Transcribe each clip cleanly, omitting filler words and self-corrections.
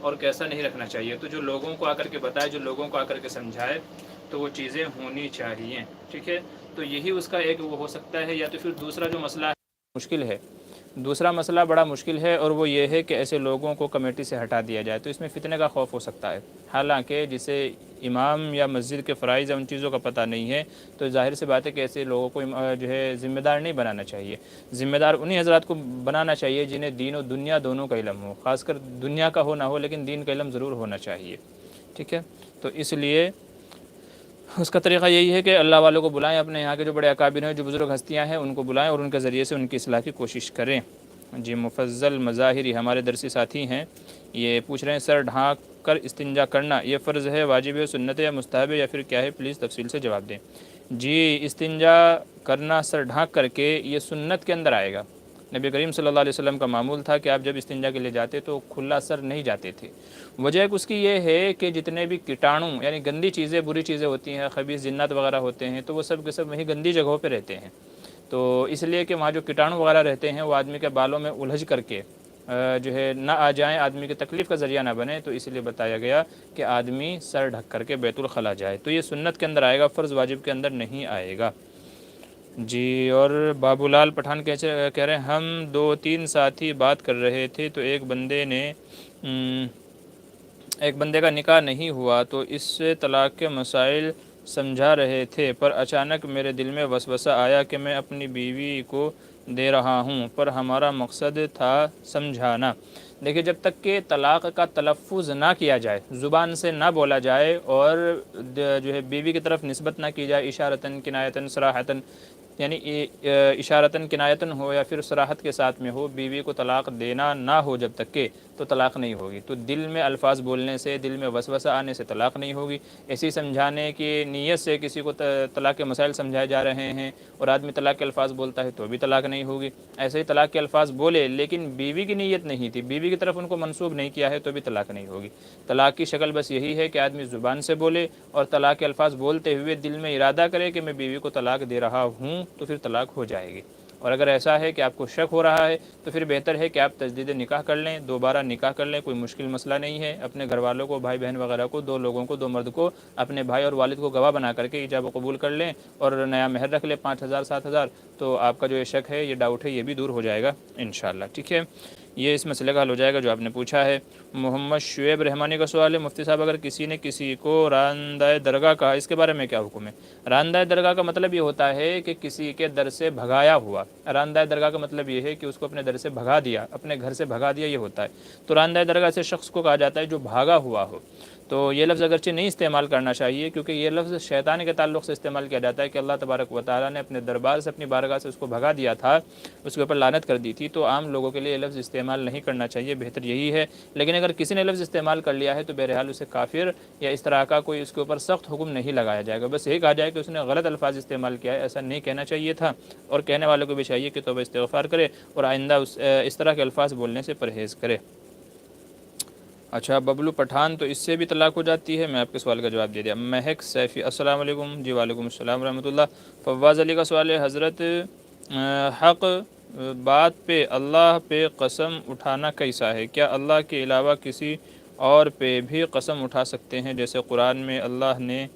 اور کیسا نہیں رکھنا چاہیے. تو جو لوگوں کو آ کر کے بتائے، جو لوگوں کو آ کر کے سمجھائے، تو وہ چیزیں ہونی چاہیے. ٹھیک ہے، تو یہی اس کا ایک وہ ہو سکتا ہے. یا تو پھر دوسرا جو مسئلہ مشکل ہے، دوسرا مسئلہ بڑا مشکل ہے، اور وہ یہ ہے کہ ایسے لوگوں کو کمیٹی سے ہٹا دیا جائے. تو اس میں فتنے کا خوف ہو سکتا ہے. حالانکہ جسے امام یا مسجد کے فرائض ان چیزوں کا پتہ نہیں ہے، تو ظاہر سی بات ہے کہ ایسے لوگوں کو جو ہے ذمہ دار نہیں بنانا چاہیے. ذمہ دار انہی حضرات کو بنانا چاہیے جنہیں دین و دنیا دونوں کا علم ہو. خاص کر دنیا کا ہو نہ ہو، لیکن دین کا علم ضرور ہونا چاہیے. ٹھیک ہے، تو اس لیے اس کا طریقہ یہی ہے کہ اللہ والوں کو بلائیں، اپنے یہاں کے جو بڑے اکابر ہیں، جو بزرگ ہستیاں ہیں، ان کو بلائیں اور ان کے ذریعے سے ان کی اصلاح کی کوشش کریں. جی مفضل مظاہری ہمارے درسی ساتھی ہیں، یہ پوچھ رہے ہیں سر ڈھانک کر استنجا کرنا یہ فرض ہے، واجب ہے، سنت ہے یا مستحب ہے، یا پھر کیا ہے؟ پلیز تفصیل سے جواب دیں. جی استنجا کرنا سر ڈھانک کر کے یہ سنت کے اندر آئے گا. نبی کریم صلی اللہ علیہ وسلم کا معمول تھا کہ آپ جب استنجا کے لیے جاتے تو کھلا سر نہیں جاتے تھے. وجہ اس کی یہ ہے کہ جتنے بھی کیٹانو یعنی گندی چیزیں، بری چیزیں ہوتی ہیں، خبیث جنات وغیرہ ہوتے ہیں، تو وہ سب کے سب وہیں گندی جگہوں پہ رہتے ہیں. تو اس لیے کہ وہاں جو کیٹانو وغیرہ رہتے ہیں وہ آدمی کے بالوں میں الجھ کر کے جو ہے نہ آ جائیں، آدمی کی تکلیف کا ذریعہ نہ بنے. تو اس لیے بتایا گیا کہ آدمی سر ڈھک کر کے بیت الخلاء جائے. تو یہ سنت کے اندر آئے گا، فرض واجب کے اندر نہیں آئے گا. جی اور بابو لال پٹھان کہہ رہے ہیں ہم 2-3 ساتھی بات کر رہے تھے تو ایک بندے کا نکاح نہیں ہوا، تو اس سے طلاق کے مسائل سمجھا رہے تھے، پر اچانک میرے دل میں وسوسہ آیا کہ میں اپنی بیوی کو دے رہا ہوں، پر ہمارا مقصد تھا سمجھانا. دیکھیے جب تک کہ طلاق کا تلفظ نہ کیا جائے، زبان سے نہ بولا جائے، اور جو ہے بیوی کی طرف نسبت نہ کی جائے اشارتاً کنایتاً صراحتاً، یعنی اشارتاً کنایتاً ہو یا پھر صراحت کے ساتھ میں ہو، بیوی کو طلاق دینا نہ ہو جب تک کہ، تو طلاق نہیں ہوگی. تو دل میں الفاظ بولنے سے، دل میں وسوسہ آنے سے طلاق نہیں ہوگی. ایسی سمجھانے کی نیت سے کسی کو طلاق کے مسائل سمجھائے جا رہے ہیں اور آدمی طلاق کے الفاظ بولتا ہے تو بھی طلاق نہیں ہوگی. ایسے ہی طلاق کے الفاظ بولے لیکن بیوی کی نیت نہیں تھی، بیوی کی طرف ان کو منسوب نہیں کیا ہے، تو بھی طلاق نہیں ہوگی. طلاق کی شکل بس یہی ہے کہ آدمی زبان سے بولے اور طلاق کے الفاظ بولتے ہوئے دل میں ارادہ کرے کہ میں بیوی کو طلاق دے رہا ہوں، تو پھر طلاق ہو جائے گی. اور اگر ایسا ہے کہ آپ کو شک ہو رہا ہے تو پھر بہتر ہے کہ آپ تجدید نکاح کر لیں، دوبارہ نکاح کر لیں. کوئی مشکل مسئلہ نہیں ہے. اپنے گھر والوں کو، بھائی بہن وغیرہ کو، 2 لوگوں کو، 2 مرد کو، اپنے بھائی اور والد کو گواہ بنا کر کے ایجاب و قبول کر لیں اور نیا مہر رکھ لیں 5,000-7,000. تو آپ کا جو یہ شک ہے، یہ ڈاؤٹ ہے، یہ بھی دور ہو جائے گا انشاءاللہ. ٹھیک ہے، یہ اس مسئلے کا حل ہو جائے گا جو آپ نے پوچھا ہے. محمد شعیب رحمانی کا سوال ہے مفتی صاحب اگر کسی نے کسی کو راندہ درگاہ کہا، اس کے بارے میں کیا حکم ہے؟ راندہ درگاہ کا مطلب یہ ہوتا ہے کہ کسی کے در سے بھگایا ہوا. راندہ درگاہ کا مطلب یہ ہے کہ اس کو اپنے در سے بھگا دیا، اپنے گھر سے بھگا دیا، یہ ہوتا ہے. تو راندہ درگاہ سے شخص کو کہا جاتا ہے جو بھاگا ہوا ہو. تو یہ لفظ اگرچہ نہیں استعمال کرنا چاہیے، کیونکہ یہ لفظ شیطان کے تعلق سے استعمال کیا جاتا ہے کہ اللہ تبارک و تعالیٰ نے اپنے دربار سے، اپنی بارگاہ سے اس کو بھگا دیا تھا، اس کے اوپر لعنت کر دی تھی. تو عام لوگوں کے لیے یہ لفظ استعمال نہیں کرنا چاہیے، بہتر یہی ہے. لیکن اگر کسی نے لفظ استعمال کر لیا ہے تو بہرحال اسے کافر یا اس طرح کا کوئی اس کے اوپر سخت حکم نہیں لگایا جائے گا. بس یہی کہا جائے کہ اس نے غلط الفاظ استعمال کیا ہے، ایسا نہیں کہنا چاہیے تھا. اور کہنے والوں کو بھی چاہیے کہ توبہ استغفار کرے اور آئندہ اس طرح کے الفاظ بولنے سے پرہیز کرے. اچھا ببلو پٹھان، تو اس سے بھی طلاق ہو جاتی ہے؟ میں آپ کے سوال کا جواب دے دیا. مہک سیفی السلام علیکم. جی وعلیکم السلام ورحمۃ اللہ. فواز علی کا سوال ہے حضرت حق بات پہ اللہ پہ قسم اٹھانا کیسا ہے؟ کیا اللہ کے علاوہ کسی اور پہ بھی قسم اٹھا سکتے ہیں؟ جیسے قرآن میں اللہ نے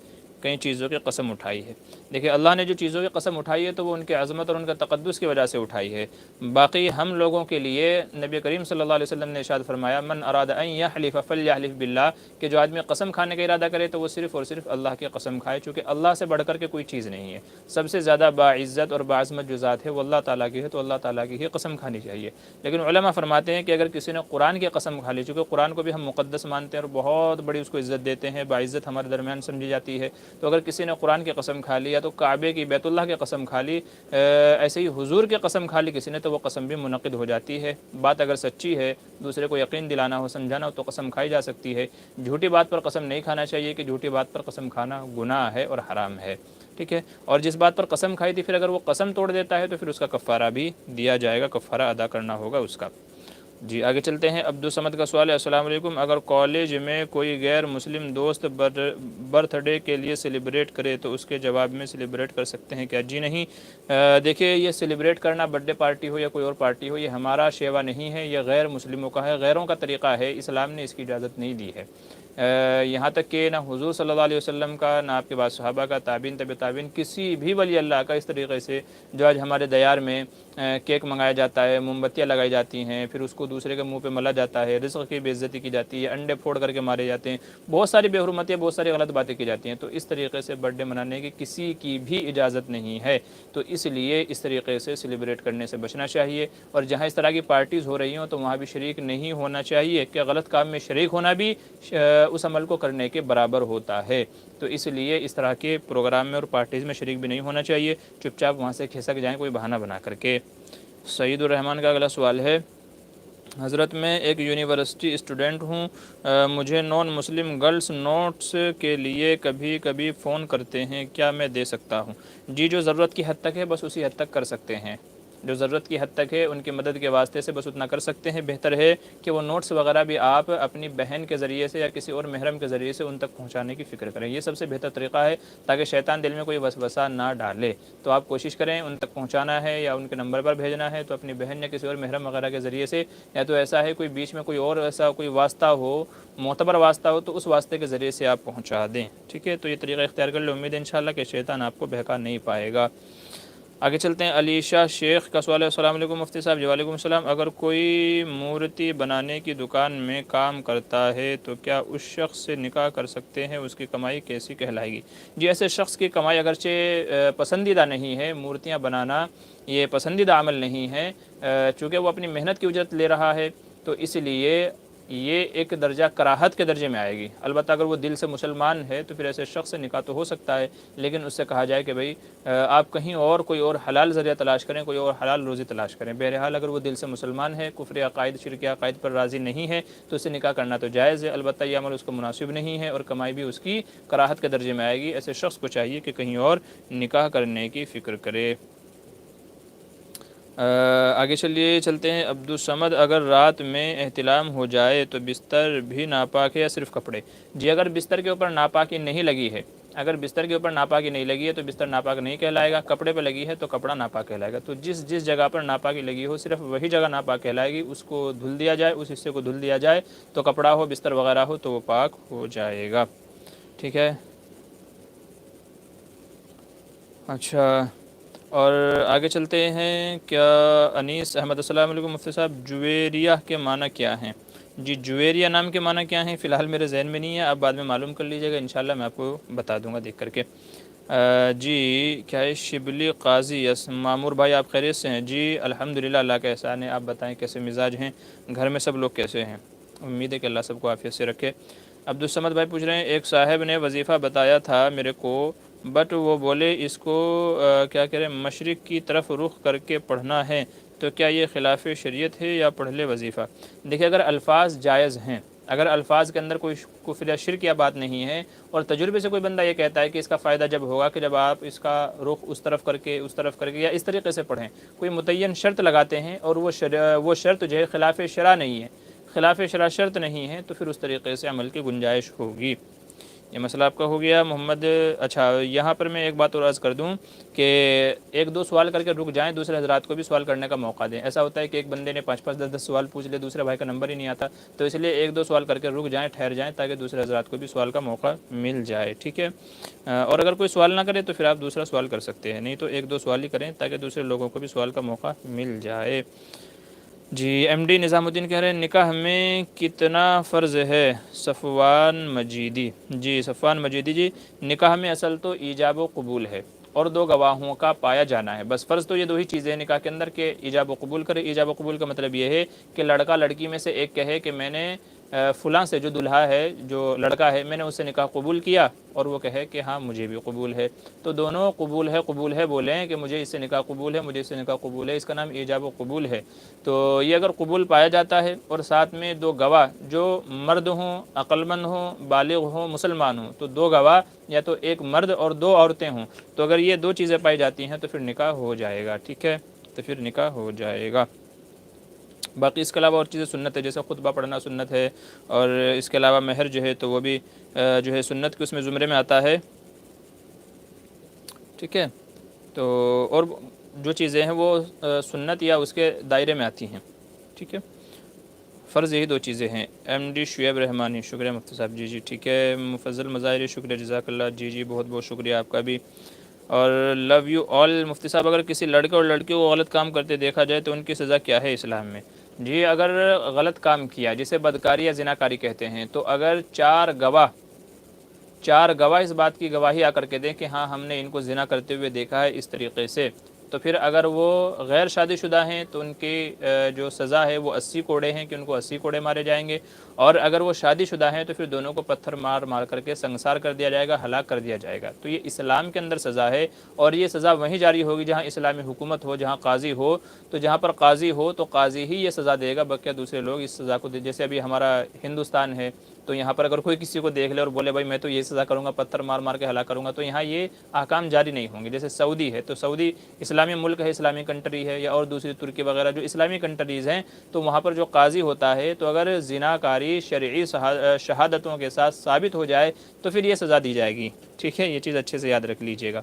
کئی چیزوں کی قسم اٹھائی ہے. دیکھیے اللہ نے جو چیزوں کی قسم اٹھائی ہے تو وہ ان کے عظمت اور ان کا تقدس کی وجہ سے اٹھائی ہے. باقی ہم لوگوں کے لیے نبی کریم صلی اللہ علیہ وسلم نے ارشاد فرمایا من اراد ان یحلف فلیحلف باللہ، کہ جو آدمی قسم کھانے کا ارادہ کرے تو وہ صرف اور صرف اللہ کی قسم کھائے، چونکہ اللہ سے بڑھ کر کے کوئی چیز نہیں ہے. سب سے زیادہ باعزت اور باعظمت جو ذات ہے وہ اللہ تعالیٰ کی ہے، تو اللہ تعالیٰ کی ہی قسم کھانی چاہیے. لیکن علماء فرماتے ہیں کہ اگر کسی نے قرآن کی قسم کھا لی، چونکہ قرآن کو بھی ہم مقدس مانتے ہیں اور بہت بڑی اس کو عزت دیتے ہیں، باعزت ہمارے درمیان سمجھی جاتی ہے، تو اگر کسی نے قرآن کی قسم کھا لی یا تو کعبے کی، بیت اللہ کی قسم کھا لی، ایسے ہی حضور کی قسم کھا لی کسی نے، تو وہ قسم بھی منعقد ہو جاتی ہے. بات اگر سچی ہے، دوسرے کو یقین دلانا ہو، سمجھانا ہو، تو قسم کھائی جا سکتی ہے. جھوٹی بات پر قسم نہیں کھانا چاہیے کہ جھوٹی بات پر قسم کھانا گناہ ہے اور حرام ہے. ٹھیک ہے، اور جس بات پر قسم کھائی تھی پھر اگر وہ قسم توڑ دیتا ہے تو پھر اس کا کفارہ بھی دیا جائے گا، کفارہ ادا کرنا ہوگا اس کا. جی آگے چلتے ہیں۔ عبدالصمد کا سوال ہے، السلام علیکم، اگر کالج میں کوئی غیر مسلم دوست برتھ ڈے کے لیے سیلیبریٹ کرے تو اس کے جواب میں سیلیبریٹ کر سکتے ہیں کیا؟ جی نہیں، دیکھیے یہ سیلیبریٹ کرنا، برتھ ڈے پارٹی ہو یا کوئی اور پارٹی ہو، یہ ہمارا شیوا نہیں ہے، یہ غیر مسلموں کا ہے، غیروں کا طریقہ ہے، اسلام نے اس کی اجازت نہیں دی ہے۔ یہاں تک کہ نہ حضور صلی اللہ علیہ وسلم کا، نہ آپ کے بعد صحابہ کا، تابعین طب تابعین، کسی بھی ولی اللہ کا اس طریقے سے جو آج ہمارے دیار میں کیک منگایا جاتا ہے، موم بتیاں لگائی جاتی ہیں، پھر اس کو دوسرے کے منہ پہ ملا جاتا ہے، رزق کی بے عزتی کی جاتی ہے، انڈے پھوڑ کر کے مارے جاتے ہیں، بہت ساری بے حرمتیاں، بہت ساری غلط باتیں کی جاتی ہیں، تو اس طریقے سے برتھ ڈے منانے کی کسی کی بھی اجازت نہیں ہے، تو اس لیے اس طریقے سے سیلیبریٹ کرنے سے بچنا چاہیے، اور جہاں اس طرح کی پارٹیز ہو رہی ہوں تو وہاں بھی شریک نہیں ہونا چاہیے، کہ غلط کام میں شریک ہونا بھی اس عمل کو کرنے کے برابر ہوتا ہے، تو اس لیے اس طرح کے پروگرام میں اور پارٹیز میں شریک بھی نہیں ہونا چاہیے، چپ چاپ وہاں سے کھسک جائیں کوئی بہانہ بنا کر کے۔ سعید الرحمن کا اگلا سوال ہے، حضرت میں ایک یونیورسٹی اسٹوڈنٹ ہوں، مجھے نان مسلم گرلز نوٹس کے لیے کبھی کبھی فون کرتے ہیں، کیا میں دے سکتا ہوں؟ جی جو ضرورت کی حد تک ہے بس اسی حد تک کر سکتے ہیں، جو ضرورت کی حد تک ہے ان کی مدد کے واسطے سے بس اتنا کر سکتے ہیں۔ بہتر ہے کہ وہ نوٹس وغیرہ بھی آپ اپنی بہن کے ذریعے سے یا کسی اور محرم کے ذریعے سے ان تک پہنچانے کی فکر کریں، یہ سب سے بہتر طریقہ ہے، تاکہ شیطان دل میں کوئی وسوسہ نہ ڈالے۔ تو آپ کوشش کریں ان تک پہنچانا ہے یا ان کے نمبر پر بھیجنا ہے تو اپنی بہن یا کسی اور محرم وغیرہ کے ذریعے سے، یا تو ایسا ہے کوئی بیچ میں کوئی اور ایسا کوئی واسطہ ہو، معتبر واسطہ ہو، تو اس واسطے کے ذریعے سے آپ پہنچا دیں، ٹھیک ہے؟ تو یہ طریقہ اختیار کر لیں، امید ہے انشاءاللہ کہ شیطان آپ کو بہکا نہیں پائے گا۔ آگے چلتے ہیں۔ علی شاہ شیخ کا سوال ہے، السلام علیکم مفتی صاحب۔ جی وعلیکم السلام، اگر کوئی مورتی بنانے کی دکان میں کام کرتا ہے تو کیا اس شخص سے نکاح کر سکتے ہیں؟ اس کی کمائی کیسی کہلائے گی؟ جی ایسے شخص کی کمائی اگرچہ پسندیدہ نہیں ہے، مورتیاں بنانا یہ پسندیدہ عمل نہیں ہے، چونکہ وہ اپنی محنت کی اجرت لے رہا ہے، تو اس لیے یہ ایک درجہ کراہت کے درجے میں آئے گی۔ البتہ اگر وہ دل سے مسلمان ہے تو پھر ایسے شخص سے نکاح تو ہو سکتا ہے، لیکن اس سے کہا جائے کہ بھئی آپ کہیں اور کوئی اور حلال ذریعہ تلاش کریں، کوئی اور حلال روزی تلاش کریں۔ بہرحال اگر وہ دل سے مسلمان ہے، کفر عقائد، شرک عقائد پر راضی نہیں ہے تو اس سے نکاح کرنا تو جائز ہے، البتہ یہ عمل اس کو مناسب نہیں ہے اور کمائی بھی اس کی کراہت کے درجے میں آئے گی۔ ایسے شخص کو چاہیے کہ کہیں اور نکاح کرنے کی فکر کرے۔ آگے چلتے ہیں۔ عبدالصمد، اگر رات میں احتلام ہو جائے تو بستر بھی ناپاک ہے یا صرف کپڑے؟ جی اگر بستر کے اوپر ناپاکی نہیں لگی ہے، اگر بستر کے اوپر ناپاکی نہیں لگی ہے تو بستر ناپاک نہیں کہلائے گا، کپڑے پہ لگی ہے تو کپڑا ناپاک کہلائے گا۔ تو جس جگہ پر ناپاکی لگی ہو صرف وہی جگہ ناپاک کہلائے گی، اس کو دھل دیا جائے، اس حصے کو دھل دیا جائے، تو کپڑا ہو، بستر وغیرہ ہو تو وہ پاک ہو جائے گا، ٹھیک ہے؟ اچھا، اور آگے چلتے ہیں۔ کیا انیس احمد، السلام علیکم مفتی صاحب، جویریہ کے معنی کیا ہیں؟ جی جویریہ نام کے معنی کیا ہیں فی الحال میرے ذہن میں نہیں ہے، آپ بعد میں معلوم کر لیجیے گا، انشاءاللہ میں آپ کو بتا دوں گا دیکھ کر کے۔ جی کیا ہے شبلی قاضی معمور بھائی، آپ خیریت سے ہیں؟ جی الحمدللہ، اللہ کا احسان ہے، آپ بتائیں کیسے مزاج ہیں، گھر میں سب لوگ کیسے ہیں؟ امید ہے کہ اللہ سب کو عافیت سے رکھے۔ عبدالصمد بھائی پوچھ رہے ہیں، ایک صاحب نے وظیفہ بتایا تھا میرے کو، بٹ وہ بولے اس کو کیا کریں، مشرق کی طرف رخ کر کے پڑھنا ہے، تو کیا یہ خلاف شریعت ہے یا پڑھ لے وظیفہ؟ دیکھیں اگر الفاظ جائز ہیں، اگر الفاظ کے اندر کوئی کفر یا شرک یا بات نہیں ہے، اور تجربے سے کوئی بندہ یہ کہتا ہے کہ اس کا فائدہ جب ہوگا کہ جب آپ اس کا رخ اس طرف کر کے یا اس طریقے سے پڑھیں، کوئی متعین شرط لگاتے ہیں اور وہ شرط جو ہے خلاف شرع نہیں ہے، خلاف شرع شرط نہیں ہے، تو پھر اس طریقے سے عمل کی گنجائش ہوگی۔ یہ مسئلہ آپ کا ہو گیا محمد۔ اچھا یہاں پر میں ایک بات اور عرض کر دوں کہ ایک دو سوال کر کے رک جائیں، دوسرے حضرات کو بھی سوال کرنے کا موقع دیں۔ ایسا ہوتا ہے کہ ایک بندے نے 5 10 سوال پوچھ لے، دوسرے بھائی کا نمبر ہی نہیں آتا، تو اس لیے ایک دو سوال کر کے رک جائیں، ٹھہر جائیں، تاکہ دوسرے حضرات کو بھی سوال کا موقع مل جائے، ٹھیک ہے؟ اور اگر کوئی سوال نہ کرے تو پھر آپ دوسرا سوال کر سکتے ہیں، نہیں تو ایک دو سوال ہی کریں تاکہ دوسرے لوگوں کو بھی سوال کا موقع مل جائے۔ جی ایم ڈی نظام الدین کہہ رہے ہیں، نکاح میں کتنا فرض ہے؟ صفوان مجیدی، جی صفوان مجیدی جی، نکاح میں اصل تو ایجاب و قبول ہے اور 2 گواہوں کا پایا جانا ہے، بس فرض تو یہ 2 ہی چیزیں ہیں نکاح کے اندر کہ ایجاب و قبول کرے۔ ایجاب و قبول کا مطلب یہ ہے کہ لڑکا لڑکی میں سے ایک کہے کہ میں نے فلاں سے، جو دلہا ہے، جو لڑکا ہے، میں نے اس سے نکاح قبول کیا، اور وہ کہے کہ ہاں مجھے بھی قبول ہے، تو دونوں قبول ہے بولیں کہ مجھے اس سے نکاح قبول ہے، مجھے اس سے نکاح قبول ہے، اس کا نام ایجاب و قبول ہے۔ تو یہ اگر قبول پایا جاتا ہے اور ساتھ میں 2 گواہ جو مرد ہوں، عقلمند ہوں، بالغ ہوں، مسلمان ہوں، تو 2 گواہ یا تو ایک مرد اور 2 عورتیں ہوں، تو اگر یہ 2 چیزیں پائی جاتی ہیں تو پھر نکاح ہو جائے گا، ٹھیک ہے؟ تو پھر نکاح ہو جائے گا۔ باقی اس کے علاوہ اور چیزیں سنت ہے، جیسے خطبہ پڑھنا سنت ہے، اور اس کے علاوہ مہر جو ہے تو وہ بھی جو ہے سنت کے اس میں زمرے میں آتا ہے، ٹھیک ہے. تو اور جو چیزیں ہیں وہ سنت یا اس کے دائرے میں آتی ہیں، ٹھیک ہے. فرض یہی 2 چیزیں ہیں. ایم ڈی شعیب رحمانی، شکریہ مفتی صاحب. جی ٹھیک ہے. مفضل مظاہری، شکریہ، جزاک اللہ. جی بہت بہت شکریہ آپ کا بھی. اور لو یو آل. مفتی صاحب اگر کسی لڑکے اور لڑکی کو غلط کام کرتے دیکھا جائے تو ان کی سزا کیا ہے اسلام میں؟ جی اگر غلط کام کیا جسے بدکاری یا زناکاری کہتے ہیں، تو اگر 4 گواہ اس بات کی گواہی آ کر کے دیں کہ ہاں ہم نے ان کو زنا کرتے ہوئے دیکھا ہے اس طریقے سے، تو پھر اگر وہ غیر شادی شدہ ہیں تو ان کی جو سزا ہے وہ 80 کوڑے ہیں کہ ان کو 80 کوڑے مارے جائیں گے، اور اگر وہ شادی شدہ ہیں تو پھر دونوں کو پتھر مار کر کے سنگسار کر دیا جائے گا، ہلاک کر دیا جائے گا. تو یہ اسلام کے اندر سزا ہے، اور یہ سزا وہیں جاری ہوگی جہاں اسلامی حکومت ہو، جہاں قاضی ہو. تو جہاں پر قاضی ہو تو قاضی ہی یہ سزا دے گا، بقیہ دوسرے لوگ اس سزا کو جیسے ابھی ہمارا ہندوستان ہے تو یہاں پر اگر کوئی کسی کو دیکھ لے اور بولے بھائی میں تو یہ سزا کروں گا، پتھر مار کے ہلاک کروں گا، تو یہاں یہ احکام جاری نہیں ہوں گے. جیسے سعودی ہے تو سعودی اسلامی ملک ہے، اسلامی کنٹری ہے، یا اور دوسری ترکی وغیرہ جو اسلامی کنٹریز ہیں، تو وہاں پر جو قاضی ہوتا ہے تو اگر زناکاری شرعی شہادتوں کے ساتھ ثابت ہو جائے تو پھر یہ سزا دی جائے گی، ٹھیک ہے. یہ چیز اچھے سے یاد رکھ لیجئے گا.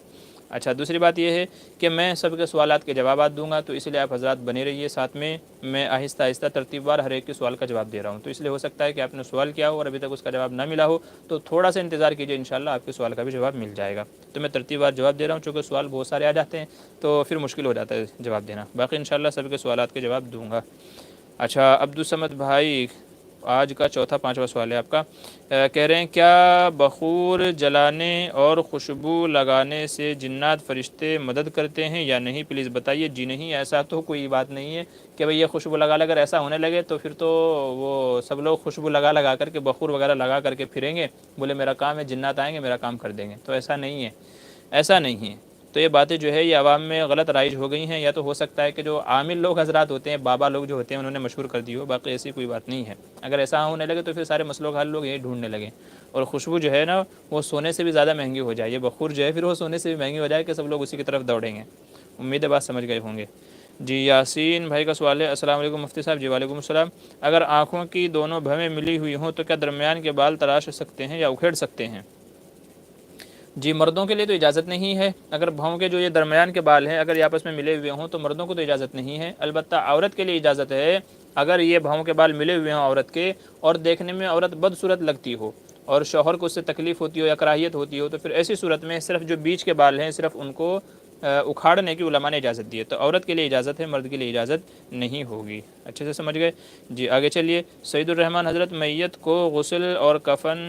اچھا، دوسری بات یہ ہے کہ میں سب کے سوالات کے جوابات دوں گا، تو اس لیے آپ حضرات بنے رہیے ساتھ میں آہستہ آہستہ ترتیب وار ہر ایک کے سوال کا جواب دے رہا ہوں. تو اس لیے ہو سکتا ہے کہ آپ نے سوال کیا ہو اور ابھی تک اس کا جواب نہ ملا ہو، تو تھوڑا سا انتظار کیجئے، انشاءاللہ آپ کے سوال کا بھی جواب مل جائے گا. تو میں ترتیب وار جواب دے رہا ہوں، چونکہ سوال بہت سارے آ جاتے ہیں تو پھر مشکل ہو جاتا ہے جواب دینا. باقی انشاءاللہ سب کے سوالات کے جواب دوں گا. اچھا، عبدالصمد بھائی، آج کا چوتھا 5واں سوال ہے آپ کا. کہہ رہے ہیں کیا بخور جلانے اور خوشبو لگانے سے جنات فرشتے مدد کرتے ہیں یا نہیں؟ پلیز بتائیے. جی نہیں، ایسا تو کوئی بات نہیں ہے کہ بھئی یہ خوشبو لگا اگر ایسا ہونے لگے تو پھر تو وہ سب لوگ خوشبو لگا کر کے بخور وغیرہ لگا کر کے پھریں گے، بولے میرا کام ہے، جنات آئیں گے میرا کام کر دیں گے. تو ایسا نہیں ہے، ایسا نہیں ہے. تو یہ باتیں جو ہے یہ عوام میں غلط رائج ہو گئی ہیں، یا تو ہو سکتا ہے کہ جو عامل لوگ حضرات ہوتے ہیں، بابا لوگ جو ہوتے ہیں، انہوں نے مشہور کر دی ہو. باقی ایسی کوئی بات نہیں ہے. اگر ایسا ہونے لگے تو پھر سارے مسئلوں کا حل لوگ یہی ڈھونڈنے لگیں. اور خوشبو جو ہے نا وہ سونے سے بھی زیادہ مہنگی ہو جائے، یہ بخور جو ہے پھر وہ سونے سے بھی مہنگی ہو جائے کہ سب لوگ اسی کی طرف دوڑیں گے. امید ہے بات سمجھ گئے ہوں گے. جی یاسین بھائی کا سوال ہے. السلام علیکم مفتی صاحب. جی وعلیکم السلام. اگر آنکھوں کی دونوں بھویں ملی ہوئی ہوں تو کیا درمیان کے بال تراش سکتے ہیں یا اکھیڑ سکتے ہیں؟ جی مردوں کے لیے تو اجازت نہیں ہے. اگر بھووں کے جو یہ درمیان کے بال ہیں اگر یہ آپس میں ملے ہوئے ہوں تو مردوں کو تو اجازت نہیں ہے. البتہ عورت کے لیے اجازت ہے. اگر یہ بھووں کے بال ملے ہوئے ہوں عورت کے اور دیکھنے میں عورت بدصورت لگتی ہو اور شوہر کو اس سے تکلیف ہوتی ہو یا کراہیت ہوتی ہو، تو پھر ایسی صورت میں صرف جو بیچ کے بال ہیں صرف ان کو اکھاڑنے کی علماء نے اجازت دی ہے. تو عورت کے لیے اجازت ہے، مرد کے لیے اجازت نہیں ہوگی. اچھے سے سمجھ گئے. جی آگے چلیے. سعید الرحمن حضرت، میت کو غسل اور کفن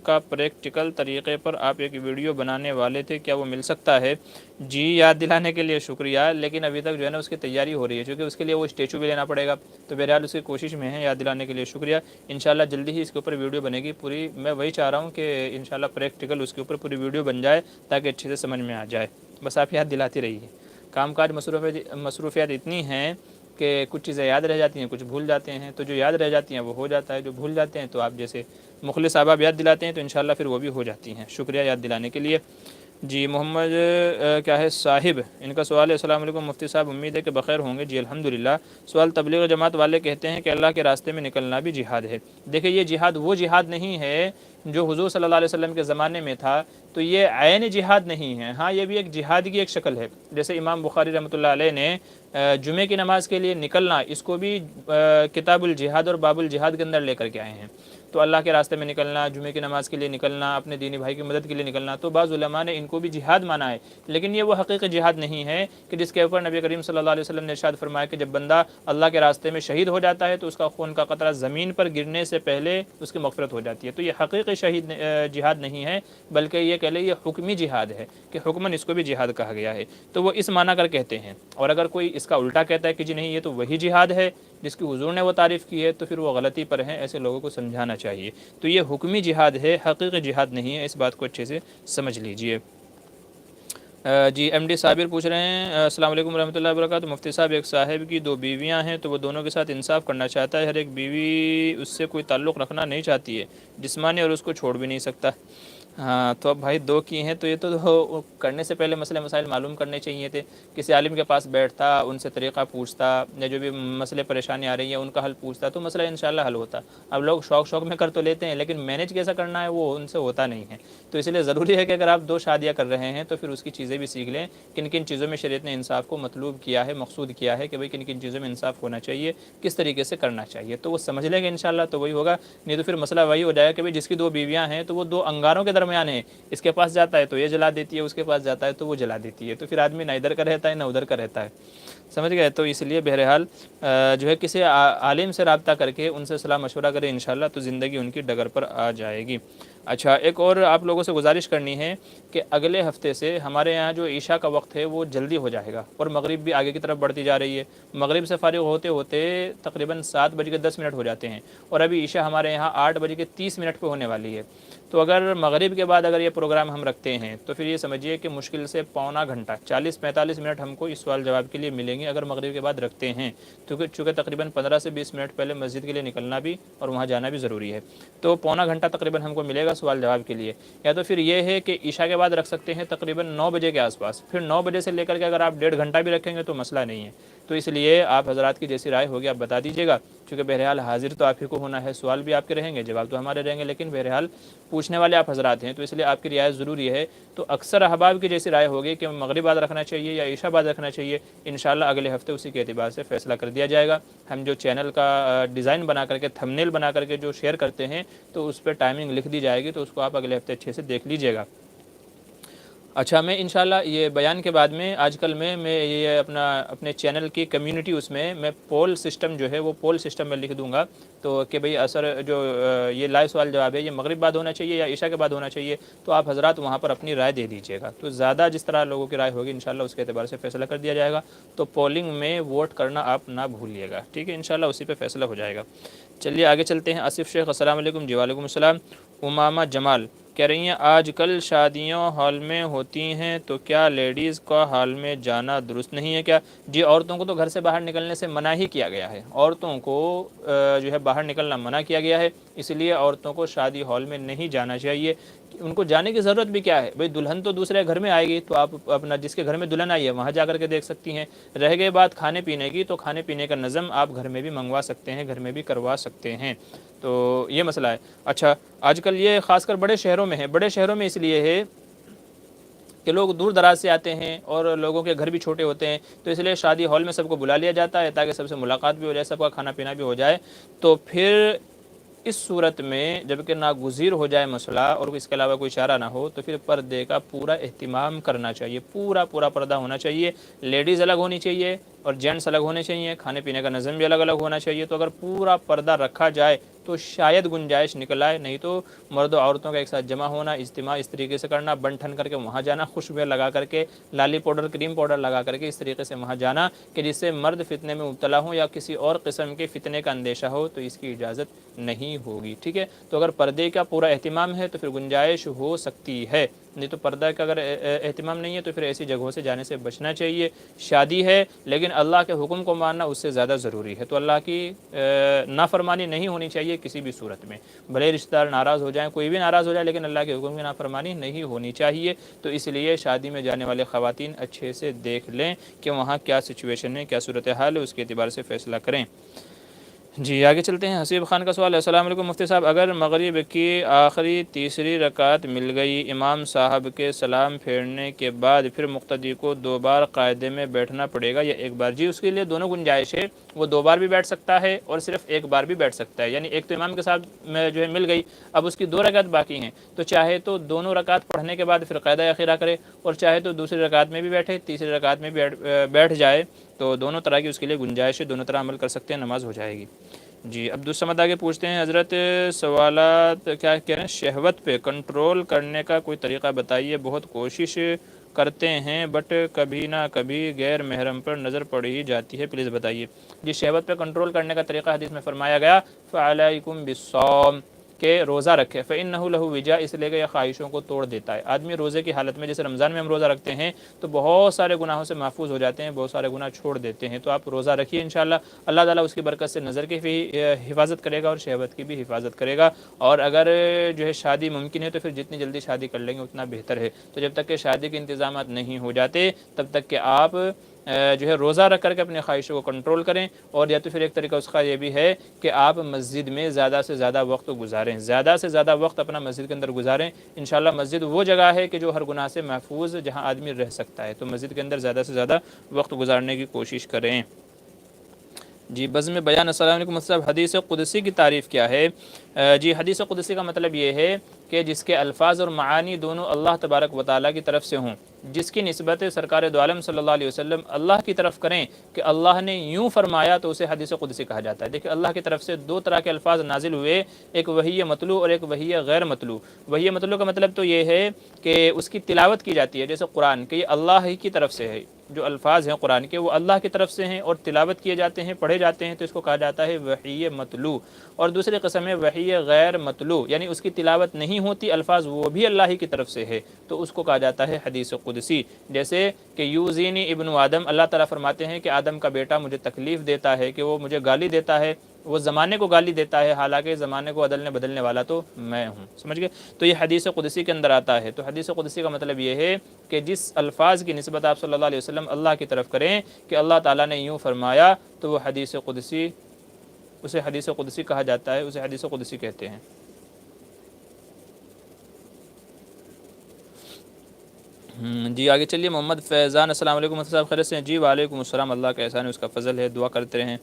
کا پریکٹیکل طریقے پر آپ ایک ویڈیو بنانے والے تھے، کیا وہ مل سکتا ہے؟ جی یاد دلانے کے لیے شکریہ، لیکن ابھی تک جو ہے نا اس کی تیاری ہو رہی ہے، کیونکہ اس کے لیے وہ اسٹیچو بھی لینا پڑے گا. تو بہرحال اس کی کوشش میں ہے. یاد دلانے کے لیے شکریہ. انشاءاللہ جلدی ہی اس کے اوپر ویڈیو بنے گی پوری. میں وہی چاہ رہا ہوں کہ انشاءاللہ پریکٹیکل اس کے اوپر پوری ویڈیو بن جائے تاکہ اچھے سے سمجھ میں آ جائے. بس آپ یاد دلاتی رہیے. کام کاج مصروفیات اتنی ہیں کہ کچھ چیزیں یاد رہ جاتی ہیں، کچھ بھول جاتے ہیں. تو جو یاد رہ جاتی ہیں وہ ہو جاتا ہے، جو بھول جاتے ہیں تو آپ جیسے مخلص احباب یاد دلاتے ہیں تو انشاءاللہ پھر وہ بھی ہو جاتی ہیں. شکریہ یاد دلانے کے لیے. جی محمد کیا ہے صاحب، ان کا سوال ہے. السلام علیکم مفتی صاحب، امید ہے کہ بخیر ہوں گے. جی الحمدللہ. سوال، تبلیغ جماعت والے کہتے ہیں کہ اللہ کے راستے میں نکلنا بھی جہاد ہے. دیکھیں یہ جہاد وہ جہاد نہیں ہے جو حضور صلی اللہ علیہ وسلم کے زمانے میں تھا، تو یہ عین جہاد نہیں ہے. ہاں یہ بھی ایک جہاد کی ایک شکل ہے. جیسے امام بخاری رحمۃ اللہ علیہ نے جمعے کی نماز کے لیے نکلنا، اس کو بھی کتاب الجہاد اور باب الجہاد کے اندر لے کر کے آئے ہیں. تو اللہ کے راستے میں نکلنا، جمعے کی نماز کے لیے نکلنا، اپنے دینی بھائی کی مدد کے لیے نکلنا، تو بعض علماء نے ان کو بھی جہاد مانا ہے. لیکن یہ وہ حقیقی جہاد نہیں ہے کہ جس کے اوپر نبی کریم صلی اللہ علیہ وسلم نے ارشاد فرمایا کہ جب بندہ اللہ کے راستے میں شہید ہو جاتا ہے تو اس کا خون کا قطرہ زمین پر گرنے سے پہلے اس کی مغفرت ہو جاتی ہے. تو یہ حقیقی جہاد نہیں ہے، بلکہ یہ کہہ لیں یہ حکمی جہاد ہے کہ حکماً اس کو بھی جہاد کہا گیا ہے. تو وہ اس معنی کر کہتے ہیں. اور اگر کوئی اس کا الٹا کہتا ہے کہ جی نہیں یہ تو وہی جہاد ہے جس کی حضور نے وہ تعریف کی ہے، تو پھر وہ غلطی پر ہیں. ایسے لوگوں کو سمجھانا چاہیے. تو یہ حکمی جہاد ہے، حقیقی جہاد نہیں ہے. اس بات کو اچھے سے سمجھ لیجئے. جی ایم ڈی صابر پوچھ رہے ہیں. السلام علیکم ورحمۃ اللہ وبرکاتہ. مفتی صاحب، ایک صاحب کی 2 بیویاں ہیں تو وہ دونوں کے ساتھ انصاف کرنا چاہتا ہے. ہر ایک بیوی اس سے کوئی تعلق رکھنا نہیں چاہتی ہے جسمانی، اور اس کو چھوڑ بھی نہیں سکتا. ہاں تو اب بھائی 2 کی ہیں تو یہ تو کرنے سے پہلے مسئلے مسائل معلوم کرنے چاہیے تھے، کسی عالم کے پاس بیٹھتا، ان سے طریقہ پوچھتا، یا جو بھی مسئلے پریشانی آ رہی ہیں ان کا حل پوچھتا تو مسئلہ انشاءاللہ حل ہوتا۔ اب لوگ شوق شوق میں کر تو لیتے ہیں لیکن مینیج کیسا کرنا ہے وہ ان سے ہوتا نہیں ہے، تو اس لیے ضروری ہے کہ اگر آپ 2 شادیاں کر رہے ہیں تو پھر اس کی چیزیں بھی سیکھ لیں، کن کن چیزوں میں شریعت نے انصاف کو مطلوب کیا ہے، مقصود کیا ہے کہ بھئی کن کن چیزوں میں انصاف ہونا چاہیے، کس طریقے سے کرنا چاہیے، تو وہ سمجھ لیں گے انشاءاللہ تو وہی ہوگا، نہیں تو پھر مسئلہ وہی ہو جائے گا کہ بھئی جس کی 2 بیویاں ہیں تو وہ 2 انگاروں کے درمیان ہیں، اس کے پاس جاتا ہے تو یہ جلا دیتی ہے، اس کے پاس جاتا ہے تو وہ جلا دیتی ہے، تو پھر آدمی نہ ادھر کا رہتا ہے نہ ادھر کا رہتا ہے، سمجھ گئے؟ تو اس لیے بہرحال جو ہے کسی عالم سے رابطہ کر کے ان سے صلاح مشورہ کرے انشاءاللہ تو زندگی ان کی ڈگر پر آ جائے گی۔ اچھا ایک اور آپ لوگوں سے گزارش کرنی ہے کہ اگلے ہفتے سے ہمارے یہاں جو عشاء کا وقت ہے وہ جلدی ہو جائے گا، اور مغرب بھی آگے کی طرف بڑھتی جا رہی ہے، مغرب سے فارغ ہوتے ہوتے تقریباً 7:10 ہو جاتے ہیں، اور ابھی عشاء ہمارے یہاں 8:30 پہ ہونے والی ہے، تو اگر مغرب کے بعد اگر یہ پروگرام ہم رکھتے ہیں تو پھر یہ سمجھیے کہ مشکل سے پونا گھنٹہ 40-45 ہم کو اس سوال جواب کے لیے ملیں گے اگر مغرب کے بعد رکھتے ہیں، کیونکہ چونکہ تقریباً 15 سے 20 منٹ پہلے مسجد کے لیے نکلنا بھی اور وہاں جانا بھی ضروری ہے، تو پونا گھنٹہ تقریباً ہم کو ملے گا سوال جواب کے لیے، یا تو پھر یہ ہے کہ عشاء کے بعد رکھ سکتے ہیں تقریباً 9 بجے کے آس پاس، پھر 9 بجے سے لے کر کے اگر آپ 1.5 گھنٹہ بھی رکھیں گے تو مسئلہ نہیں ہے، تو اس لیے آپ حضرات کی جیسی رائے ہوگی آپ بتا دیجیے گا، چونکہ بہرحال حاضر تو آپ ہی کو ہونا ہے، سوال بھی آپ کے رہیں گے جواب تو ہمارے رہیں گے، لیکن بہرحال پوچھنے والے آپ حضرات ہیں تو اس لیے آپ کی رعایت ضروری ہے، تو اکثر احباب کی جیسی رائے ہوگی کہ مغرب بعد رکھنا چاہیے یا عشاء بعد رکھنا چاہیے، انشاءاللہ اگلے ہفتے اسی کے اعتبار سے فیصلہ کر دیا جائے گا، ہم جو چینل کا ڈیزائن بنا کر کے تھمبنیل بنا کر کے جو شیئر کرتے ہیں تو اس پہ ٹائمنگ لکھ دی جائے گی، تو اس کو آپ اگلے ہفتے اچھے سے دیکھ لیجیے گا۔ اچھا میں انشاءاللہ یہ بیان کے بعد میں آج کل میں یہ اپنے چینل کی کمیونٹی اس میں پول سسٹم جو ہے وہ پول سسٹم میں لکھ دوں گا، تو کہ بھئی اثر جو یہ لائیو سوال جواب ہے یہ مغرب بعد ہونا چاہیے یا عشاء کے بعد ہونا چاہیے، تو آپ حضرات وہاں پر اپنی رائے دے دیجیے گا، تو زیادہ جس طرح لوگوں کی رائے ہوگی انشاءاللہ اس کے اعتبار سے فیصلہ کر دیا جائے گا، تو پولنگ میں ووٹ کرنا آپ نہ بھولیے گا، ٹھیک ہے انشاءاللہ اسی پہ فیصلہ ہو جائے گا۔ چلیے آگے چلتے ہیں، آصف شیخ السلام علیکم، جی وعلیکم السلام۔ امامہ جمال کہہ رہی ہیں آج کل شادیوں ہال میں ہوتی ہیں تو کیا لیڈیز کا ہال میں جانا درست نہیں ہے کیا؟ جی عورتوں کو تو گھر سے باہر نکلنے سے منع ہی کیا گیا ہے، عورتوں کو جو ہے باہر نکلنا منع کیا گیا ہے، اس لیے عورتوں کو شادی ہال میں نہیں جانا چاہیے، ان کو جانے کی ضرورت بھی کیا ہے، بھئی دلہن تو دوسرے گھر میں آئے گی تو آپ اپنا جس کے گھر میں دلہن آئی ہے وہاں جا کر کے دیکھ سکتی ہیں، رہ گئے بات کھانے پینے کی تو کھانے پینے کا نظم آپ گھر میں بھی منگوا سکتے ہیں، گھر میں بھی کروا سکتے ہیں، تو یہ مسئلہ ہے۔ اچھا آج کل یہ خاص کر بڑے شہروں میں ہے، بڑے شہروں میں اس لیے ہے کہ لوگ دور دراز سے آتے ہیں اور لوگوں کے گھر بھی چھوٹے ہوتے ہیں، تو اس لیے شادی ہال میں سب کو بلا لیا جاتا ہے تاکہ سب سے ملاقات بھی ہو جائے، سب کا کھانا پینا بھی ہو جائے، تو پھر اس صورت میں جب کہ ناگزیر ہو جائے مسئلہ اور اس کے علاوہ کوئی چارہ نہ ہو تو پھر پردے کا پورا اہتمام کرنا چاہیے، پورا پردہ ہونا چاہیے، لیڈیز الگ ہونی چاہیے اور جینٹس الگ ہونے چاہیے، کھانے پینے کا نظم بھی الگ الگ ہونا چاہیے، تو اگر پورا پردہ رکھا جائے تو شاید گنجائش نکل آئے، نہیں تو مرد و عورتوں کا ایک ساتھ جمع ہونا، اجتماع اس طریقے سے کرنا، بن ٹھن کر کے وہاں جانا، خوشبوئیں لگا کر کے، لالی پاؤڈر کریم پاؤڈر لگا کر کے اس طریقے سے وہاں جانا کہ جس سے مرد فتنے میں مبتلا ہوں یا کسی اور قسم کے فتنے کا اندیشہ ہو تو اس کی اجازت نہیں ہوگی، ٹھیک ہے؟ تو اگر پردے کا پورا اہتمام ہے تو پھر گنجائش ہو سکتی ہے، نہیں تو پردہ کا اگر اہتمام نہیں ہے تو پھر ایسی جگہوں سے جانے سے بچنا چاہیے، شادی ہے لیکن اللہ کے حکم کو ماننا اس سے زیادہ ضروری ہے، تو اللہ کی نافرمانی نہیں ہونی چاہیے کسی بھی صورت میں، بھلے رشتہ دار ناراض ہو جائیں، کوئی بھی ناراض ہو جائے لیکن اللہ کے حکم کی نافرمانی نہیں ہونی چاہیے، تو اس لیے شادی میں جانے والے خواتین اچھے سے دیکھ لیں کہ وہاں کیا سچویشن ہے، کیا صورتحال ہے، اس کے اعتبار سے فیصلہ کریں۔ جی آگے چلتے ہیں، حسیب خان کا سوال ہے، السلام علیکم مفتی صاحب، اگر مغرب کی آخری تیسری رکعت مل گئی، امام صاحب کے سلام پھیرنے کے بعد پھر مقتدی کو 2 بار قاعدے میں بیٹھنا پڑے گا یا 1 بار؟ جی اس کے لیے دونوں گنجائش ہے، وہ 2 بار بھی بیٹھ سکتا ہے اور صرف 1 بار بھی بیٹھ سکتا ہے، یعنی ایک تو امام کے ساتھ میں جو ہے مل گئی، اب اس کی 2 رکعت باقی ہیں تو چاہے تو دونوں رکعت پڑھنے کے بعد پھر قاعدہ اخیرہ کرے اور چاہے تو دوسری رکعت میں بھی بیٹھے، تیسری رکعت میں بھی بیٹھ جائے، تو دونوں طرح کی اس کے لیے گنجائش ہے، دونوں طرح عمل کر سکتے ہیں، نماز ہو جائے گی۔ جی عبدالصمد آگے پوچھتے ہیں، حضرت سوالات کیا کہہ رہے ہیں، شہوت پہ کنٹرول کرنے کا کوئی طریقہ بتائیے، بہت کوشش کرتے ہیں بٹ کبھی نہ کبھی غیر محرم پر نظر پڑ ہی جاتی ہے، پلیز بتائیے۔ جی شہوت پہ کنٹرول کرنے کا طریقہ حدیث میں فرمایا گیا فَعَلَيْكُمْ بِالصَّوْمِ، کہ روزہ رکھے، فإنہ لہ وجا، اس لیے کہ یہ خواہشوں کو توڑ دیتا ہے۔ آدمی روزے کی حالت میں، جیسے رمضان میں ہم روزہ رکھتے ہیں تو بہت سارے گناہوں سے محفوظ ہو جاتے ہیں، بہت سارے گناہ چھوڑ دیتے ہیں، تو آپ روزہ رکھیے انشاءاللہ، اللہ تعالیٰ اس کی برکت سے نظر کی بھی حفاظت کرے گا اور شہوت کی بھی حفاظت کرے گا۔ اور اگر جو ہے شادی ممکن ہے تو پھر جتنی جلدی شادی کر لیں گے اتنا بہتر ہے۔ تو جب تک کہ شادی کے انتظامات نہیں ہو جاتے تب تک کہ آپ جو ہے روزہ رکھ کر کے اپنے خواہشوں کو کنٹرول کریں، اور یا تو پھر ایک طریقہ اس کا یہ بھی ہے کہ آپ مسجد میں زیادہ سے زیادہ وقت گزاریں، زیادہ سے زیادہ وقت اپنا مسجد کے اندر گزاریں۔ انشاءاللہ مسجد وہ جگہ ہے کہ جو ہر گناہ سے محفوظ، جہاں آدمی رہ سکتا ہے، تو مسجد کے اندر زیادہ سے زیادہ وقت گزارنے کی کوشش کریں۔ جی بزم بیان، السلام علیکم صاحب، حدیث قدسی کی تعریف کیا ہے؟ جی حدیث قدسی کا مطلب یہ ہے کہ جس کے الفاظ اور معانی دونوں اللہ تبارک و تعالیٰ کی طرف سے ہوں، جس کی نسبت سرکار دو عالم صلی اللہ علیہ وسلم اللہ کی طرف کریں کہ اللہ نے یوں فرمایا، تو اسے حدیث قدسی کہا جاتا ہے۔ دیکھیں اللہ کی طرف سے دو طرح کے الفاظ نازل ہوئے، ایک وحی مطلوع اور ایک وحی غیر مطلوع۔ وحی مطلوع کا مطلب تو یہ ہے کہ اس کی تلاوت کی جاتی ہے، جیسے قرآن کہ یہ اللہ ہی کی طرف سے ہے، جو الفاظ ہیں قرآن کے وہ اللہ کی طرف سے ہیں اور تلاوت کیے جاتے ہیں، پڑھے جاتے ہیں، تو اس کو کہا جاتا ہے وحی مطلوع۔ اور دوسری قسم ہے وحی غیر مطلوع، یعنی اس کی تلاوت نہیں ہوتی، الفاظ وہ بھی اللہ ہی کی طرف سے ہے، تو اس کو کہا جاتا ہے حدیث قدسی۔ جیسے کہ یوزینی ابن آدم، اللہ تعالیٰ فرماتے ہیں کہ آدم کا بیٹا مجھے تکلیف دیتا ہے، کہ وہ مجھے گالی دیتا ہے، وہ زمانے کو گالی دیتا ہے، حالانکہ زمانے کو عدلنے بدلنے والا تو میں ہوں، سمجھ گئے؟ تو یہ حدیث قدسی کے اندر آتا ہے۔ تو حدیث قدسی کا مطلب یہ ہے کہ جس الفاظ کی نسبت آپ صلی اللہ علیہ وسلم اللہ کی طرف کریں کہ اللہ تعالیٰ نے یوں فرمایا، تو وہ حدیث قدسی، اسے حدیث قدسی کہا جاتا ہے، اسے حدیث قدسی کہتے ہیں۔ جی آگے چلیے، محمد فیضان، السلام علیکم صاحب، خیریت سے ہیں؟ جی وعلیکم السلام، اللہ کا احسان ہے، اس کا فضل ہے، دعا کرتے رہیں۔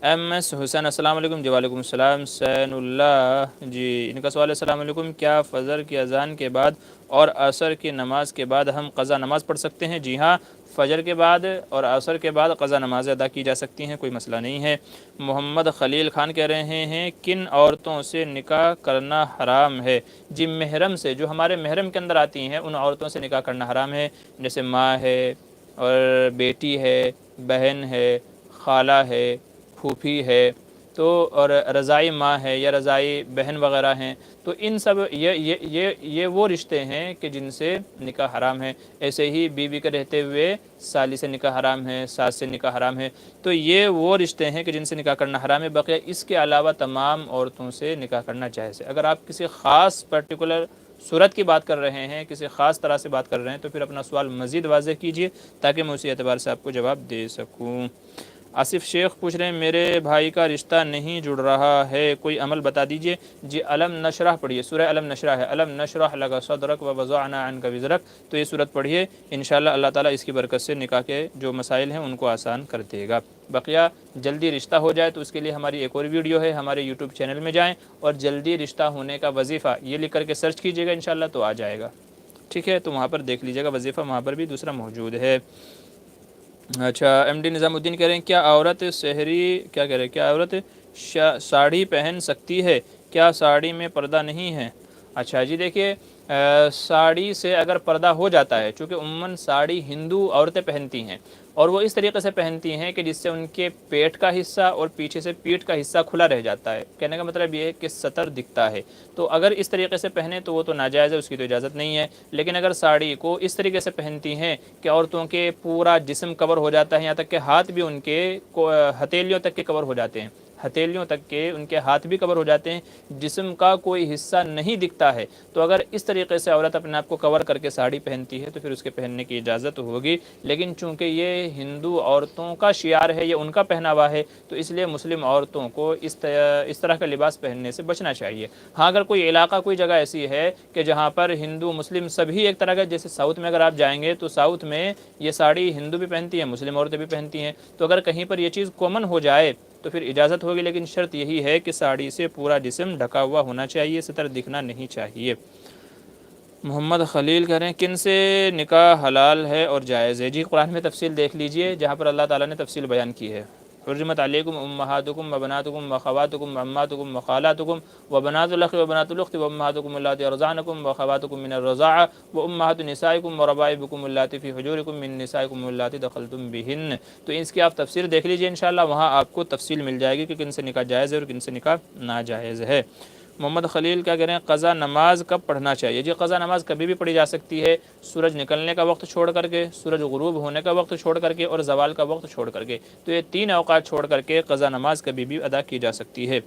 ایم ایس حسین، السلام علیکم۔ جی وعلیکم السلام۔ سین اللہ، جی ان کا سوال ہے، السلام علیکم، کیا فجر کی اذان کے بعد اور عصر کی نماز کے بعد ہم قضا نماز پڑھ سکتے ہیں؟ جی ہاں، فجر کے بعد اور عصر کے بعد قضا نماز ادا کی جا سکتی ہیں، کوئی مسئلہ نہیں ہے۔ محمد خلیل خان کہہ رہے ہیں کن عورتوں سے نکاح کرنا حرام ہے؟ جی محرم سے، جو ہمارے محرم کے اندر آتی ہیں ان عورتوں سے نکاح کرنا حرام ہے، جیسے ماں ہے اور بیٹی ہے، بہن ہے، خالہ ہے، پھوپھی ہے، تو اور رضائی ماں ہے یا رضائی بہن وغیرہ ہیں، تو ان سب یہ وہ رشتے ہیں کہ جن سے نکاح حرام ہے۔ ایسے ہی بیوی کے رہتے ہوئے سالی سے نکاح حرام ہے، ساس سے نکاح حرام ہے، تو یہ وہ رشتے ہیں کہ جن سے نکاح کرنا حرام ہے۔ بقیہ اس کے علاوہ تمام عورتوں سے نکاح کرنا جائز ہے۔ اگر آپ کسی خاص پرٹیکولر صورت کی بات کر رہے ہیں، کسی خاص طرح سے بات کر رہے ہیں، تو پھر اپنا سوال مزید واضح کیجیے تاکہ میں اسی اعتبار سے آپ کو جواب دے سکوں۔ آصف شیخ پوچھ رہے ہیں میرے بھائی کا رشتہ نہیں جڑ رہا ہے، کوئی عمل بتا دیجئے۔ جی علم نشرح پڑھیے، سورہ علم نشرح ہے، علم نشرح لک صدرک ووضعنا عنک وزرک، تو یہ سورت پڑھیے، انشاءاللہ اللہ تعالیٰ اس کی برکت سے نکاح کے جو مسائل ہیں ان کو آسان کر دے گا۔ بقیہ جلدی رشتہ ہو جائے تو اس کے لیے ہماری ایک اور ویڈیو ہے، ہمارے یوٹیوب چینل میں جائیں اور جلدی رشتہ ہونے کا وظیفہ یہ لکھ کر کے سرچ کیجیے گا، انشاءاللہ تو آ جائے گا، ٹھیک ہے؟ تو وہاں پر دیکھ لیجیے گا وظیفہ، وہاں پر بھی دوسرا موجود ہے۔ اچھا ایم ڈی نظام الدین کہہ رہے ہیں کیا عورت کیا عورت ساڑی پہن سکتی ہے؟ کیا ساڑی میں پردہ نہیں ہے؟ اچھا جی دیکھیے، ساڑی سے اگر پردہ ہو جاتا ہے، چونکہ عموماً ساڑی ہندو عورتیں پہنتی ہیں اور وہ اس طریقے سے پہنتی ہیں کہ جس سے ان کے پیٹ کا حصہ اور پیچھے سے پیٹھ کا حصہ کھلا رہ جاتا ہے، کہنے کا مطلب یہ ہے کہ سطر دکھتا ہے، تو اگر اس طریقے سے پہنے تو وہ تو ناجائز ہے، اس کی تو اجازت نہیں ہے۔ لیکن اگر ساڑی کو اس طریقے سے پہنتی ہیں کہ عورتوں کے پورا جسم کور ہو جاتا ہے، یہاں تک کہ ہاتھ بھی ان کے ہتھیلیوں تک کے کور ہو جاتے ہیں، ہتھیلیوں تک کے ان کے ہاتھ بھی کور ہو جاتے ہیں، جسم کا کوئی حصہ نہیں دکھتا ہے، تو اگر اس طریقے سے عورت اپنے آپ کو کور کر کے ساڑی پہنتی ہے تو پھر اس کے پہننے کی اجازت ہوگی۔ لیکن چونکہ یہ ہندو عورتوں کا شعار ہے، یہ ان کا پہناوا ہے، تو اس لیے مسلم عورتوں کو اس طرح کا لباس پہننے سے بچنا چاہیے۔ ہاں اگر کوئی علاقہ، کوئی جگہ ایسی ہے کہ جہاں پر ہندو مسلم سبھی ایک طرح کا، جیسے ساؤتھ میں اگر آپ جائیں گے تو ساؤتھ میں یہ ساڑی ہندو بھی پہنتی ہیں، مسلم عورتیں بھی پہنتی ہیں، تو اگر کہیں پر یہ چیز کامن ہو جائے تو پھر اجازت ہوگی، لیکن شرط یہی ہے کہ ساڑی سے پورا جسم ڈھکا ہوا ہونا چاہیے، سطر دکھنا نہیں چاہیے۔ محمد خلیل کہہ رہے ہیں کن سے نکاح حلال ہے اور جائز ہے؟ جی قرآن میں تفصیل دیکھ لیجئے جہاں پر اللہ تعالیٰ نے تفصیل بیان کی ہے۔ حرمت علیکم امہاتکم وبناتکم وخواتکم وعماتکم وخالاتکم وبنات الاخ وبنات الاخت وامہاتکم اللاتی ارضعنکم وخواتکم من الرضاعہ وامہات نسائکم وربائبکم اللاتی فی حجورکم من نسائکم اللاتی دخلتم بہن۔ تو اس کی آپ تفسیر دیکھ لیجئے انشاءاللہ، وہاں آپ کو تفصیل مل جائے گی کہ کن سے نکاح جائز ہے اور کن سے نکاح ناجائز ہے۔ محمد خلیل کیا کہہ رہے ہیں، قضا نماز کب پڑھنا چاہیے؟ جی قضا نماز کبھی بھی پڑھی جا سکتی ہے، سورج نکلنے کا وقت چھوڑ کر کے، سورج غروب ہونے کا وقت چھوڑ کر کے، اور زوال کا وقت چھوڑ کر کے، تو یہ 3 اوقات چھوڑ کر کے قضا نماز کبھی بھی ادا کی جا سکتی ہے۔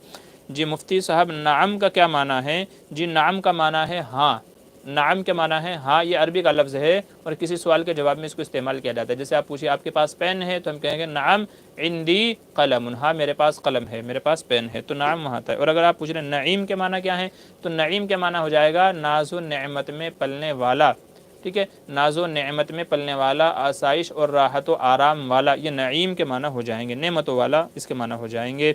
جی مفتی صاحب نعم کا کیا معنی ہے؟ جی نعم کا معنی ہے ہاں، نعم کے معنی ہے ہاں، یہ عربی کا لفظ ہے اور کسی سوال کے جواب میں اس کو استعمال کیا جاتا ہے۔ جیسے آپ پوچھیں آپ کے پاس پین ہے تو ہم کہیں گے نعم عندی قلم، ہاں میرے پاس قلم ہے، میرے پاس پین ہے، تو نعم وہاں ہے۔ اور اگر آپ پوچھ رہے ہیں نعیم کے معنی کیا ہے، تو نعیم کے معنی ہو جائے گا ناز و نعمت میں پلنے والا، ٹھیک ہے، ناز و نعمت میں پلنے والا، آسائش اور راحت و آرام والا، یہ نعیم کے معنی ہو جائیں گے، نعمتوں والا اس کے معنی ہو جائیں گے۔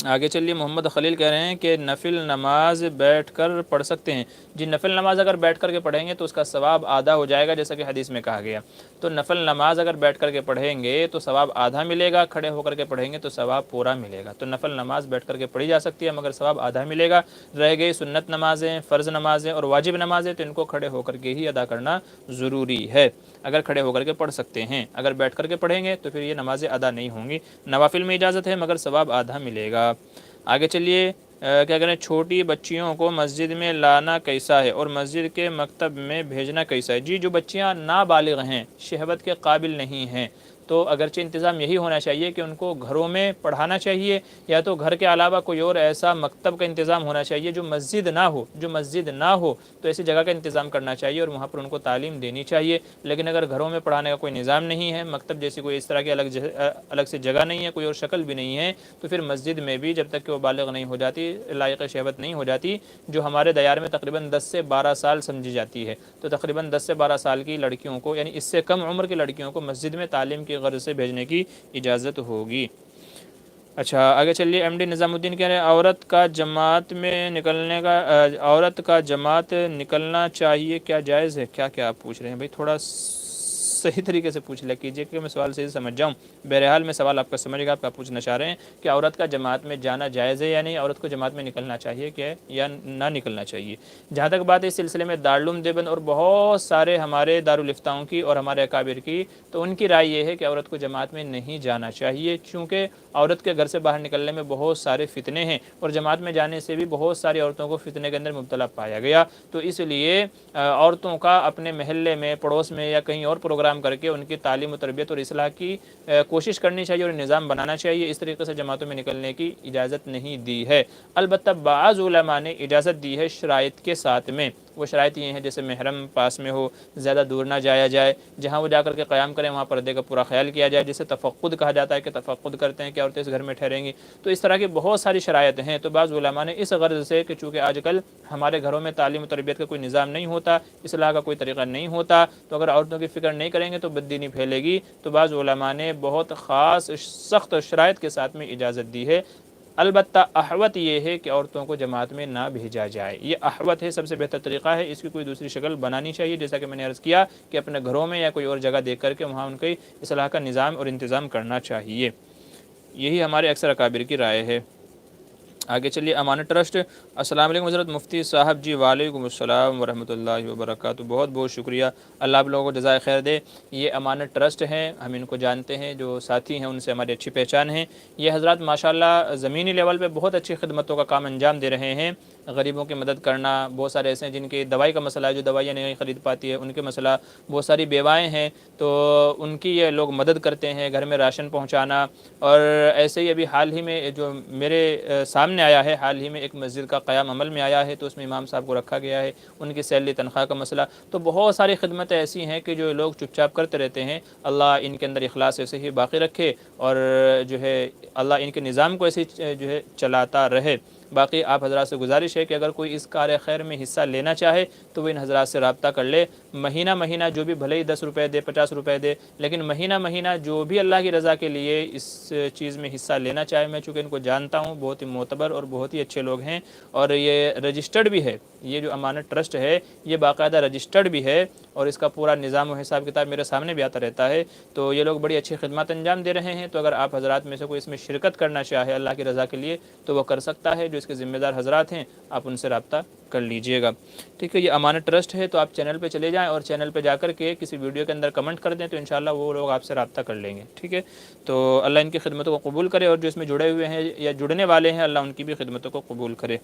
آگے چلیے محمد خلیل کہہ رہے ہیں کہ نفل نماز بیٹھ کر پڑھ سکتے ہیں؟ جی نفل نماز اگر بیٹھ کر کے پڑھیں گے تو اس کا ثواب آدھا ہو جائے گا، جیسا کہ حدیث میں کہا گیا۔ تو نفل نماز اگر بیٹھ کر کے پڑھیں گے تو ثواب آدھا ملے گا، کھڑے ہو کر کے پڑھیں گے تو ثواب پورا ملے گا۔ تو نفل نماز بیٹھ کر کے پڑھی جا سکتی ہے مگر ثواب آدھا ملے گا۔ رہ گئی سنت نمازیں، فرض نمازیں اور واجب نمازیں، تو ان کو کھڑے ہو کر کے ہی ادا کرنا ضروری ہے۔ اگر کھڑے ہو کر کے پڑھ سکتے ہیں، اگر بیٹھ کر کے پڑھیں گے تو پھر یہ نمازیں ادا نہیں ہوں گی۔ نوافل میں اجازت ہے مگر ثواب آدھا ملے گا۔ آگے چلیے کیا کہہ رہے ہیں، چھوٹی بچیوں کو مسجد میں لانا کیسا ہے اور مسجد کے مکتب میں بھیجنا کیسا ہے؟ جی جو بچیاں نابالغ ہیں، شہوت کے قابل نہیں ہیں، تو اگرچہ انتظام یہی ہونا چاہیے کہ ان کو گھروں میں پڑھانا چاہیے، یا تو گھر کے علاوہ کوئی اور ایسا مکتب کا انتظام ہونا چاہیے جو مسجد نہ ہو، تو ایسی جگہ کا انتظام کرنا چاہیے اور وہاں پر ان کو تعلیم دینی چاہیے۔ لیکن اگر گھروں میں پڑھانے کا کوئی نظام نہیں ہے، مکتب جیسی کوئی اس طرح کی الگ سے جگہ نہیں ہے، کوئی اور شکل بھی نہیں ہے، تو پھر مسجد میں بھی جب تک کہ وہ بالغ نہیں ہو جاتی، لائق شہوت نہیں ہو جاتی، جو ہمارے دیار میں تقریباً 10 سے 12 سال سمجھی جاتی ہے، تو تقریباً 10 سے 12 سال کی لڑکیوں کو، یعنی اس سے کم عمر کی لڑکیوں کو مسجد میں تعلیم کی غرض سے بھیجنے کی اجازت ہوگی۔ اچھا آگے چلیے ایم ڈی نظام الدین کہہ رہے ہیں عورت کا جماعت نکلنا چاہیے کیا جائز ہے؟ کیا آپ پوچھ رہے ہیں بھائی، تھوڑا صحیح طریقے سے پوچھ لیا کیجیے کہ میں سوال صحیح سمجھ جاؤں۔ بہرحال میں سوال آپ کا سمجھ گا، آپ کا پوچھنا چاہ رہے ہیں کہ عورت کا جماعت میں جانا جائز ہے یا نہیں، عورت کو جماعت میں نکلنا چاہیے کہ یا نہ نکلنا چاہیے۔ جہاں تک بات اس سلسلے میں دارالعلوم دیوبند اور بہت سارے ہمارے دارالفتاؤں کی اور ہمارے اکابر کی، تو ان کی رائے یہ ہے کہ عورت کو جماعت میں نہیں جانا چاہیے، چونکہ عورت کے گھر سے باہر نکلنے میں بہت سارے فتنے ہیں اور جماعت میں جانے سے بھی بہت ساری عورتوں کو فتنے کے اندر مبتلا پایا گیا، تو اس لیے عورتوں کا اپنے محلے میں، پڑوس میں یا کہیں اور پروگرام کر کے ان کی تعلیم و تربیت اور اصلاح کی کوشش کرنی چاہیے اور نظام بنانا چاہیے۔ اس طریقے سے جماعتوں میں نکلنے کی اجازت نہیں دی ہے۔ البتہ بعض علماء نے اجازت دی ہے شرائط کے ساتھ میں، وہ شرائط یہ ہیں جیسے محرم پاس میں ہو، زیادہ دور نہ جایا جائے، جہاں وہ جا کر کے قیام کریں وہاں پردے کا پورا خیال کیا جائے، جسے تفقد کہا جاتا ہے کہ تفقد کرتے ہیں کہ عورتیں اس گھر میں ٹھہریں گی، تو اس طرح کی بہت ساری شرائط ہیں۔ تو بعض علماء نے اس غرض سے کہ چونکہ آج کل ہمارے گھروں میں تعلیم و تربیت کا کوئی نظام نہیں ہوتا، اصلاح کا کوئی طریقہ نہیں ہوتا، تو اگر عورتوں کی فکر نہیں کریں گے تو بددینی پھیلے گی، تو بعض علماء نے بہت خاص سخت شرائط کے ساتھ میں اجازت دی ہے۔ البتہ احوط یہ ہے کہ عورتوں کو جماعت میں نہ بھیجا جائے، یہ احوط ہے، سب سے بہتر طریقہ ہے، اس کی کوئی دوسری شکل بنانی چاہیے، جیسا کہ میں نے عرض کیا کہ اپنے گھروں میں یا کوئی اور جگہ دیکھ کر کے وہاں ان کی اصلاح کا نظام اور انتظام کرنا چاہیے۔ یہی ہمارے اکثر اکابر کی رائے ہے۔ آگے چلیے امانت ٹرسٹ، السلام علیکم حضرت مفتی صاحب۔ جی وعلیکم السلام ورحمۃ اللہ وبرکاتہ، بہت بہت شکریہ، اللہ آپ لوگوں کو جزائے خیر دے۔ یہ امانت ٹرسٹ ہیں، ہم ان کو جانتے ہیں، جو ساتھی ہیں ان سے ہماری اچھی پہچان ہے۔ یہ حضرات ماشاءاللہ زمینی لیول پہ بہت اچھی خدمتوں کا کام انجام دے رہے ہیں، غریبوں کی مدد کرنا، بہت سارے ایسے ہیں جن کی دوائی کا مسئلہ ہے، جو دوائیاں نہیں خرید پاتی ہے، ان کے مسئلہ، بہت ساری بیوائیں ہیں تو ان کی یہ لوگ مدد کرتے ہیں، گھر میں راشن پہنچانا، اور ایسے ہی ابھی حال ہی میں جو میرے سامنے آیا ہے، حال ہی میں ایک مسجد کا قیام عمل میں آیا ہے، تو اس میں امام صاحب کو رکھا گیا ہے، ان کی سیلری تنخواہ کا مسئلہ، تو بہت ساری خدمتیں ایسی ہیں کہ جو لوگ چپ چاپ کرتے رہتے ہیں، اللہ ان کے اندر اخلاص ایسے ہی باقی رکھے، اور جو ہے اللہ ان کے نظام کو ایسے جو ہے چلاتا رہے۔ باقی آپ حضرات سے گزارش ہے کہ اگر کوئی اس کار خیر میں حصہ لینا چاہے تو وہ ان حضرات سے رابطہ کر لے، مہینہ مہینہ جو بھی، بھلے ہی 10 روپے دے، 50 روپے دے، لیکن مہینہ مہینہ جو بھی اللہ کی رضا کے لیے اس چیز میں حصہ لینا چاہے، میں چونکہ ان کو جانتا ہوں، بہت ہی معتبر اور بہت ہی اچھے لوگ ہیں، اور یہ رجسٹرڈ بھی ہے، یہ جو امانت ٹرسٹ ہے یہ باقاعدہ رجسٹرڈ بھی ہے اور اس کا پورا نظام و حساب کتاب میرے سامنے بھی آتا رہتا ہے، تو یہ لوگ بڑی اچھی خدمات انجام دے رہے ہیں۔ تو اگر آپ حضرات میں سے کوئی اس میں شرکت کرنا چاہے اللہ کی رضا کے لیے تو وہ کر سکتا ہے، جو اس کے ذمہ دار حضرات ہیں آپ ان سے رابطہ کر لیجئے گا، ٹھیک ہے۔ یہ امانت ٹرسٹ ہے، تو آپ چینل پہ چلے جائیں اور چینل پہ جا کر کے کسی ویڈیو کے اندر کمنٹ کر دیں تو انشاءاللہ وہ لوگ آپ سے رابطہ کر لیں گے، ٹھیک ہے۔ تو اللہ ان کی خدمتوں کو قبول کرے اور جو اس میں جڑے ہوئے ہیں یا جڑنے والے ہیں اللہ ان کی بھی خدمتوں کو قبول کرے۔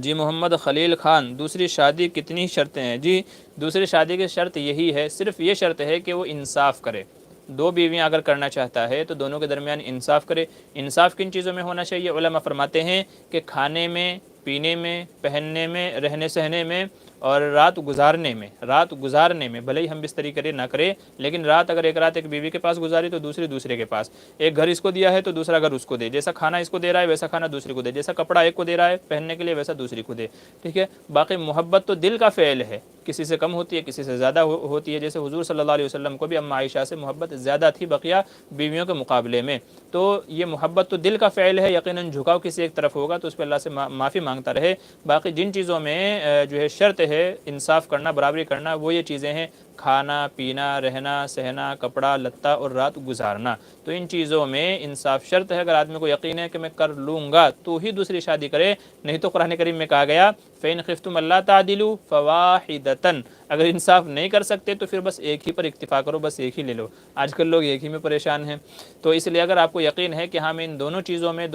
جی محمد خلیل خان، دوسری شادی کتنی شرطیں ہیں؟ جی دوسری شادی کی شرط یہی ہے، صرف یہ شرط ہے کہ وہ انصاف کرے۔ دو بیویاں اگر کرنا چاہتا ہے تو دونوں کے درمیان انصاف کرے۔ انصاف کن چیزوں میں ہونا چاہیے؟ علماء فرماتے ہیں کہ کھانے میں، پینے میں، پہننے میں، رہنے سہنے میں اور رات گزارنے میں بھلے ہی ہم بستری کرے نہ کرے، لیکن رات اگر ایک رات ایک بیوی کے پاس گزاری تو دوسرے کے پاس، ایک گھر اس کو دیا ہے تو دوسرا گھر اس کو دے، جیسا کھانا اس کو دے رہا ہے ویسا کھانا دوسرے کو دے، جیسا کپڑا ایک کو دے رہا ہے پہننے کے لیے ویسا دوسری کو دے، ٹھیک ہے۔ باقی محبت تو دل کا فعل ہے، کسی سے کم ہوتی ہے کسی سے زیادہ ہوتی ہے، جیسے حضور صلی اللہ علیہ وسلم کو بھی ام عائشہ سے محبت زیادہ تھی بقیہ بیویوں کے مقابلے میں، تو یہ محبت تو دل کا فعل ہے، یقیناً جھکاؤ کسی ایک طرف ہوگا تو اس پہ اللہ سے معافی مانگتا رہے۔ باقی جن چیزوں میں جو ہے شرط ہے انصاف کرنا، برابری کرنا، وہ یہ چیزیں ہیں کھانا پینا، رہنا سہنا، کپڑا لتا اور رات گزارنا، تو ان چیزوں میں انصاف شرط ہے۔ اگر آدمی کو یقین ہے کہ میں کر لوں گا تو ہی دوسری شادی کرے، نہیں تو قرآن کریم میں کہا گیا فَإِنْ خِفْتُمْ أَلَّا تَعْدِلُوا فَوَاحِدَةً، اگر انصاف نہیں کر سکتے تو پھر بس ایک ہی پر اکتفا کرو، بس ایک ہی لے لو۔ آج کل لوگ ایک ہی میں پریشان ہیں، تو اس لیے اگر آپ کو یقین ہے کہ ہاں میں ان دونوں چیزوں میں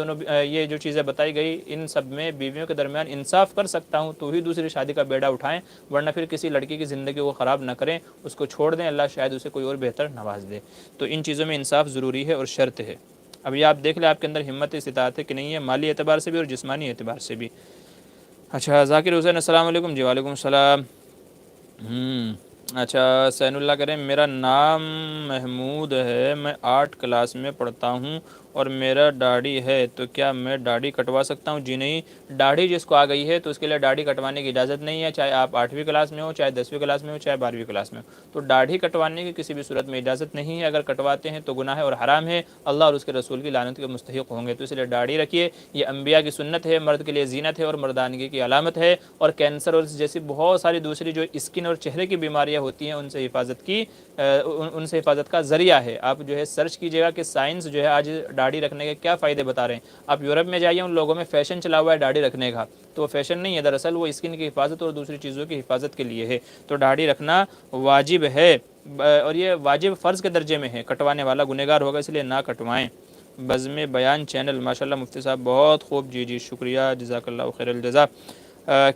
یہ جو چیزیں بتائی گئی ان سب میں بیویوں کے درمیان انصاف کر سکتا ہوں تو ہی دوسری شادی کا بیڑا اٹھائیں، ورنہ پھر کسی لڑکی کی زندگی کو خراب نہ کریں، اس کو چھوڑ دیں، اللہ شاید اسے کوئی اور بہتر نواز دے۔ تو ان چیزوں میں انصاف ضروری ہے اور شرط ہے۔ اب یہ آپ دیکھ لیں آپ کے اندر ہمت استطاعت ہے کہ نہیں ہے، مالی اعتبار سے بھی اور جسمانی اعتبار سے بھی۔ اچھا ذاکر حسین السلام علیکم۔ جی وعلیکم السلام۔ اچھا سین اللہ کریں، میرا نام محمود ہے، میں 8 کلاس میں پڑھتا ہوں اور میرا داڑھی ہے، تو کیا میں داڑھی کٹوا سکتا ہوں؟ جی نہیں، داڑھی جس کو آ گئی ہے تو اس کے لیے داڑھی کٹوانے کی اجازت نہیں ہے، چاہے آپ 8ویں کلاس میں ہو، چاہے 10ویں کلاس میں ہو، چاہے 12ویں کلاس میں ہو، تو داڑھی کٹوانے کی کسی بھی صورت میں اجازت نہیں ہے۔ اگر کٹواتے ہیں تو گناہ ہے اور حرام ہے، اللہ اور اس کے رسول کی لعنت کے مستحق ہوں گے، تو اس لیے داڑھی رکھیے، یہ انبیاء کی سنت ہے، مرد کے لیے زینت ہے اور مردانگی کی علامت ہے، اور کینسر اور جیسی بہت ساری دوسری جو اسکن اور چہرے کی بیماریاں ہوتی ہیں ان سے حفاظت کا ذریعہ ہے۔ آپ جو ہے سرچ کیجئے گا کہ سائنس جو ہے آج داڑھی رکھنے کے کیا فائدے بتا رہے ہیں۔ آپ یورپ میں جائیے، ان لوگوں میں فیشن چلا ہوا ہے داڑھی رکھنے کا، تو وہ فیشن نہیں ہے، دراصل وہ اسکن کی حفاظت اور دوسری چیزوں کی حفاظت کے لیے ہے، تو داڑھی رکھنا واجب ہے، اور یہ واجب فرض کے درجے میں ہے، کٹوانے والا گنہگار ہوگا، اس لیے نہ کٹوائیں۔ بزم بیان چینل ماشاءاللہ مفتی صاحب بہت خوب، جی شکریہ، جزاک اللہ خیر الجزا۔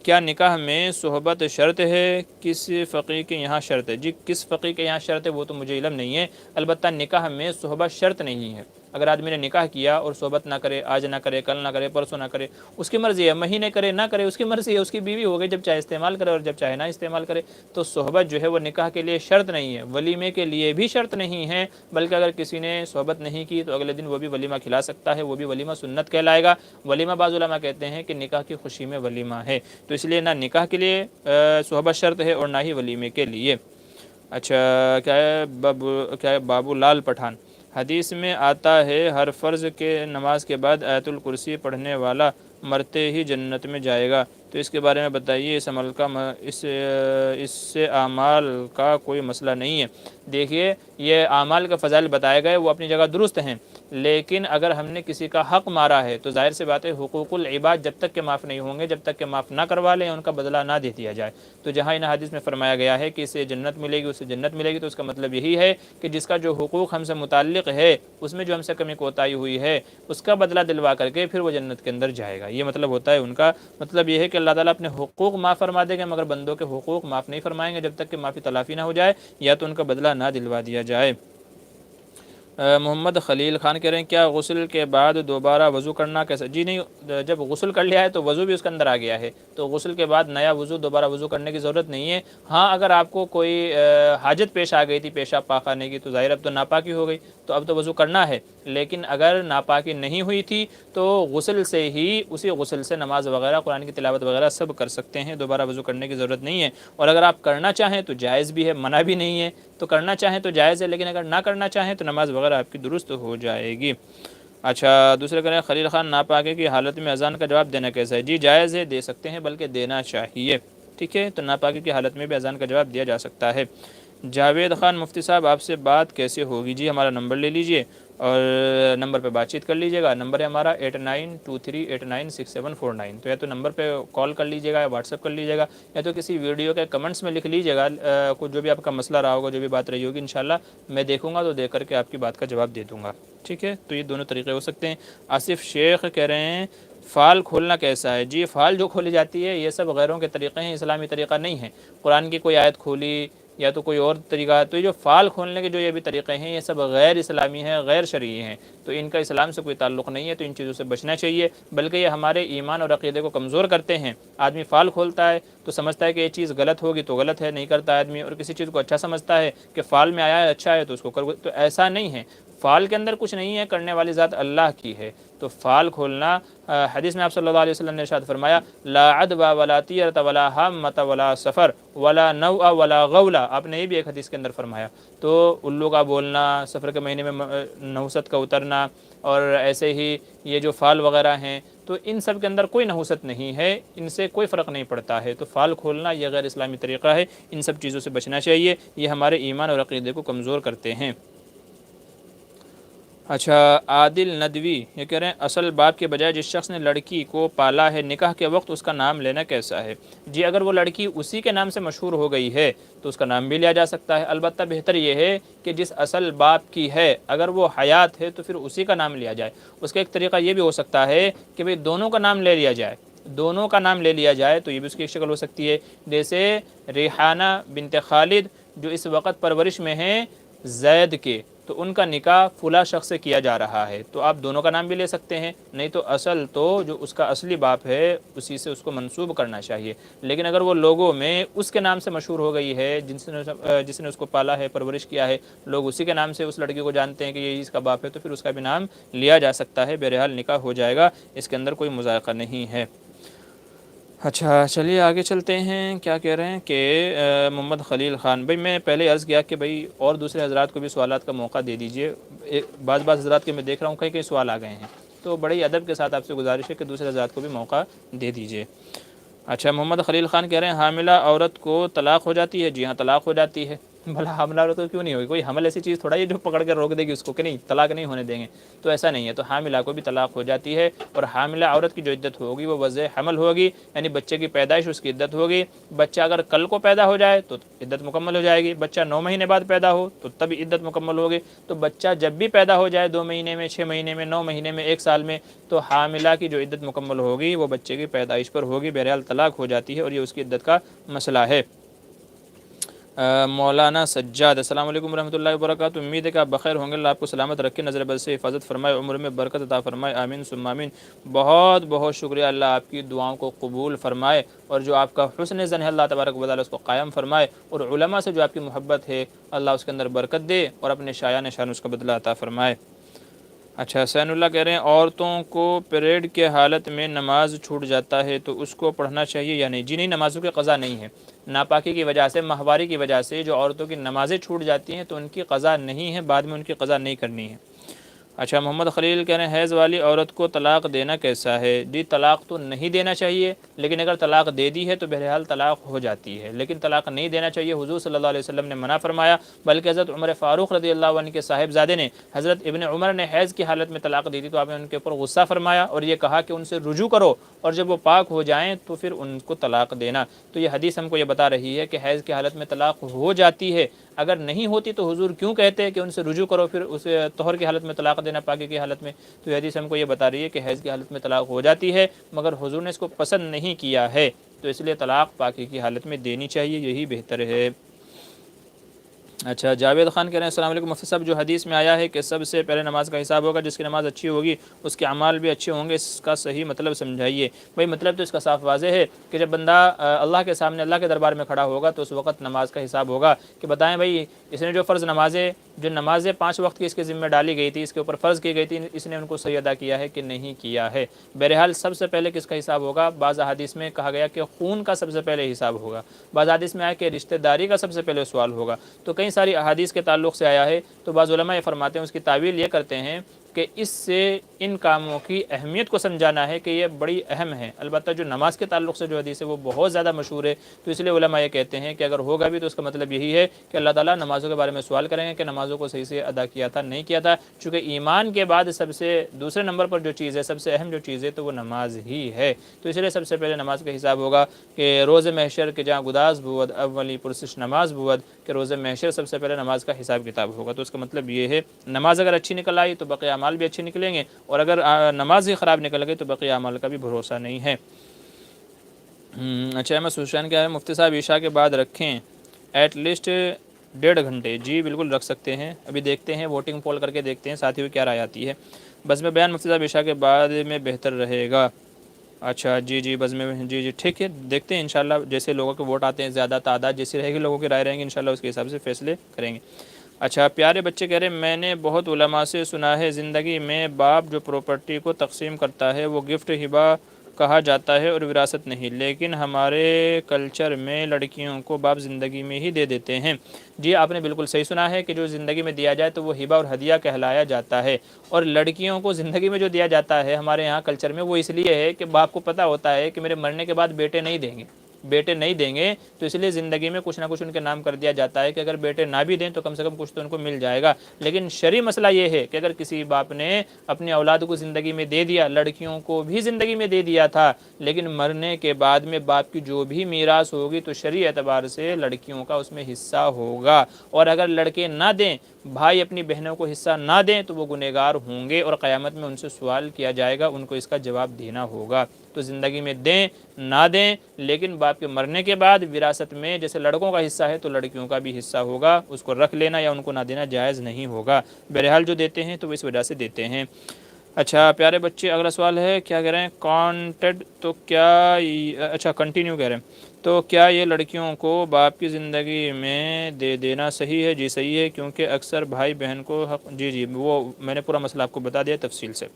کیا نکاح میں صحبت شرط ہے؟ کس فقی کے یہاں شرط ہے؟ جی کس فقی کے یہاں شرط ہے وہ تو مجھے علم نہیں ہے، البتہ نکاح میں صحبت شرط نہیں ہے۔ اگر آدمی نے نکاح کیا اور صحبت نہ کرے، آج نہ کرے، کل نہ کرے، پرسوں نہ کرے، اس کی مرضی ہے، مہینے کرے نہ کرے اس کی مرضی ہے، اس کی بیوی ہو گئی، جب چاہے استعمال کرے اور جب چاہے نہ استعمال کرے، تو صحبت جو ہے وہ نکاح کے لیے شرط نہیں ہے، ولیمے کے لیے بھی شرط نہیں ہے، بلکہ اگر کسی نے صحبت نہیں کی تو اگلے دن وہ بھی ولیمہ کھلا سکتا ہے، وہ بھی ولیمہ سنت کہلائے گا۔ ولیمہ بعض علماء کہتے ہیں کہ نکاح کی خوشی میں ولیمہ ہے، تو اس لیے نہ نکاح کے لیے صحبت شرط ہے اور نہ ہی ولیمے کے لیے۔ اچھا کیا ہے بابو لال پٹھان، حدیث میں آتا ہے ہر فرض کے نماز کے بعد آیت الکرسی پڑھنے والا مرتے ہی جنت میں جائے گا، تو اس کے بارے میں بتائیے، اس سے اعمال کا کوئی مسئلہ نہیں ہے۔ دیکھیے یہ اعمال کا فضائل بتائے گئے وہ اپنی جگہ درست ہیں، لیکن اگر ہم نے کسی کا حق مارا ہے تو ظاہر سی بات ہے حقوق العباد جب تک کہ معاف نہیں ہوں گے، جب تک کہ معاف نہ کروا لیں، ان کا بدلہ نہ دے دیا جائے، تو جہاں ان حدیث میں فرمایا گیا ہے کہ اسے جنت ملے گی، اسے جنت ملے گی، تو اس کا مطلب یہی ہے کہ جس کا جو حقوق ہم سے متعلق ہے، اس میں جو ہم سے کمی کوتاہی ہوئی ہے، اس کا بدلہ دلوا کر کے پھر وہ جنت کے اندر جائے گا، یہ مطلب ہوتا ہے ان کا۔ مطلب یہ ہے کہ اللہ تعالیٰ اپنے حقوق معاف فرما دے گا، مگر بندوں کے حقوق معاف نہیں فرمائیں گے جب تک کہ معافی تلافی نہ ہو جائے یا تو ان کا بدلہ نہ دلوا دیا جائے۔ محمد خلیل خان کہہ رہے ہیں کیا غسل کے بعد دوبارہ وضو کرنا کیسا؟ جی نہیں، جب غسل کر لیا ہے تو وضو بھی اس کے اندر آ گیا ہے، تو غسل کے بعد نیا وضو دوبارہ وضو کرنے کی ضرورت نہیں ہے۔ ہاں اگر آپ کو کوئی حاجت پیش آ گئی تھی پیشاب پاخانے کی تو ظاہر اب تو ناپاکی ہو گئی، تو اب تو وضو کرنا ہے، لیکن اگر ناپاکی نہیں ہوئی تھی تو غسل سے ہی، اسی غسل سے نماز وغیرہ، قرآن کی تلاوت وغیرہ سب کر سکتے ہیں، دوبارہ وضو کرنے کی ضرورت نہیں ہے، اور اگر آپ کرنا چاہیں تو جائز بھی ہے، منع بھی نہیں ہے، تو کرنا چاہیں تو جائز ہے، لیکن اگر نہ کرنا چاہیں تو نماز وغیرہ آپ کی درست ہو جائے گی۔ اچھا دوسرے کہہ رہے ہیں خلیل خان ناپاکی کی حالت میں اذان کا جواب دینا کیسا ہے؟ جی جائز ہے، دے سکتے ہیں، بلکہ دینا چاہیے، ٹھیک ہے، تو ناپاکی کی حالت میں بھی اذان کا جواب دیا جا سکتا ہے۔ جاوید خان مفتی صاحب آپ سے بات کیسے ہوگی؟ جی ہمارا نمبر لے لیجئے اور نمبر پہ بات چیت کر لیجیے گا۔ نمبر ہے ہمارا 8923896749، تو یا تو نمبر پہ کال کر لیجیے گا یا واٹس ایپ کر لیجیے گا، یا تو کسی ویڈیو کے کمنٹس میں لکھ لیجیے گا، کچھ جو بھی آپ کا مسئلہ رہا ہوگا، جو بھی بات رہی ہوگی، انشاءاللہ میں دیکھوں گا تو دیکھ کر کے آپ کی بات کا جواب دے دوں گا، ٹھیک ہے۔ تو یہ دونوں طریقے ہو سکتے ہیں۔ آصف شیخ کہہ رہے ہیں فال کھولنا کیسا ہے؟ جی فال جو کھولی جاتی ہے یہ سب غیروں کے طریقے ہیں، اسلامی طریقہ نہیں ہے۔ قرآن کی کوئی آیت کھولی یا تو کوئی اور طریقہ، تو یہ جو فال کھولنے کے جو یہ بھی طریقے ہیں یہ سب غیر اسلامی ہیں، غیر شرعی ہیں، تو ان کا اسلام سے کوئی تعلق نہیں ہے، تو ان چیزوں سے بچنا چاہیے، بلکہ یہ ہمارے ایمان اور عقیدے کو کمزور کرتے ہیں۔ آدمی فال کھولتا ہے تو سمجھتا ہے کہ یہ چیز غلط ہوگی تو غلط ہے، نہیں کرتا آدمی، اور کسی چیز کو اچھا سمجھتا ہے کہ فال میں آیا ہے اچھا ہے تو اس کو کر، تو ایسا نہیں ہے۔ فال کے اندر کچھ نہیں ہے، کرنے والی ذات اللہ کی ہے، تو فال کھولنا حدیث میں آپ صلی اللہ علیہ وسلم نے ارشاد فرمایا لا عدوى ولا طیرۃ ولا حامۃ ولا سفر ولا نوء ولا غولا، آپ نے یہ بھی ایک حدیث کے اندر فرمایا۔ تو الو کا بولنا، سفر کے مہینے میں نحوست کا اترنا، اور ایسے ہی یہ جو فال وغیرہ ہیں تو ان سب کے اندر کوئی نحوست نہیں ہے، ان سے کوئی فرق نہیں پڑتا ہے، تو فال کھولنا یہ غیر اسلامی طریقہ ہے، ان سب چیزوں سے بچنا چاہیے، یہ ہمارے ایمان اور عقیدے کو کمزور کرتے ہیں۔ اچھا عادل ندوی یہ کہہ رہے ہیں اصل باپ کے بجائے جس شخص نے لڑکی کو پالا ہے نکاح کے وقت اس کا نام لینا کیسا ہے؟ جی اگر وہ لڑکی اسی کے نام سے مشہور ہو گئی ہے تو اس کا نام بھی لیا جا سکتا ہے، البتہ بہتر یہ ہے کہ جس اصل باپ کی ہے اگر وہ حیات ہے تو پھر اسی کا نام لیا جائے۔ اس کا ایک طریقہ یہ بھی ہو سکتا ہے کہ بھئی دونوں کا نام لے لیا جائے، دونوں کا نام لے لیا جائے، تو یہ بھی اس کی ایک شکل ہو سکتی ہے، جیسے ریحانہ بنت خالد جو اس وقت پرورش میں ہیں زید کے، تو ان کا نکاح فلاں شخص سے کیا جا رہا ہے، تو آپ دونوں کا نام بھی لے سکتے ہیں، نہیں تو اصل تو جو اس کا اصلی باپ ہے اسی سے اس کو منسوب کرنا چاہیے۔ لیکن اگر وہ لوگوں میں اس کے نام سے مشہور ہو گئی ہے، جس نے اس کو پالا ہے، پرورش کیا ہے، لوگ اسی کے نام سے اس لڑکی کو جانتے ہیں کہ یہ اس کا باپ ہے، تو پھر اس کا بھی نام لیا جا سکتا ہے، بہرحال نکاح ہو جائے گا، اس کے اندر کوئی مذائقہ نہیں ہے۔ اچھا چلیے آگے چلتے ہیں، کیا کہہ رہے ہیں کہ محمد خلیل خان بھائی میں پہلے عرض کیا کہ بھائی اور دوسرے حضرات کو بھی سوالات کا موقع دے دیجئے، بعض حضرات کے میں دیکھ رہا ہوں کئی سوال آ گئے ہیں، تو بڑی ادب کے ساتھ آپ سے گزارش ہے کہ دوسرے حضرات کو بھی موقع دے دیجئے۔ اچھا محمد خلیل خان کہہ رہے ہیں حاملہ عورت کو طلاق ہو جاتی ہے؟ جی ہاں طلاق ہو جاتی ہے، بھلا حاملہ عورت کو کیوں نہیں ہوگی؟ کوئی حمل ایسی چیز تھوڑا ہے جو پکڑ کر روک دے گی اس کو کہ نہیں طلاق نہیں ہونے دیں گے، تو ایسا نہیں ہے، تو حاملہ کو بھی طلاق ہو جاتی ہے، اور حاملہ عورت کی جو عدت ہوگی وہ وضع حمل ہوگی، یعنی بچے کی پیدائش اس کی عدت ہوگی۔ بچہ اگر کل کو پیدا ہو جائے تو عدت مکمل ہو جائے گی، بچہ 9 مہینے بعد پیدا ہو تو تب عدت مکمل ہوگی، تو بچہ جب بھی پیدا ہو جائے 2 مہینے میں، 6 مہینے میں، 9 مہینے میں، 1 سال میں، تو حاملہ کی جو عدت مکمل ہوگی وہ بچے کی پیدائش پر ہوگی، بہرحال طلاق ہو جاتی ہے، اور یہ اس کی عدت کا مسئلہ ہے۔ مولانا سجاد السلام علیکم ورحمۃ اللہ وبرکاتہ، امید ہے کہ آپ بخیر ہوں گے، اللہ آپ کو سلامت رکھے، نظر بد سے حفاظت فرمائے، عمر میں برکت عطا فرمائے، آمین ثم آمین۔ بہت بہت شکریہ، اللہ آپ کی دعاؤں کو قبول فرمائے، اور جو آپ کا حسن ظن ہے اللہ تبارک و تعالیٰ اس کو قائم فرمائے، اور علماء سے جو آپ کی محبت ہے اللہ اس کے اندر برکت دے، اور اپنے شایان شان اس کا بدلہ عطا فرمائے۔ اچھا حسین اللہ کہہ رہے ہیں عورتوں کو پیریڈ کے حالت میں نماز چھوٹ جاتا ہے تو اس کو پڑھنا چاہیے یا نہیں؟ جی نہیں، نمازوں کی قضا نہیں ہے، ناپاکی کی وجہ سے، ماہواری کی وجہ سے جو عورتوں کی نمازیں چھوٹ جاتی ہیں تو ان کی قضا نہیں ہے، بعد میں ان کی قضا نہیں کرنی ہے۔ اچھا محمد خلیل کہہ رہے ہیں حیض والی عورت کو طلاق دینا کیسا ہے؟ جی طلاق تو نہیں دینا چاہیے، لیکن اگر طلاق دے دی ہے تو بہرحال طلاق ہو جاتی ہے، لیکن طلاق نہیں دینا چاہیے، حضور صلی اللہ علیہ وسلم نے منع فرمایا، بلکہ حضرت عمر فاروق رضی اللہ عنہ کے صاحبزادے نے حضرت ابن عمر نے حیض کی حالت میں طلاق دی تھی، تو آپ نے ان کے اوپر غصہ فرمایا اور یہ کہا کہ ان سے رجوع کرو، اور جب وہ پاک ہو جائیں تو پھر ان کو طلاق دینا۔ تو یہ حدیث ہم کو یہ بتا رہی ہے کہ حیض کی حالت میں طلاق ہو جاتی ہے، اگر نہیں ہوتی تو حضور کیوں کہتے کہ ان سے رجوع کرو، پھر اسے طہر کی حالت میں طلاق دینا، پاکی کی حالت میں؟ تو یہ حدیث ہم کو یہ بتا رہی ہے کہ حیض کی حالت میں طلاق ہو جاتی ہے، مگر حضور نے اس کو پسند نہیں کیا ہے، تو اس لیے طلاق پاکی کی حالت میں دینی چاہیے، یہی بہتر ہے۔ اچھا جاوید خان کہہ رہے ہیں السلام علیکم مفتی صاحب، جو حدیث میں آیا ہے کہ سب سے پہلے نماز کا حساب ہوگا، جس کی نماز اچھی ہوگی اس کے اعمال بھی اچھے ہوں گے، اس کا صحیح مطلب سمجھائیے۔ بھائی مطلب تو اس کا صاف واضح ہے کہ جب بندہ اللہ کے سامنے اللہ کے دربار میں کھڑا ہوگا تو اس وقت نماز کا حساب ہوگا کہ بتائیں بھائی اس نے جو فرض نمازیں، جو نمازیں 5 وقت کی اس کے ذمہ ڈالی گئی تھی، اس کے اوپر فرض کی گئی تھی، اس نے ان کو صحیح ادا کیا ہے کہ نہیں کیا ہے؟ بہرحال سب سے پہلے کس کا حساب ہوگا؟ بعض احادیث میں کہا گیا کہ خون کا سب سے پہلے حساب ہوگا، بعض احادیث میں آیا کہ رشتہ داری کا سب سے پہلے سوال ہوگا، تو کئی ساری احادیث کے تعلق سے آیا ہے، تو بعض علماء یہ فرماتے ہیں، اس کی تعویل یہ کرتے ہیں کہ اس سے ان کاموں کی اہمیت کو سمجھانا ہے کہ یہ بڑی اہم ہے۔ البتہ جو نماز کے تعلق سے جو حدیث ہے وہ بہت زیادہ مشہور ہے، تو اس لیے علماء یہ کہتے ہیں کہ اگر ہوگا بھی تو اس کا مطلب یہی ہے کہ اللہ تعالیٰ نمازوں کے بارے میں سوال کریں گے کہ نمازوں کو صحیح سے ادا کیا تھا نہیں کیا تھا، چونکہ ایمان کے بعد سب سے دوسرے نمبر پر جو چیز ہے، سب سے اہم جو چیز ہے تو وہ نماز ہی ہے، تو اس لیے سب سے پہلے نماز کا حساب ہوگا کہ روز محشر کے جہاں گداز بود اولی پرسش نماز بود، کہ روز محشر سب سے پہلے نماز کا حساب کتاب ہوگا۔ تو اس کا مطلب یہ ہے نماز اگر اچھی نکل آئی تو باقی اعمال بھی اچھے نکلیں گے، اور اگر نماز ہی خراب نکل گئی تو باقی اعمال کا بھی بھروسہ نہیں ہے۔ اچھا احمد سوشان کیا ہے، مفتی صاحب عشاء کے بعد رکھیں ایٹ لیسٹ 1.5 گھنٹے؟ جی بالکل رکھ سکتے ہیں، ابھی دیکھتے ہیں ووٹنگ پول کر کے دیکھتے ہیں ساتھیوں کیا رائے آتی ہے۔ بزم بیان مفتی صاحب عشاء کے بعد میں بہتر رہے گا؟ اچھا جی بزم جی ٹھیک ہے، دیکھتے ہیں انشاءاللہ جیسے لوگوں کے ووٹ آتے ہیں، زیادہ تعداد جیسی رہے گی، لوگوں کی رائے رہیں گی، انشاءاللہ اس کے حساب سے فیصلے کریں گے۔ اچھا پیارے بچے کہہ رہے ہیں میں نے بہت علماء سے سنا ہے زندگی میں باپ جو پراپرٹی کو تقسیم کرتا ہے وہ گفٹ ہبہ کہا جاتا ہے اور وراثت نہیں، لیکن ہمارے کلچر میں لڑکیوں کو باپ زندگی میں ہی دے دیتے ہیں۔ جی آپ نے بالکل صحیح سنا ہے کہ جو زندگی میں دیا جائے تو وہ ہبہ اور ہدیہ کہلایا جاتا ہے، اور لڑکیوں کو زندگی میں جو دیا جاتا ہے ہمارے یہاں کلچر میں وہ اس لیے ہے کہ باپ کو پتہ ہوتا ہے کہ میرے مرنے کے بعد بیٹے نہیں دیں گے، تو اس لیے زندگی میں کچھ نہ کچھ ان کے نام کر دیا جاتا ہے کہ اگر بیٹے نہ بھی دیں تو کم سے کم کچھ تو ان کو مل جائے گا۔ لیکن شرعی مسئلہ یہ ہے کہ اگر کسی باپ نے اپنے اولاد کو زندگی میں دے دیا، لڑکیوں کو بھی زندگی میں دے دیا تھا، لیکن مرنے کے بعد میں باپ کی جو بھی میراث ہوگی تو شرعی اعتبار سے لڑکیوں کا اس میں حصہ ہوگا، اور اگر لڑکے نہ دیں، بھائی اپنی بہنوں کو حصہ نہ دیں تو وہ گنہگار ہوں گے، اور قیامت میں ان سے سوال کیا جائے گا، ان کو اس کا جواب دینا ہوگا۔ تو زندگی میں دیں نہ دیں، لیکن باپ کے مرنے کے بعد وراثت میں جیسے لڑکوں کا حصہ ہے تو لڑکیوں کا بھی حصہ ہوگا، اس کو رکھ لینا یا ان کو نہ دینا جائز نہیں ہوگا۔ بہرحال جو دیتے ہیں تو وہ اس وجہ سے دیتے ہیں۔ اچھا پیارے بچے اگلا سوال ہے، کیا کہہ رہے ہیں کانٹیڈ تو کیا اچھا کنٹینیو کہہ رہے ہیں تو کیا یہ لڑکیوں کو باپ کی زندگی میں دے دینا صحیح ہے؟ جی صحیح ہے، کیونکہ اکثر بھائی بہن کو حق جی وہ میں نے پورا مسئلہ آپ کو بتا دیا تفصیل سے۔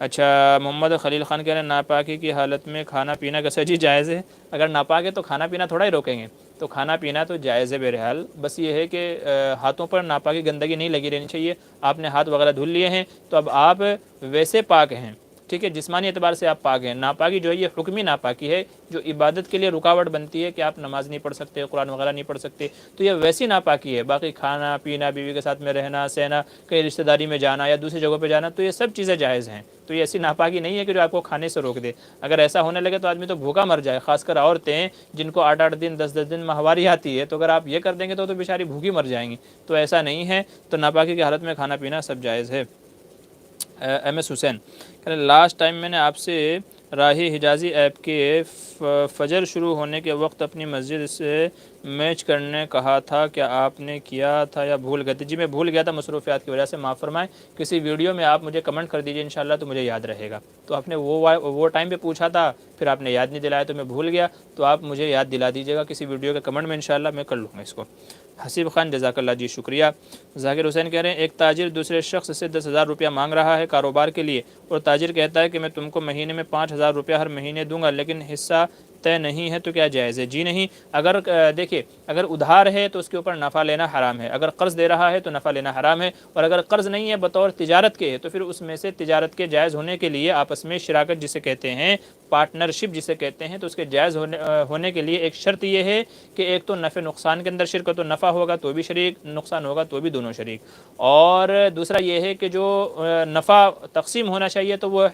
اچھا محمد خلیل خان کہہ رہے ہیں ناپاکی کی حالت میں کھانا پینا کیسے؟ جی جائز ہے، اگر ناپاک ہے تو کھانا پینا تھوڑا ہی روکیں گے، تو کھانا پینا تو جائز ہے بہرحال، بس یہ ہے کہ ہاتھوں پر ناپاکی گندگی نہیں لگی رہنی چاہیے۔ آپ نے ہاتھ وغیرہ دھل لیے ہیں تو اب آپ ویسے پاک ہیں، ٹھیک ہے، جسمانی اعتبار سے آپ پاک ہیں۔ ناپاکی جو ہے یہ حکمی ناپاکی ہے جو عبادت کے لیے رکاوٹ بنتی ہے کہ آپ نماز نہیں پڑھ سکتے، قرآن وغیرہ نہیں پڑھ سکتے، تو یہ ویسی ناپاکی ہے۔ باقی کھانا پینا، بیوی کے ساتھ میں رہنا سہنا، کہیں رشتہ داری میں جانا یا دوسری جگہوں پہ جانا، تو یہ سب چیزیں جائز ہیں، تو یہ ایسی ناپاکی نہیں ہے کہ جو آپ کو کھانے سے روک دے۔ اگر ایسا ہونے لگے تو آدمی تو بھوکا مر جائے، خاص کر عورتیں جن کو 8-8 دن 10-10 دن ماہواری آتی ہے، تو اگر آپ یہ کر دیں گے تو بیچاری بھوکی مر جائیں گی، تو ایسا نہیں ہے۔ تو ناپاکی کی حالت میں کھانا پینا سب جائز ہے۔ ایم ایس حسین لاسٹ ٹائم میں نے آپ سے راہی حجازی ایپ کے فجر شروع ہونے کے وقت اپنی مسجد سے میچ کرنے کہا تھا، کیا آپ نے کیا تھا یا بھول گئے تھے؟ جی میں بھول گیا تھا، مصروفیات کی وجہ سے، معاف فرمائیں۔ کسی ویڈیو میں آپ مجھے کمنٹ کر دیجئے انشاءاللہ تو مجھے یاد رہے گا۔ تو آپ نے وہ ٹائم پہ پوچھا تھا، پھر آپ نے یاد نہیں دلایا تو میں بھول گیا، تو آپ مجھے یاد دلا دیجیے گا کسی ویڈیو کے کمنٹ میں، انشاءاللہ میں کر لوں گا اس کو۔ حسیب خان جزاک اللہ جی شکریہ۔ ذاکر حسین کہہ رہے ہیں ایک تاجر دوسرے شخص سے 10,000 روپیہ مانگ رہا ہے کاروبار کے لیے، اور تاجر کہتا ہے کہ میں تم کو مہینے میں 5,000 روپیہ ہر مہینے دوں گا، لیکن حصہ طے نہیں ہے، تو کیا جائز ہے؟ جی نہیں، اگر دیکھیے اگر ادھار ہے تو اس کے اوپر نفع لینا حرام ہے، اگر قرض دے رہا ہے تو نفع لینا حرام ہے، اور اگر قرض نہیں ہے بطور تجارت کے ہے تو پھر اس میں سے تجارت کے جائز ہونے کے لیے آپس میں شراکت جسے کہتے ہیں، پارٹنرشپ جسے کہتے ہیں، تو اس کے جائز ہونے کے لیے ایک شرط یہ ہے کہ ایک تو نفع نقصان کے اندر شرکت، تو نفع ہوگا تو بھی شریک، نقصان ہوگا تو بھی دونوں شریک، اور دوسرا یہ ہے کہ جو نفع تقسیم ہونا چاہیے تو وہ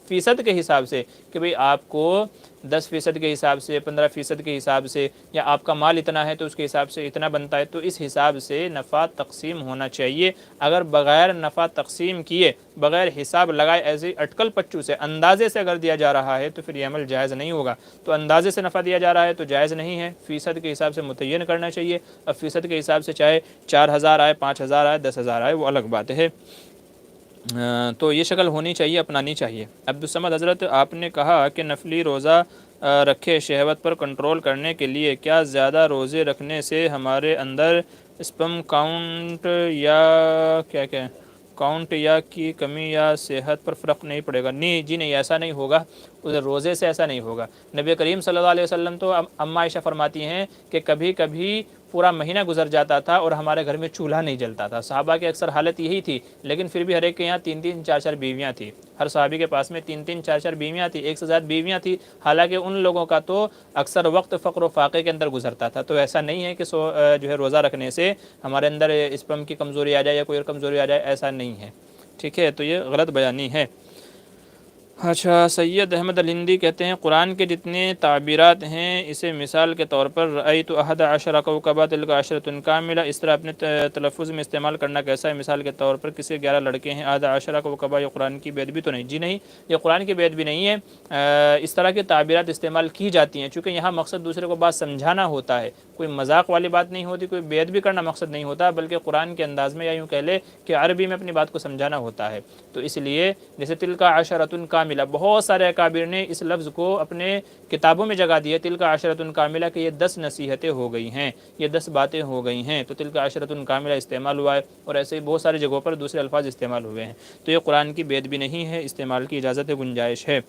فیصد کے حساب سے، کہ بھئی آپ کو 10% کے حساب سے، 15% کے حساب سے، یا آپ کا مال اتنا ہے تو اس کے حساب سے اتنا بنتا ہے، تو اس حساب سے نفع تقسیم ہونا چاہیے۔ اگر بغیر نفع تقسیم کیے، بغیر حساب لگائے، ایسے اٹکل پچو سے اندازے سے اگر دیا جا رہا ہے تو پھر یہ عمل جائز نہیں ہوگا۔ تو اندازے سے نفع دیا جا رہا ہے تو جائز نہیں ہے، فیصد کے حساب سے متعین کرنا چاہیے۔ اب فیصد کے حساب سے چاہے 4,000 آئے، 5,000 آئے، 10,000 آئے، وہ الگ بات ہے۔ تو یہ شکل ہونی چاہیے، اپنانی چاہیے۔ عبدالصمد حضرت آپ نے کہا کہ نفلی روزہ رکھے شہوت پر کنٹرول کرنے کے لیے، کیا زیادہ روزے رکھنے سے ہمارے اندر اسپم کاؤنٹ یا کی کمی یا صحت پر فرق نہیں پڑے گا؟ نہیں جی نہیں، ایسا نہیں ہوگا، روزے سے ایسا نہیں ہوگا۔ نبی کریم صلی اللہ علیہ وسلم تو اماں عائشہ فرماتی ہیں کہ کبھی کبھی پورا مہینہ گزر جاتا تھا اور ہمارے گھر میں چولہا نہیں جلتا تھا۔ صحابہ کی اکثر حالت یہی تھی، لیکن پھر بھی ہر ایک کے یہاں 3 4 4 بیویاں تھیں، ہر صحابی کے پاس میں 3 4 4 بیویاں تھیں، ایک سے زیادہ بیویاں تھیں، حالانکہ ان لوگوں کا تو اکثر وقت فقر و فاقے کے اندر گزرتا تھا۔ تو ایسا نہیں ہے کہ جو ہے روزہ رکھنے سے ہمارے اندر اسپرم کی کمزوری آ جائے یا کوئی اور کمزوری آ جائے، ایسا نہیں ہے، ٹھیک ہے، تو یہ غلط بیانی ہے۔ اچھا، سید احمد الہندی کہتے ہیں قرآن کے جتنے تعبیرات ہیں اسے مثال کے طور پر رأیت احد عشر کوکبا تلک عشرۃ کاملہ اس طرح اپنے تلفظ میں استعمال کرنا کیسا ہے؟ مثال کے طور پر کسی 11 لڑکے ہیں، احد عشر کوکبا، یہ قرآن کی بے ادبی تو نہیں؟ جی نہیں، یہ قرآن کی بے ادبی نہیں ہے۔ اس طرح کی تعبیرات استعمال کی جاتی ہیں چونکہ یہاں مقصد دوسرے کو بات سمجھانا ہوتا ہے، کوئی مذاق والی بات نہیں ہوتی، کوئی بے ادبی کرنا مقصد نہیں ہوتا، بلکہ قرآن کے انداز میں یا یوں کہہ لے کہ عربی میں اپنی بات کو سمجھانا ہوتا ہے۔ تو اس لیے جیسے تلک عشرۃ کاملہ، بہت سارے اکابر نے اس لفظ کو اپنے کتابوں میں جگہ دی ہے، تلک عشرۃ کاملہ، کہ یہ 10 نصیحتیں ہو گئی ہیں، یہ 10 باتیں ہو گئی ہیں، تو تلک عشرۃ کاملہ استعمال ہوا ہے، اور ایسے ہی بہت ساری جگہوں پر دوسرے الفاظ استعمال ہوئے ہیں۔ تو یہ قرآن کی بے ادبی نہیں ہے، استعمال کی اجازت ہے، گنجائش ہے۔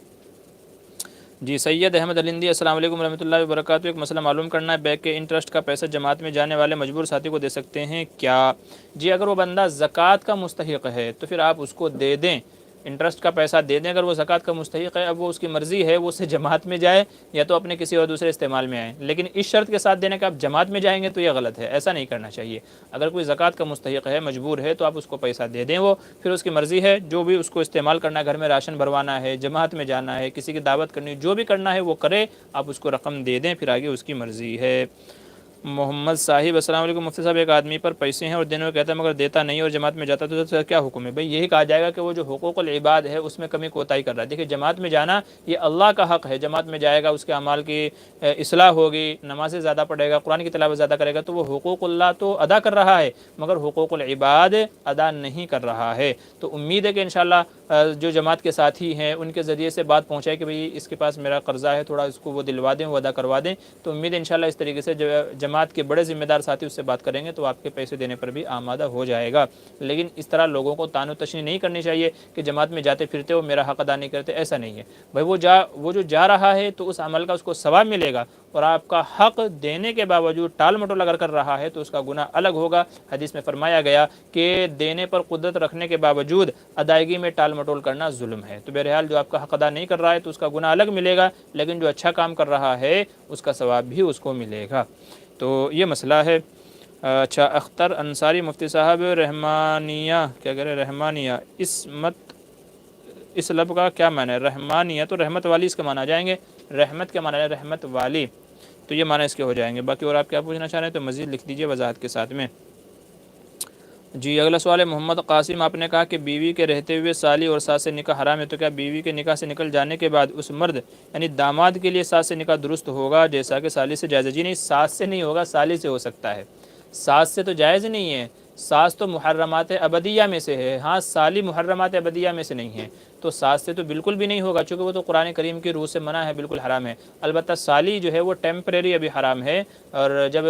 جی سید احمد الہندی، السلام علیکم ورحمۃ اللہ وبرکاتہ، ایک مسئلہ معلوم کرنا ہے، بینک کے انٹرسٹ کا پیسہ جماعت میں جانے والے مجبور ساتھی کو دے سکتے ہیں کیا؟ جی اگر وہ بندہ زکوٰۃ کا مستحق ہے تو پھر آپ اس کو دے دیں، انٹرسٹ کا پیسہ دے دیں۔ اگر وہ زکوٰۃ کا مستحق ہے، اب وہ اس کی مرضی ہے، وہ اسے جماعت میں جائے یا تو اپنے کسی اور دوسرے استعمال میں آئیں، لیکن اس شرط کے ساتھ دینے کہ آپ جماعت میں جائیں گے تو یہ غلط ہے، ایسا نہیں کرنا چاہیے۔ اگر کوئی زکوٰۃ کا مستحق ہے، مجبور ہے، تو آپ اس کو پیسہ دے دیں، وہ پھر اس کی مرضی ہے، جو بھی اس کو استعمال کرنا ہے، گھر میں راشن بھروانا ہے، جماعت میں جانا ہے، کسی کی دعوت کرنی ہے، جو بھی کرنا ہے وہ کرے، آپ اس کو رقم دے دیں، پھر آگے اس کی مرضی ہے۔ محمد صاحب، السلام علیکم مفتی صاحب، ایک آدمی پر پیسے ہیں اور دینے کو کہتا ہے مگر دیتا نہیں اور جماعت میں جاتا تو کیا حکم ہے؟ بھئی یہی کہا جائے گا کہ وہ جو حقوق العباد ہے اس میں کمی کوتاہی کر رہا ہے۔ دیکھیں جماعت میں جانا یہ اللہ کا حق ہے، جماعت میں جائے گا، اس کے اعمال کی اصلاح ہوگی، نمازیں زیادہ پڑھے گا، قرآن کی تلاوت زیادہ کرے گا، تو وہ حقوق اللہ تو ادا کر رہا ہے مگر حقوق العباد ادا نہیں کر رہا ہے۔ تو امید ہے کہ انشاءاللہ جو جماعت کے ساتھی ہیں ان کے ذریعے سے بات پہنچائے کہ بھئی اس کے پاس میرا قرضہ ہے، تھوڑا اس کو وہ دلوا دیں، وہ ادا کروا دیں، تو امید ہے انشاءاللہ اس طریقے سے جماعت کے بڑے ذمہ دار ساتھی اس سے بات کریں گے تو آپ کے پیسے دینے پر بھی آمادہ ہو جائے گا۔ لیکن اس طرح لوگوں کو طعن و تشنیع نہیں کرنی چاہیے کہ جماعت میں جاتے پھرتے ہو میرا حق ادا نہیں کرتے، ایسا نہیں ہے بھائی، وہ جو جا رہا ہے تو اس عمل کا اس کو ثواب ملے گا، اور آپ کا حق دینے کے باوجود ٹال مٹول اگر کر رہا ہے تو اس کا گناہ الگ ہوگا۔ حدیث میں فرمایا گیا کہ دینے پر قدرت رکھنے کے باوجود ادائیگی میں ٹال مٹول کرنا ظلم ہے۔ تو بہرحال جو آپ کا حق ادا نہیں کر رہا ہے تو اس کا گناہ الگ ملے گا، لیکن جو اچھا کام کر رہا ہے اس کا ثواب بھی اس کو ملے گا۔ تو یہ مسئلہ ہے۔ اچھا، اختر انصاری مفتی صاحب، رحمانیہ کیا کہہ رہے ہیں؟ رحمانیہ اس لفظ کا کیا معنی ہے؟ رحمانیہ تو رحمت والی اس کے معنی آ جائیں گے، رحمت کے معنی ہے رحمت والی، تو یہ معنی اس کے ہو جائیں گے۔ باقی اور آپ کیا پوچھنا چاہ رہے ہیں تو مزید لکھ دیجئے وضاحت کے ساتھ میں۔ جی اگلا سوال ہے محمد قاسم، آپ نے کہا کہ بیوی کے رہتے ہوئے سالی اور ساس سے نکاح حرام ہے، تو کیا بیوی کے نکاح سے نکل جانے کے بعد اس مرد یعنی داماد کے لیے ساس سے نکاح درست ہوگا جیسا کہ سالی سے جائز ہے؟ جی نہیں، ساس سے نہیں ہوگا، سالی سے ہو سکتا ہے، ساس سے تو جائز نہیں ہے، ساس تو محرمات ابدیہ میں سے ہے، ہاں سالی محرمات ابدیہ میں سے نہیں ہے، تو ساس سے تو بالکل بھی نہیں ہوگا چونکہ وہ تو قرآن کریم کی روح سے منع ہے، بالکل حرام ہے۔ البتہ سالی جو ہے وہ ٹیمپریری ابھی حرام ہے، اور جب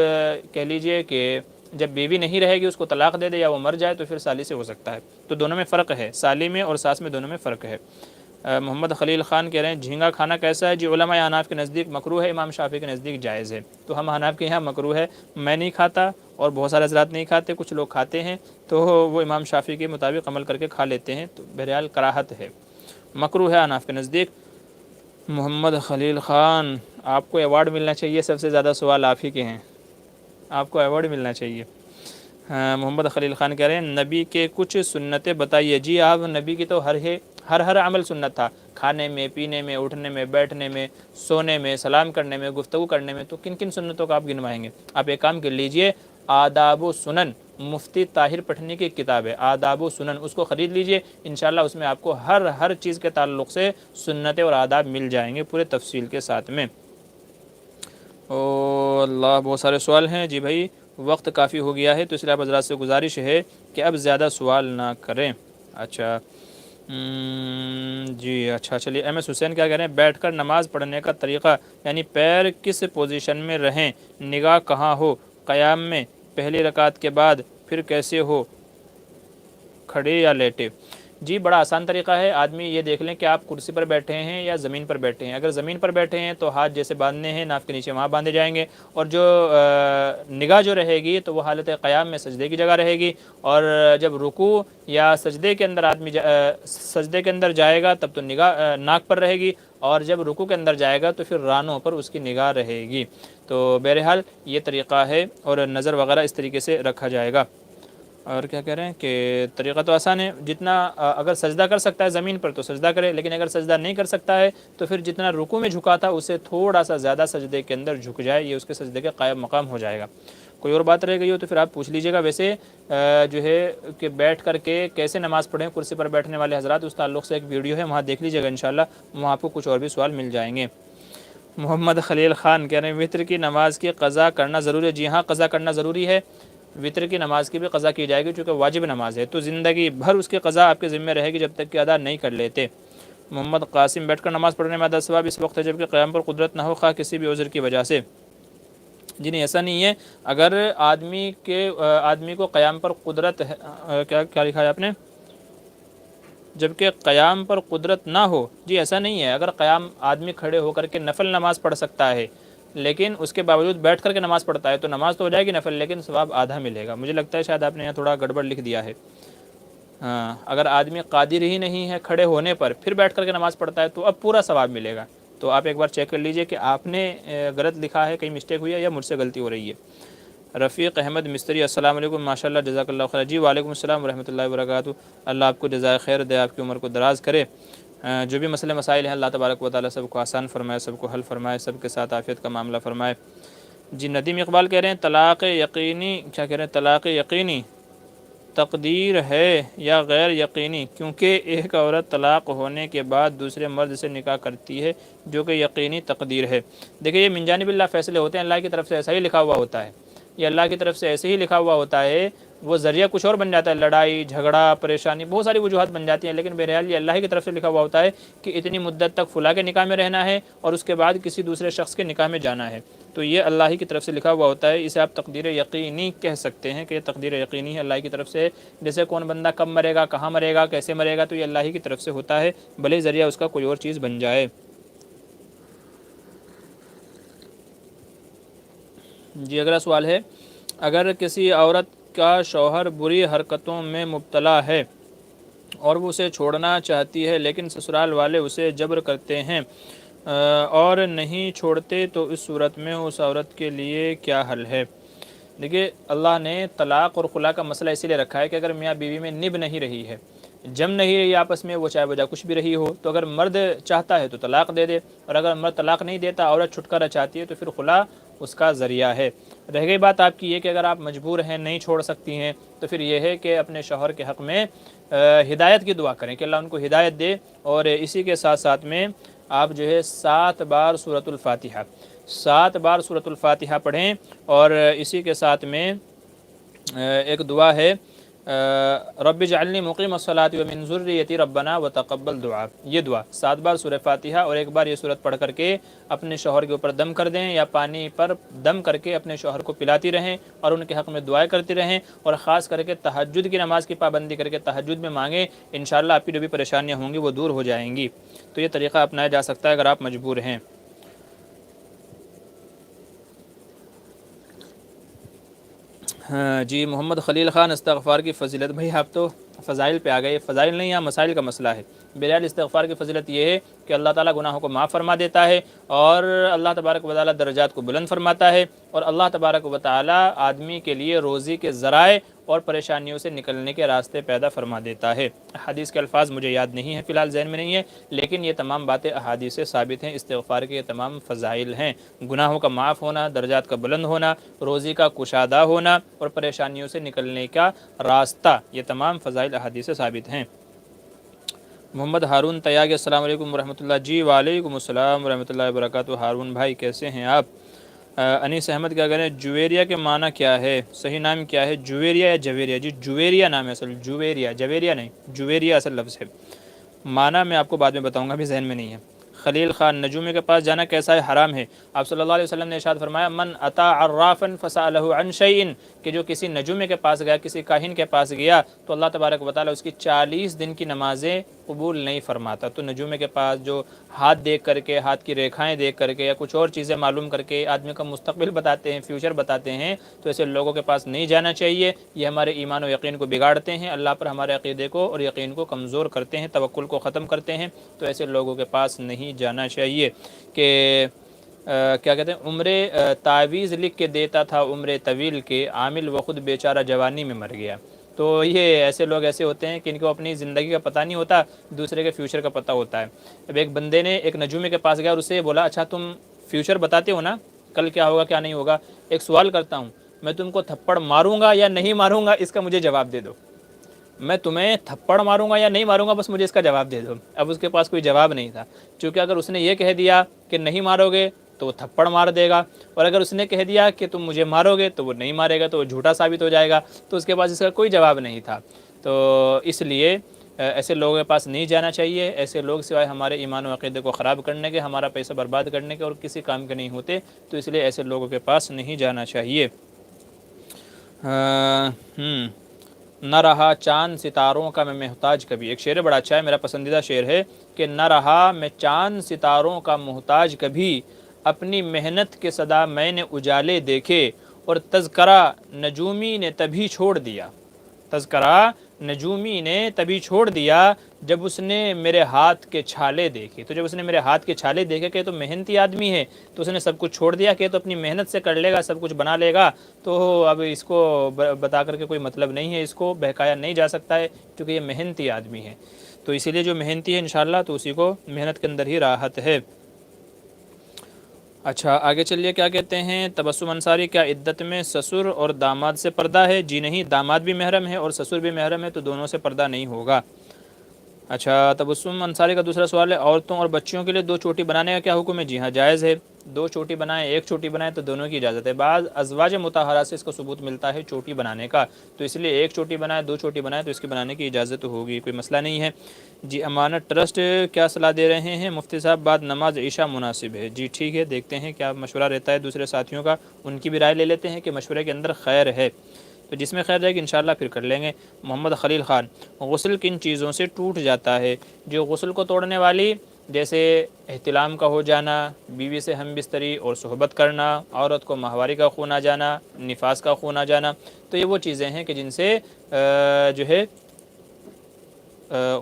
کہہ لیجئے کہ جب بیوی نہیں رہے گی اس کو طلاق دے دے یا وہ مر جائے تو پھر سالی سے ہو سکتا ہے۔ تو دونوں میں فرق ہے، سالی میں اور ساس میں دونوں میں فرق ہے۔ محمد خلیل خان کہہ رہے ہیں جھینگا کھانا کیسا ہے؟ جی علماء احناف کے نزدیک مکروہ ہے، امام شافعی کے نزدیک جائز ہے، تو ہم احناف کے یہاں مکروہ ہے، میں نہیں کھاتا اور بہت سارے حضرات نہیں کھاتے، کچھ لوگ کھاتے ہیں تو وہ امام شافعی کے مطابق عمل کر کے کھا لیتے ہیں، تو بہرحال کراہت ہے، مکروہ ہے احناف کے نزدیک۔ محمد خلیل خان، آپ کو ایوارڈ ملنا چاہیے، سب سے زیادہ سوال آپ ہی کے ہیں، آپ کو ایوارڈ ملنا چاہیے۔ محمد خلیل خان کہہ رہے ہیں نبی کے کچھ سنتیں بتائیے۔ جی آپ نبی کی تو ہر عمل سنت تھا، کھانے میں، پینے میں، اٹھنے میں، بیٹھنے میں، سونے میں، سلام کرنے میں، گفتگو کرنے میں، تو کن کن سنتوں کا آپ گنوائیں گے؟ آپ ایک کام کر لیجئے، آداب و سنن مفتی طاہر پٹھنی کی کتاب ہے، آداب و سنن، اس کو خرید لیجئے، انشاءاللہ اس میں آپ کو ہر چیز کے تعلق سے سنتیں اور آداب مل جائیں گے پورے تفصیل کے ساتھ میں۔ او اللہ، بہت سارے سوال ہیں جی بھائی، وقت کافی ہو گیا ہے تو اس لیے آپ حضرات سے گزارش ہے کہ اب زیادہ سوال نہ کریں۔ اچھا جی اچھا، چلیے ایم ایس حسین کیا کہہ رہے ہیں بیٹھ کر نماز پڑھنے کا طریقہ، یعنی پیر کس پوزیشن میں رہیں، نگاہ کہاں ہو، قیام میں، پہلی رکعت کے بعد، پھر کیسے ہو، کھڑے یا لیٹے؟ جی بڑا آسان طریقہ ہے، آدمی یہ دیکھ لیں کہ آپ کرسی پر بیٹھے ہیں یا زمین پر بیٹھے ہیں۔ اگر زمین پر بیٹھے ہیں تو ہاتھ جیسے باندھنے ہیں ناف کے نیچے وہاں باندھے جائیں گے، اور جو نگاہ جو رہے گی تو وہ حالت قیام میں سجدے کی جگہ رہے گی، اور جب رکوع یا سجدے کے اندر آدمی سجدے کے اندر جائے گا تب تو نگاہ ناک پر رہے گی، اور جب رکوع کے اندر جائے گا تو پھر رانوں پر اس کی نگاہ رہے گی۔ تو بہرحال یہ طریقہ ہے، اور نظر وغیرہ اس طریقے سے رکھا جائے گا۔ اور کیا کہہ رہے ہیں کہ طریقہ تو آسان ہے، جتنا اگر سجدہ کر سکتا ہے زمین پر تو سجدہ کرے، لیکن اگر سجدہ نہیں کر سکتا ہے تو پھر جتنا رکوع میں جھکا تھا اسے تھوڑا سا زیادہ سجدے کے اندر جھک جائے، یہ اس کے سجدے کے قائم مقام ہو جائے گا۔ کوئی اور بات رہ گئی ہو تو پھر آپ پوچھ لیجیے گا۔ ویسے جو ہے کہ بیٹھ کر کے کیسے نماز پڑھیں کرسی پر بیٹھنے والے حضرات، اس تعلق سے ایک ویڈیو ہے، وہاں دیکھ لیجیے گا انشاءاللہ، وہاں آپ کو کچھ اور بھی سوال مل جائیں گے۔ محمد خلیل خان کہہ رہے ہیں وتر کی نماز کی قضا کرنا ضروری ہے؟ جی ہاں، قضا کرنا ضروری ہے، وتر کی نماز کی بھی قضا کی جائے گی چونکہ واجب نماز ہے، تو زندگی بھر اس کی قضا آپ کے ذمہ رہے گی جب تک کہ ادا نہیں کر لیتے۔ محمد قاسم بیٹھ کر نماز پڑھنے میں آدھا ثواب اس وقت ہے جبکہ قیام پر قدرت نہ ہو، خواہ کسی بھی عذر کی وجہ سے۔ جی نہیں، ایسا نہیں ہے، اگر آدمی کو قیام پر قدرت ہے، کیا لکھا ہے آپ نے؟ جبکہ قیام پر قدرت نہ ہو، جی ایسا نہیں ہے، اگر قیام آدمی کھڑے ہو کر کے نفل نماز پڑھ سکتا ہے لیکن اس کے باوجود بیٹھ کر کے نماز پڑھتا ہے تو نماز تو ہو جائے گی نفل، لیکن ثواب آدھا ملے گا۔ مجھے لگتا ہے شاید آپ نے یہاں تھوڑا گڑبڑ لکھ دیا ہے۔ ہاں، اگر آدمی قادر ہی نہیں ہے کھڑے ہونے پر پھر بیٹھ کر کے نماز پڑھتا ہے تو اب پورا ثواب ملے گا۔ تو آپ ایک بار چیک کر لیجئے کہ آپ نے غلط لکھا ہے، کہیں مسٹیک ہوئی ہے یا مجھ سے غلطی ہو رہی ہے۔ رفیق احمد مستری السلام علیکم، ماشاءاللہ جزاک اللہ خیر۔ جی وعلیکم السلام ورحمۃ اللہ وبرکاتہ، اللہ آپ کو جزائے خیر دے، آپ کی عمر کو دراز کرے۔ جو بھی مسئلے مسائل ہیں اللہ تبارک و تعالیٰ سب کو آسان فرمائے، سب کو حل فرمائے، سب کے ساتھ عافیت کا معاملہ فرمائے۔ جی ندیم اقبال کہہ رہے ہیں طلاق یقینی، کیا کہہ رہے ہیں، طلاق یقینی تقدیر ہے یا غیر یقینی؟ کیونکہ ایک عورت طلاق ہونے کے بعد دوسرے مرد سے نکاح کرتی ہے جو کہ یقینی تقدیر ہے۔ دیکھیے یہ من جانب اللہ فیصلے ہوتے ہیں، اللہ کی طرف سے ایسا ہی لکھا ہوا ہوتا ہے، یہ اللہ کی طرف سے ایسے ہی لکھا ہوا ہوتا ہے، وہ ذریعہ کچھ اور بن جاتا ہے، لڑائی جھگڑا پریشانی بہت ساری وجوہات بن جاتی ہیں، لیکن بہرحال یہ اللہ کی طرف سے لکھا ہوا ہوتا ہے کہ اتنی مدت تک فلاں کے نکاح میں رہنا ہے اور اس کے بعد کسی دوسرے شخص کے نکاح میں جانا ہے، تو یہ اللہ ہی کی طرف سے لکھا ہوا ہوتا ہے، اسے آپ تقدیر یقینی کہہ سکتے ہیں کہ یہ تقدیر یقینی ہے اللہ کی طرف سے۔ جیسے کون بندہ کب مرے گا، کہاں مرے گا، کیسے مرے گا، تو یہ اللہ ہی کی طرف سے ہوتا ہے، بھلے ذریعہ اس کا کوئی اور چیز بن جائے۔ جی اگلا سوال ہے، اگر کسی عورت کا شوہر بری حرکتوں میں مبتلا ہے اور وہ اسے چھوڑنا چاہتی ہے لیکن سسرال والے اسے جبر کرتے ہیں اور نہیں چھوڑتے، تو اس صورت میں اس عورت کے لیے کیا حل ہے؟ دیکھیے اللہ نے طلاق اور خلا کا مسئلہ اسی لیے رکھا ہے کہ اگر میاں بیوی میں نبھ نہیں رہی ہے، جم نہیں رہی آپس میں، وہ چاہے وجہ کچھ بھی رہی ہو، تو اگر مرد چاہتا ہے تو طلاق دے دے، اور اگر مرد طلاق نہیں دیتا، عورت چھٹکارا چاہتی ہے تو پھر خلا اس کا ذریعہ ہے۔ رہ گئی بات آپ کی یہ کہ اگر آپ مجبور ہیں، نہیں چھوڑ سکتی ہیں، تو پھر یہ ہے کہ اپنے شوہر کے حق میں ہدایت کی دعا کریں کہ اللہ ان کو ہدایت دے، اور اسی کے ساتھ ساتھ میں آپ جو ہے 7 بار سورۃ الفاتحہ 7 بار سورۃ الفاتحہ پڑھیں، اور اسی کے ساتھ میں ایک دعا ہے رب اجعلنی مقیم الصلاۃ ومن ذریتی ربنا وتقبل دعا، یہ دعا 7 بار سورہ فاتحہ اور ایک بار یہ سورت پڑھ کر کے اپنے شوہر کے اوپر دم کر دیں، یا پانی پر دم کر کے اپنے شوہر کو پلاتی رہیں اور ان کے حق میں دعائیں کرتی رہیں، اور خاص کر کے تہجد کی نماز کی پابندی کر کے تہجد میں مانگیں، انشاءاللہ آپ کی جو بھی پریشانیاں ہوں گی وہ دور ہو جائیں گی۔ تو یہ طریقہ اپنایا جا سکتا ہے اگر آپ مجبور ہیں۔ ہاں جی محمد خلیل خان استغفار کی فضیلت، بھائی آپ تو فضائل پہ آ گئے، فضائل نہیں، یہاں مسائل کا مسئلہ ہے۔ بہرحال استغفار کی فضیلت یہ ہے کہ اللہ تعالیٰ گناہوں کو معاف فرما دیتا ہے، اور اللہ تبارک و تعالیٰ درجات کو بلند فرماتا ہے، اور اللہ تبارک و تعالیٰ آدمی کے لیے روزی کے ذرائع اور پریشانیوں سے نکلنے کے راستے پیدا فرما دیتا ہے۔ حدیث کے الفاظ مجھے یاد نہیں ہیں، فی الحال ذہن میں نہیں ہے، لیکن یہ تمام باتیں احادیث سے ثابت ہیں، استغفار کے یہ تمام فضائل ہیں، گناہوں کا معاف ہونا، درجات کا بلند ہونا، روزی کا کشادہ ہونا اور پریشانیوں سے نکلنے کا راستہ، یہ تمام فضائل احادیث سے ثابت ہیں۔ محمد ہارون تیاگ السلام علیکم ورحمۃ اللہ، جی وعلیکم السلام ورحمۃ اللہ وبرکاتہ۔ ہارون بھائی کیسے ہیں آپ؟ انیس احمد کیا کریں، جویریہ کے معنی کیا ہے، صحیح نام کیا ہے، جویریہ یا جویریہ؟ جی جویریہ نام ہے اصل، جویریہ، جویریہ نہیں، جویریہ اصل لفظ ہے، معنی میں آپ کو بعد میں بتاؤں گا، بھی ذہن میں نہیں ہے۔ خلیل خان نجومی کے پاس جانا کیسا ہے؟ حرام ہے۔ آپ صلی اللہ علیہ وسلم نے ارشاد فرمایا من اتا عرافا فسألہ عن شیء، کہ جو کسی نجومی کے پاس گیا، کسی کاہن کے پاس گیا تو اللہ تبارک و تعالیٰ اس کی 40 دن کی نمازیں قبول نہیں فرماتا۔ تو نجومی کے پاس جو ہاتھ دیکھ کر کے، ہاتھ کی ریکھائیں دیکھ کر کے یا کچھ اور چیزیں معلوم کر کے آدمی کا مستقبل بتاتے ہیں، فیوچر بتاتے ہیں، تو ایسے لوگوں کے پاس نہیں جانا چاہیے۔ یہ ہمارے ایمان و یقین کو بگاڑتے ہیں، اللہ پر ہمارے عقیدے کو اور یقین کو کمزور کرتے ہیں، توکل کو ختم کرتے ہیں، تو ایسے لوگوں کے پاس نہیں جانا چاہیے۔ کہ کیا کہتے ہیں، عمر تعویذ لکھ کے دیتا تھا عمر طویل کے، عامل وہ خود بیچارہ جوانی میں مر گیا۔ تو یہ ایسے لوگ ایسے ہوتے ہیں کہ ان کو اپنی زندگی کا پتہ نہیں ہوتا، دوسرے کے فیوچر کا پتہ ہوتا ہے۔ اب ایک بندے نے ایک نجومی کے پاس گیا اور اسے بولا اچھا تم فیوچر بتاتے ہو نا، کل کیا ہوگا کیا نہیں ہوگا، ایک سوال کرتا ہوں، میں تم کو تھپڑ ماروں گا یا نہیں ماروں گا، اس کا مجھے جواب دے دو۔ میں تمہیں تھپڑ ماروں گا یا نہیں ماروں گا، بس مجھے اس کا جواب دے دو۔ اب اس کے پاس کوئی جواب نہیں تھا، چونکہ اگر اس نے یہ کہہ دیا کہ نہیں مارو گے تو وہ تھپڑ مار دے گا، اور اگر اس نے کہہ دیا کہ تم مجھے مارو گے تو وہ نہیں مارے گا، تو وہ جھوٹا ثابت ہو جائے گا، تو اس کے پاس اس کا کوئی جواب نہیں تھا۔ تو اس لیے ایسے لوگوں کے پاس نہیں جانا چاہیے۔ ایسے لوگ سوائے ہمارے ایمان و عقیدے کو خراب کرنے کے، ہمارا پیسہ برباد کرنے کے اور کسی کام کے نہیں ہوتے، تو اس لیے ایسے لوگوں کے پاس نہیں جانا چاہیے۔ نہ رہا چاند ستاروں کا میں محتاج کبھی، ایک شعر بڑا اچھا ہے، میرا پسندیدہ شعر ہے کہ نہ رہا میں چاند ستاروں کا محتاج کبھی، اپنی محنت کے صدا میں نے اجالے دیکھے، اور تذکرہ نجومی نے تبھی چھوڑ دیا، تذکرہ نجومی نے تبھی چھوڑ دیا جب اس نے میرے ہاتھ کے چھالے دیکھے۔ تو جب اس نے میرے ہاتھ کے چھالے دیکھے کہ تو محنتی آدمی ہے، تو اس نے سب کچھ چھوڑ دیا کہ تو اپنی محنت سے کر لے گا، سب کچھ بنا لے گا، تو اب اس کو بتا کر کے کوئی مطلب نہیں ہے، اس کو بہکایا نہیں جا سکتا ہے کیونکہ یہ محنتی آدمی ہے۔ تو اسی لیے جو محنتی ہے انشاءاللہ تو اسی کو محنت کے اندر ہی راحت ہے۔ اچھا آگے چلیے، کیا کہتے ہیں تبسم انصاری، کیا عدت میں سسر اور داماد سے پردہ ہے؟ جی نہیں، داماد بھی محرم ہے اور سسر بھی محرم ہے، تو دونوں سے پردہ نہیں ہوگا۔ اچھا تبسم انصاری کا دوسرا سوال ہے عورتوں اور بچیوں کے لیے 2 چوٹی بنانے کا کیا حکم ہے؟ جی ہاں جائز ہے، 2 چوٹی بنائیں 1 چوٹی بنائیں تو دونوں کی اجازت ہے۔ بعض ازواج مطہرات سے اس کو ثبوت ملتا ہے چوٹی بنانے کا، تو اس لیے 1 چوٹی بنائیں 2 چوٹی بنائیں تو اس کی بنانے کی اجازت ہوگی، کوئی مسئلہ نہیں ہے۔ جی امانت ٹرسٹ کیا صلاح دے رہے ہیں مفتی صاحب، بعد نماز عشاء مناسب ہے؟ جی ٹھیک ہے، دیکھتے ہیں کیا مشورہ رہتا ہے دوسرے ساتھیوں کا، ان کی بھی رائے لے لیتے ہیں کہ مشورے کے اندر خیر ہے، تو جس میں خیر رہے گی انشاءاللہ پھر کر لیں گے۔ محمد خلیل خان، غسل کن چیزوں سے ٹوٹ جاتا ہے؟ جو غسل کو توڑنے والی، جیسے احتلام کا ہو جانا، بیوی سے ہم بستری اور صحبت کرنا، عورت کو ماہواری کا خون آ جانا، نفاس کا خون آ جانا، تو یہ وہ چیزیں ہیں کہ جن سے جو ہے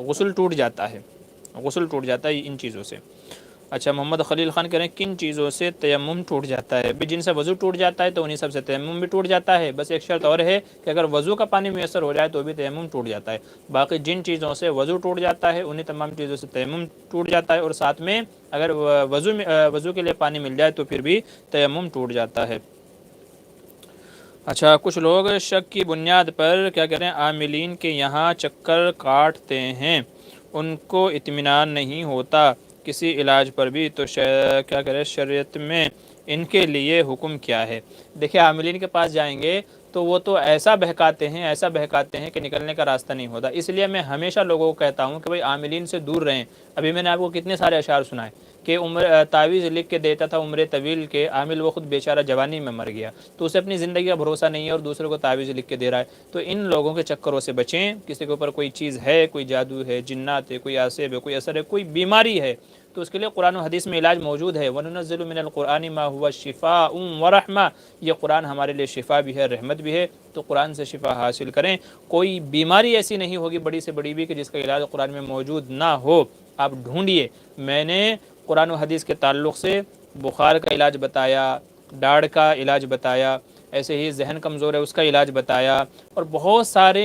غسل ٹوٹ جاتا ہے، غسل ٹوٹ جاتا ہے ان چیزوں سے۔ اچھا محمد خلیل خان کہہ رہے ہیں کن چیزوں سے تیمم ٹوٹ جاتا ہے؟ بھی جن سے وضو ٹوٹ جاتا ہے تو انہی سب سے تیمم بھی ٹوٹ جاتا ہے، بس ایک شرط اور ہے کہ اگر وضو کا پانی میسر ہو جائے تو بھی تیمم ٹوٹ جاتا ہے۔ باقی جن چیزوں سے وضو ٹوٹ جاتا ہے انہی تمام چیزوں سے تیمم ٹوٹ جاتا ہے، اور ساتھ میں اگر وضو کے لیے پانی مل جائے تو پھر بھی تیمم ٹوٹ جاتا ہے۔ اچھا کچھ لوگ شک کی بنیاد پر کیا کہہ رہے ہیں عاملین کے یہاں چکر کاٹتے ہیں، ان کو اطمینان نہیں ہوتا کسی علاج پر بھی، تو کیا کہہ رہے ہیں شریعت میں ان کے لیے حکم کیا ہے؟ دیکھیں عاملین کے پاس جائیں گے تو وہ تو ایسا بہکاتے ہیں، ایسا بہکاتے ہیں کہ نکلنے کا راستہ نہیں ہوتا۔ اس لیے میں ہمیشہ لوگوں کو کہتا ہوں کہ بھئی عاملین سے دور رہیں۔ ابھی میں نے آپ کو کتنے سارے اشعار سنائے کہ تعویذ لکھ کے دیتا تھا عمر طویل کے، عامل وہ خود بیچارہ جوانی میں مر گیا، تو اسے اپنی زندگی کا بھروسہ نہیں ہے اور دوسروں کو تعویذ لکھ کے دے رہا ہے۔ تو ان لوگوں کے چکروں سے بچیں۔ کسی کے اوپر کوئی چیز ہے، کوئی جادو ہے، جنات ہے، کوئی آصب ہے، کوئی اثر ہے، کوئی بیماری ہے، تو اس کے لیے قرآن و حدیث میں علاج موجود ہے۔ وَنُنَزِّلُ مِنَ الْقُرْآنِ مَا هُوَ شِفَاءٌ وَرَحْمَةٌ، یہ قرآن ہمارے لیے شفا بھی ہے، رحمت بھی ہے، تو قرآن سے شفا حاصل کریں۔ کوئی بیماری ایسی نہیں ہوگی بڑی سے بڑی بھی کہ جس کا علاج قرآن میں موجود نہ ہو، آپ ڈھونڈیے۔ میں نے قرآن و حدیث کے تعلق سے بخار کا علاج بتایا، داڑھ کا علاج بتایا، ایسے ہی ذہن کمزور ہے اس کا علاج بتایا، اور بہت سارے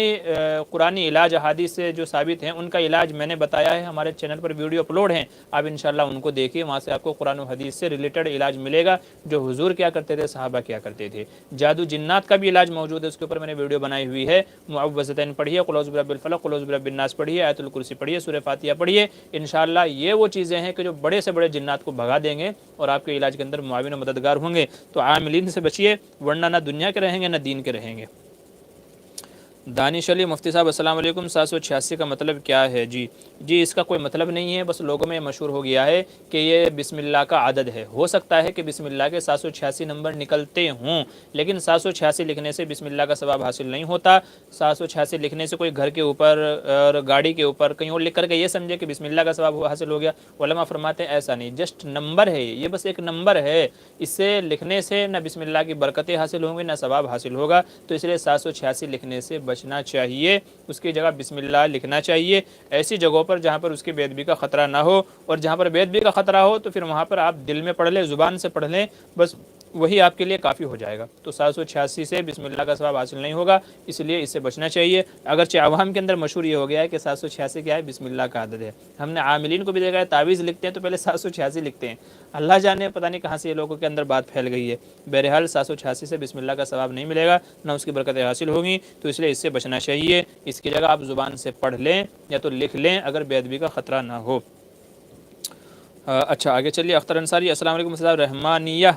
قرآنی علاج احادیث سے جو ثابت ہیں ان کا علاج میں نے بتایا ہے۔ ہمارے چینل پر ویڈیو اپلوڈ ہیں، آپ انشاءاللہ ان کو دیکھیے، وہاں سے آپ کو قرآن و حدیث سے ریلیٹڈ علاج ملے گا، جو حضور کیا کرتے تھے، صحابہ کیا کرتے تھے۔ جادو جنات کا بھی علاج موجود ہے، اس کے اوپر میں نے ویڈیو بنائی ہوئی ہے۔ معوذتین پڑھیے، قل اعوذ برب الفلق، قل اعوذ برب الناس پڑھیے، آیت الکرسی پڑھیے، سورہ فاتحہ پڑھیے۔ انشاءاللہ یہ وہ چیزیں ہیں کہ جو بڑے سے بڑے جنات کو بھگا دیں گے اور آپ کے علاج کے اندر معاون و مددگار ہوں گے۔ تو عاملین سے بچیے، ورنہ نہ دنیا کے رہیں گے نہ دین کے رہیں گے۔ دانش علی مفتی صاحب السلام علیکم، 786 کا مطلب کیا ہے؟ جی اس کا کوئی مطلب نہیں ہے، بس لوگوں میں مشہور ہو گیا ہے کہ یہ بسم اللہ کا عدد ہے۔ ہو سکتا ہے کہ بسم اللہ کے 786 نمبر نکلتے ہوں، لیکن 786 لکھنے سے بسم اللہ کا ثواب حاصل نہیں ہوتا۔ 786 لکھنے سے کوئی گھر کے اوپر اور گاڑی کے اوپر کہیں اور لکھ کر کے یہ سمجھے کہ بسم اللہ کا ثواب حاصل ہو گیا، علماء فرماتے ہیں ایسا نہیں، جسٹ نمبر ہے، یہ بس ایک نمبر ہے، اس سے لکھنے سے نہ بسم اللہ کی برکتیں حاصل ہوں گی نہ ثواب حاصل ہوگا، تو اس لیے 786 لکھنے سے بچنا چاہیے، اس کی جگہ بسم اللہ لکھنا چاہیے ایسی جگہوں پر جہاں پر اس کی بے ادبی کا خطرہ نہ ہو، اور جہاں پر بے ادبی کا خطرہ ہو تو پھر وہاں پر آپ دل میں پڑھ لیں، زبان سے پڑھ لیں، بس وہی آپ کے لیے کافی ہو جائے گا۔ تو 786 سے بسم اللہ کا ثواب حاصل نہیں ہوگا، اس لیے اس سے بچنا چاہیے۔ اگرچہ عوام کے اندر مشہور یہ ہو گیا ہے کہ 786 کیا ہے، بسم اللہ کا عدد ہے، ہم نے عاملین کو بھی دیکھا ہے تعویذ لکھتے ہیں تو پہلے 786 لکھتے ہیں، اللہ جانے پتہ نہیں کہاں سے یہ لوگوں کے اندر بات پھیل گئی ہے۔ بہرحال 786 سے بسم اللہ کا ثواب نہیں ملے گا، نہ اس کی برکتیں حاصل ہوں گی، تو اس لیے اس سے بچنا چاہیے، اس کی جگہ آپ زبان سے پڑھ لیں یا تو لکھ لیں اگر بے ادبی کا خطرہ نہ ہو۔ اچھا آگے چلیے، اختر انصاری السلام علیکم صاحب، رحمانیہ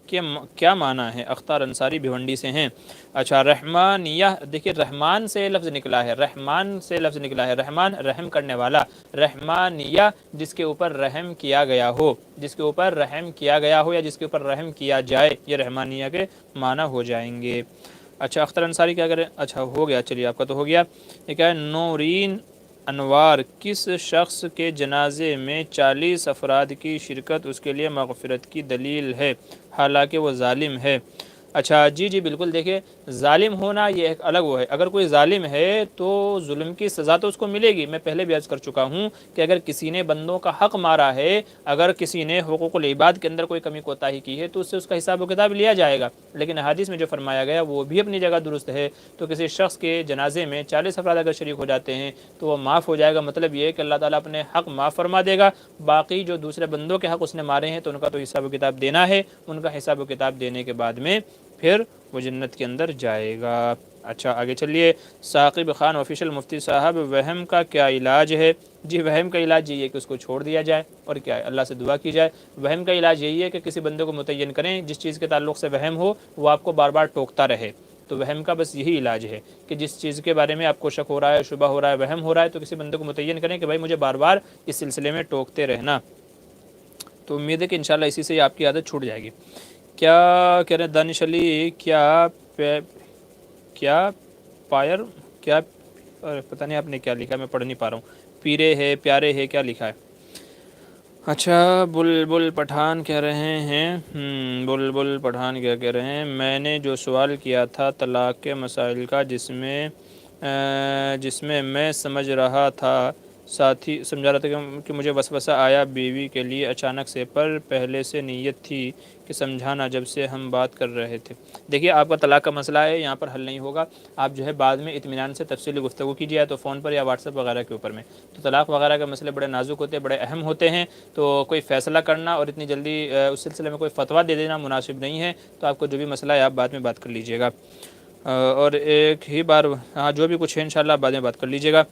کہ کیا معنی ہے؟ اختر انصاری بھیونڈی سے ہیں۔ اچھا رحمانیہ، دیکھیے رحمان سے لفظ نکلا ہے، رحمان سے لفظ نکلا ہے، رحمان رحم کرنے والا، رحمانیہ جس کے اوپر رحم کیا گیا ہو، جس کے اوپر رحم کیا گیا ہو یا جس کے اوپر رحم کیا جائے، یہ رحمانیہ کے معنی ہو جائیں گے۔ اچھا اختر انصاری کیا کریں؟ اچھا ہو گیا، چلیے آپ کا تو ہو گیا۔ یہ کیا ہے؟ نورین انوار، کس شخص کے جنازے میں 40 افراد کی شرکت اس کے لیے مغفرت کی دلیل ہے حالانکہ وہ ظالم ہے؟ اچھا جی بالکل، دیکھیں ظالم ہونا یہ ایک الگ وہ ہے، اگر کوئی ظالم ہے تو ظلم کی سزا تو اس کو ملے گی، میں پہلے بھی عرض کر چکا ہوں کہ اگر کسی نے بندوں کا حق مارا ہے، اگر کسی نے حقوق العباد کے اندر کوئی کمی کوتاہی کی ہے تو اس سے اس کا حساب و کتاب لیا جائے گا، لیکن حدیث میں جو فرمایا گیا وہ بھی اپنی جگہ درست ہے۔ تو کسی شخص کے جنازے میں 40 افراد اگر شریک ہو جاتے ہیں تو وہ معاف ہو جائے گا، مطلب یہ ہے کہ اللہ تعالیٰ اپنے حق معاف فرما دے گا، باقی جو دوسرے بندوں کے حق اس نے مارے ہیں تو ان کا تو حساب و کتاب دینا ہے، ان کا حساب و کتاب دینے کے بعد میں پھر وہ جنت کے اندر جائے گا۔ اچھا آگے چلیے، ثاقب خان آفیشل مفتی صاحب، وہم کا کیا علاج ہے؟ جی وہم کا علاج یہی ہے کہ اس کو چھوڑ دیا جائے، اور کیا ہے اللہ سے دعا کی جائے۔ وہم کا علاج یہی ہے کہ کسی بندے کو متعین کریں جس چیز کے تعلق سے وہم ہو وہ آپ کو بار بار ٹوکتا رہے، تو وہم کا بس یہی علاج ہے کہ جس چیز کے بارے میں آپ کو شک ہو رہا ہے، شبہ ہو رہا ہے، وہم ہو رہا ہے، تو کسی بندے کو متعین کریں کہ بھائی مجھے بار بار اس سلسلے میں ٹوکتے رہنا، تو امید ہے کہ انشاءاللہ اسی سے آپ کی عادت چھوٹ جائے گی۔ کیا کہہ رہے ہیں دانش علی، کیا پائر کیا پتہ نہیں آپ نے کیا لکھا ہے، میں پڑھ نہیں پا رہا ہوں، پیرے ہے پیارے ہے کیا لکھا ہے؟ اچھا بلبل پٹھان کہہ رہے ہیں، بلبل پٹھان کیا کہہ رہے ہیں، میں نے جو سوال کیا تھا طلاق کے مسائل کا جس میں میں سمجھ رہا تھا کہ مجھے وسوسہ آیا بیوی کے لیے اچانک سے، پر پہلے سے نیت تھی کہ سمجھانا جب سے ہم بات کر رہے تھے۔ دیکھیے آپ کا طلاق کا مسئلہ ہے، یہاں پر حل نہیں ہوگا، آپ جو ہے بعد میں اطمینان سے تفصیلی گفتگو کیجیے، تو فون پر یا واٹس ایپ وغیرہ کے اوپر میں، تو طلاق وغیرہ کے مسئلے بڑے نازک ہوتے ہیں، بڑے اہم ہوتے ہیں، تو کوئی فیصلہ کرنا اور اتنی جلدی اس سلسلے میں کوئی فتویٰ دے دینا مناسب نہیں ہے، تو آپ کو جو بھی مسئلہ ہے آپ بعد میں بات کر لیجیے گا، اور ایک ہی بار ہاں جو بھی کچھ ہے انشاءاللہ بعد میں بات کر لیجیے گا۔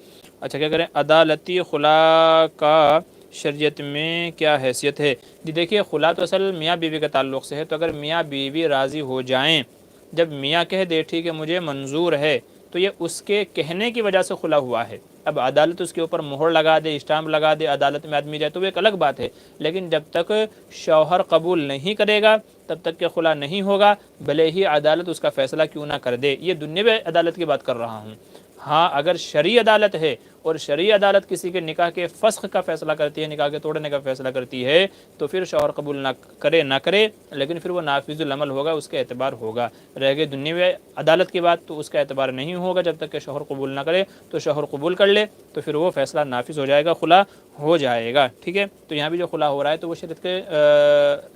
اچھا کیا کریں، عدالتی خلا کا شریعت میں کیا حیثیت ہے؟ جی دیکھیے خلا تو اصل میاں بیوی کے تعلق سے ہے، تو اگر میاں بیوی راضی ہو جائیں، جب میاں کہہ دے ٹھیک ہے مجھے منظور ہے، تو یہ اس کے کہنے کی وجہ سے خلا ہوا ہے، اب عدالت اس کے اوپر مہر لگا دے، اسٹامپ لگا دے، عدالت میں آدمی جائے تو وہ ایک الگ بات ہے، لیکن جب تک شوہر قبول نہیں کرے گا تب تک کہ خلا نہیں ہوگا، بھلے ہی عدالت اس کا فیصلہ کیوں نہ کر دے، یہ دنیاوی عدالت کی بات کر رہا ہوں۔ ہاں اگر شرعی عدالت ہے اور شرعی عدالت کسی کے نکاح کے فسخ کا فیصلہ کرتی ہے، نکاح کے توڑنے کا فیصلہ کرتی ہے، تو پھر شوہر قبول نہ کرے لیکن پھر وہ نافذ العمل ہوگا، اس کا اعتبار ہوگا۔ رہ گئی دنیاوی عدالت کی بات تو اس کا اعتبار نہیں ہوگا جب تک کہ شوہر قبول نہ کرے، تو شوہر قبول کر لے تو پھر وہ فیصلہ نافذ ہو جائے گا، خلا ہو جائے گا، ٹھیک ہے۔ تو یہاں بھی جو خلا ہو رہا ہے تو وہ شریعت کے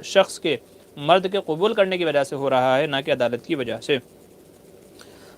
شخص کے مرد کے قبول کرنے کی وجہ سے ہو رہا ہے، نہ کہ عدالت کی وجہ سے۔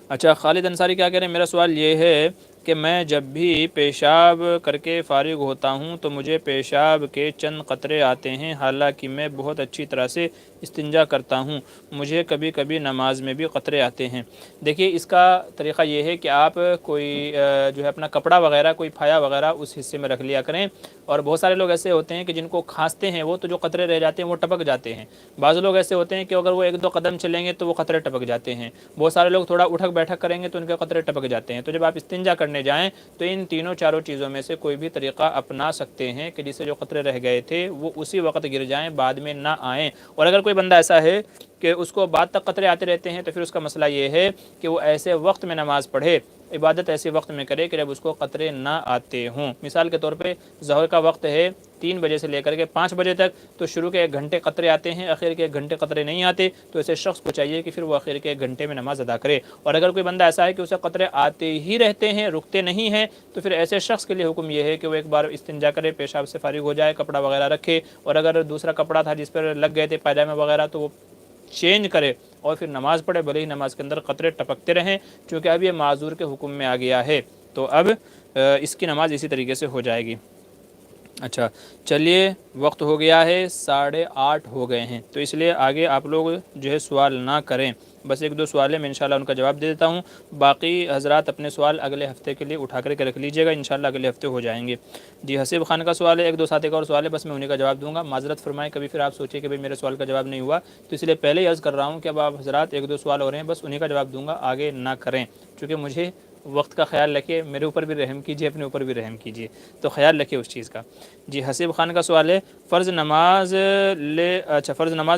اچھا خالد انصاری کیا کہہ رہے ہیں، میرا سوال یہ ہے کہ میں جب بھی پیشاب کر کے فارغ ہوتا ہوں تو مجھے پیشاب کے چند قطرے آتے ہیں، حالانکہ میں بہت اچھی طرح سے استنجا کرتا ہوں، مجھے کبھی کبھی نماز میں بھی قطرے آتے ہیں۔ دیکھیے اس کا طریقہ یہ ہے کہ آپ کوئی جو ہے اپنا کپڑا وغیرہ کوئی پھایا وغیرہ اس حصے میں رکھ لیا کریں، اور بہت سارے لوگ ایسے ہوتے ہیں کہ جن کو کھانستے ہیں وہ تو جو قطرے رہ جاتے ہیں وہ ٹپک جاتے ہیں، بعض لوگ ایسے ہوتے ہیں کہ اگر وہ ایک دو قدم چلیں گے تو وہ قطرے ٹپک جاتے ہیں، بہت سارے لوگ تھوڑا اٹھک بیٹھک کریں گے تو ان کے قطرے ٹپک جاتے ہیں۔ تو جب آپ استنجا کرنے جائیں تو ان تینوں چاروں چیزوں میں سے کوئی بھی طریقہ اپنا سکتے ہیں کہ جس سے جو قطرے رہ گئے تھے وہ اسی وقت گر جائیں، بعد میں نہ آئیں۔ اور اگر کوئی بندہ ایسا ہے کہ اس کو بعد تک قطرے آتے رہتے ہیں تو پھر اس کا مسئلہ یہ ہے کہ وہ ایسے وقت میں نماز پڑھے، عبادت ایسے وقت میں کرے کہ جب اس کو قطرے نہ آتے ہوں۔ مثال کے طور پہ ظہر کا وقت ہے 3 بجے سے لے کر کے 5 بجے تک، تو شروع کے 1 گھنٹے قطرے آتے ہیں، آخر کے 1 گھنٹے قطرے نہیں آتے، تو ایسے شخص کو چاہیے کہ پھر وہ آخر کے 1 گھنٹے میں نماز ادا کرے۔ اور اگر کوئی بندہ ایسا ہے کہ اسے قطرے آتے ہی رہتے ہیں، رکتے نہیں ہیں، تو پھر ایسے شخص کے لیے حکم یہ ہے کہ وہ ایک بار استنجا کرے، پیشاب سے فارغ ہو جائے، کپڑا وغیرہ رکھے، اور اگر دوسرا کپڑا تھا جس پر لگ گئے تھے پائجامے وغیرہ تو وہ چینج کرے اور پھر نماز پڑھے، بھلے ہی نماز کے اندر قطرے ٹپکتے رہیں، چونکہ اب یہ معذور کے حکم میں آ گیا ہے، تو اب اس کی نماز اسی طریقے سے ہو جائے گی۔ اچھا چلیے، وقت ہو گیا ہے، 8:30 ہو گئے ہیں، تو اس لیے آگے آپ لوگ جو ہے سوال نہ کریں، بس 1-2 سوال ہے، میں انشاءاللہ ان کا جواب دے دیتا ہوں، باقی حضرات اپنے سوال اگلے ہفتے کے لیے اٹھا کر کے رکھ لیجیے گا، انشاءاللہ اگلے ہفتے ہو جائیں گے۔ جی حسیب خان کا سوال ہے، 1-2 ساتھی کا اور سوال ہے، بس میں انہیں کا جواب دوں گا، معذرت فرمائیں، کبھی پھر آپ سوچیں کہ بھئی میرے سوال کا جواب نہیں ہوا، تو اس لیے پہلے ہی عرض کر رہا ہوں کہ اب آپ حضرات 1-2 سوال ہو رہے ہیں، بس انہیں کا جواب دوں گا، آگے نہ کریں، چونکہ مجھے وقت کا خیال رکھیے، میرے اوپر بھی رحم کیجیے، اپنے اوپر بھی رحم کیجیے، تو خیال رکھیے اس چیز کا۔ جی حسیب خان کا سوال ہے، فرض نماز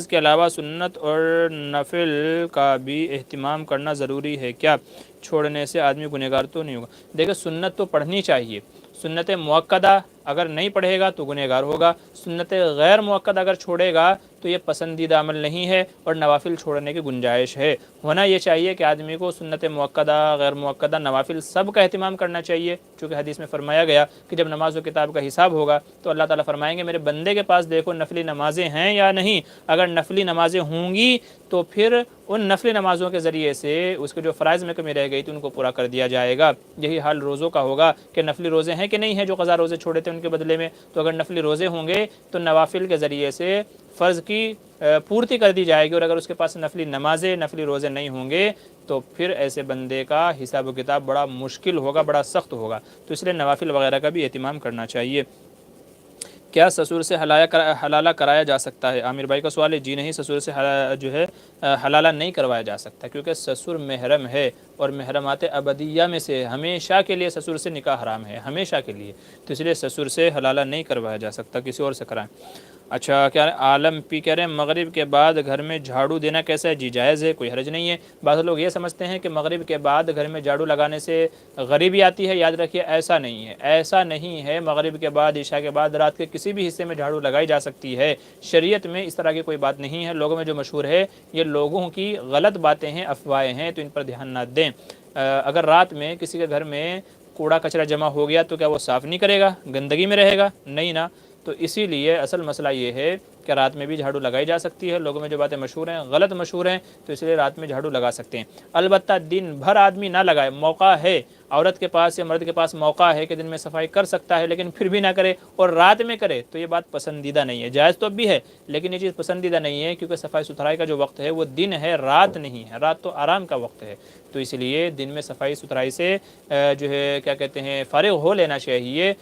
کے علاوہ سنت اور نفل کا بھی اہتمام کرنا ضروری ہے کیا؟ چھوڑنے سے آدمی گنہگار تو نہیں ہوگا؟ دیکھیں سنت تو پڑھنی چاہیے، سنت موقدہ اگر نہیں پڑھے گا تو گنہگار ہوگا، سنت غیر موقدہ اگر چھوڑے گا تو یہ پسندیدہ عمل نہیں ہے اور نوافل چھوڑنے کی گنجائش ہے۔ ہونا یہ چاہیے کہ آدمی کو سنت موقدہ، غیر موقدہ، نوافل سب کا اہتمام کرنا چاہیے، چونکہ حدیث میں فرمایا گیا کہ جب نماز و کتاب کا حساب ہوگا تو اللہ تعالیٰ فرمائیں گے میرے بندے کے پاس دیکھو نفلی نمازیں ہیں یا نہیں، اگر نفلی نمازیں ہوں گی تو پھر ان نفلی نمازوں کے ذریعے سے اس کے جو فرائض میں کمی رہ گئی تھی ان کو پورا کر دیا جائے گا۔ یہی حال روزوں کا ہوگا کہ نفلی روزے ہیں کہ نہیں ہیں جو قضا روزے چھوڑے تھے ان کے بدلے میں، تو اگر نفلی روزے ہوں گے تو نوافل کے ذریعے سے فرض کی پورتی کر دی جائے گی، اور اگر اس کے پاس نفلی نمازیں، نفلی روزے نہیں ہوں گے تو پھر ایسے بندے کا حساب و کتاب بڑا مشکل ہوگا، بڑا سخت ہوگا، تو اس لیے نوافل وغیرہ کا بھی اہتمام کرنا چاہیے۔ کیا سسر سے حلالہ کرایا جا سکتا ہے؟ عامر بھائی کا سوال ہے، جی نہیں، سسر سے جو ہے حلالہ نہیں کروایا جا سکتا، کیونکہ سسر محرم ہے اور محرمات ابدیہ میں سے ہمیشہ کے لیے سسر سے نکاح حرام ہے، ہمیشہ کے لیے، تو اس لیے سسر سے حلالہ نہیں کروایا جا سکتا، کسی اور سے کرائیں۔ اچھا کیا عالم پی کہہ رہے ہیں مغرب کے بعد گھر میں جھاڑو دینا کیسا ہے؟ جی جائز ہے، کوئی حرج نہیں ہے۔ بعض لوگ یہ سمجھتے ہیں کہ مغرب کے بعد گھر میں جھاڑو لگانے سے غریبی آتی ہے، یاد رکھیے ایسا نہیں ہے، ایسا نہیں ہے، مغرب کے بعد، عشاء کے بعد، رات کے کسی بھی حصے میں جھاڑو لگائی جا سکتی ہے، شریعت میں اس طرح کی کوئی بات نہیں ہے، لوگوں میں جو مشہور ہے یہ لوگوں کی غلط باتیں ہیں، افواہیں ہیں، تو ان پر دھیان نہ دیں۔ اگر رات میں کسی کے گھر میں کوڑا کچرا جمع ہو گیا تو کیا وہ صاف نہیں کرے گا، گندگی میں رہے گا؟ نہیں نا، تو اسی لیے اصل مسئلہ یہ ہے کہ رات میں بھی جھاڑو لگائی جا سکتی ہے، لوگوں میں جو باتیں مشہور ہیں غلط مشہور ہیں، تو اس لیے رات میں جھاڑو لگا سکتے ہیں، البتہ دن بھر آدمی نہ لگائے، موقع ہے عورت کے پاس یا مرد کے پاس موقع ہے کہ دن میں صفائی کر سکتا ہے لیکن پھر بھی نہ کرے اور رات میں کرے تو یہ بات پسندیدہ نہیں ہے، جائز تو اب بھی ہے لیکن یہ چیز پسندیدہ نہیں ہے، کیونکہ صفائی ستھرائی کا جو وقت ہے وہ دن ہے، رات نہیں ہے، رات تو آرام کا وقت ہے، تو اس لیے دن میں صفائی ستھرائی سے جو ہے کیا کہتے ہیں فارغ ہو لینا چاہیے،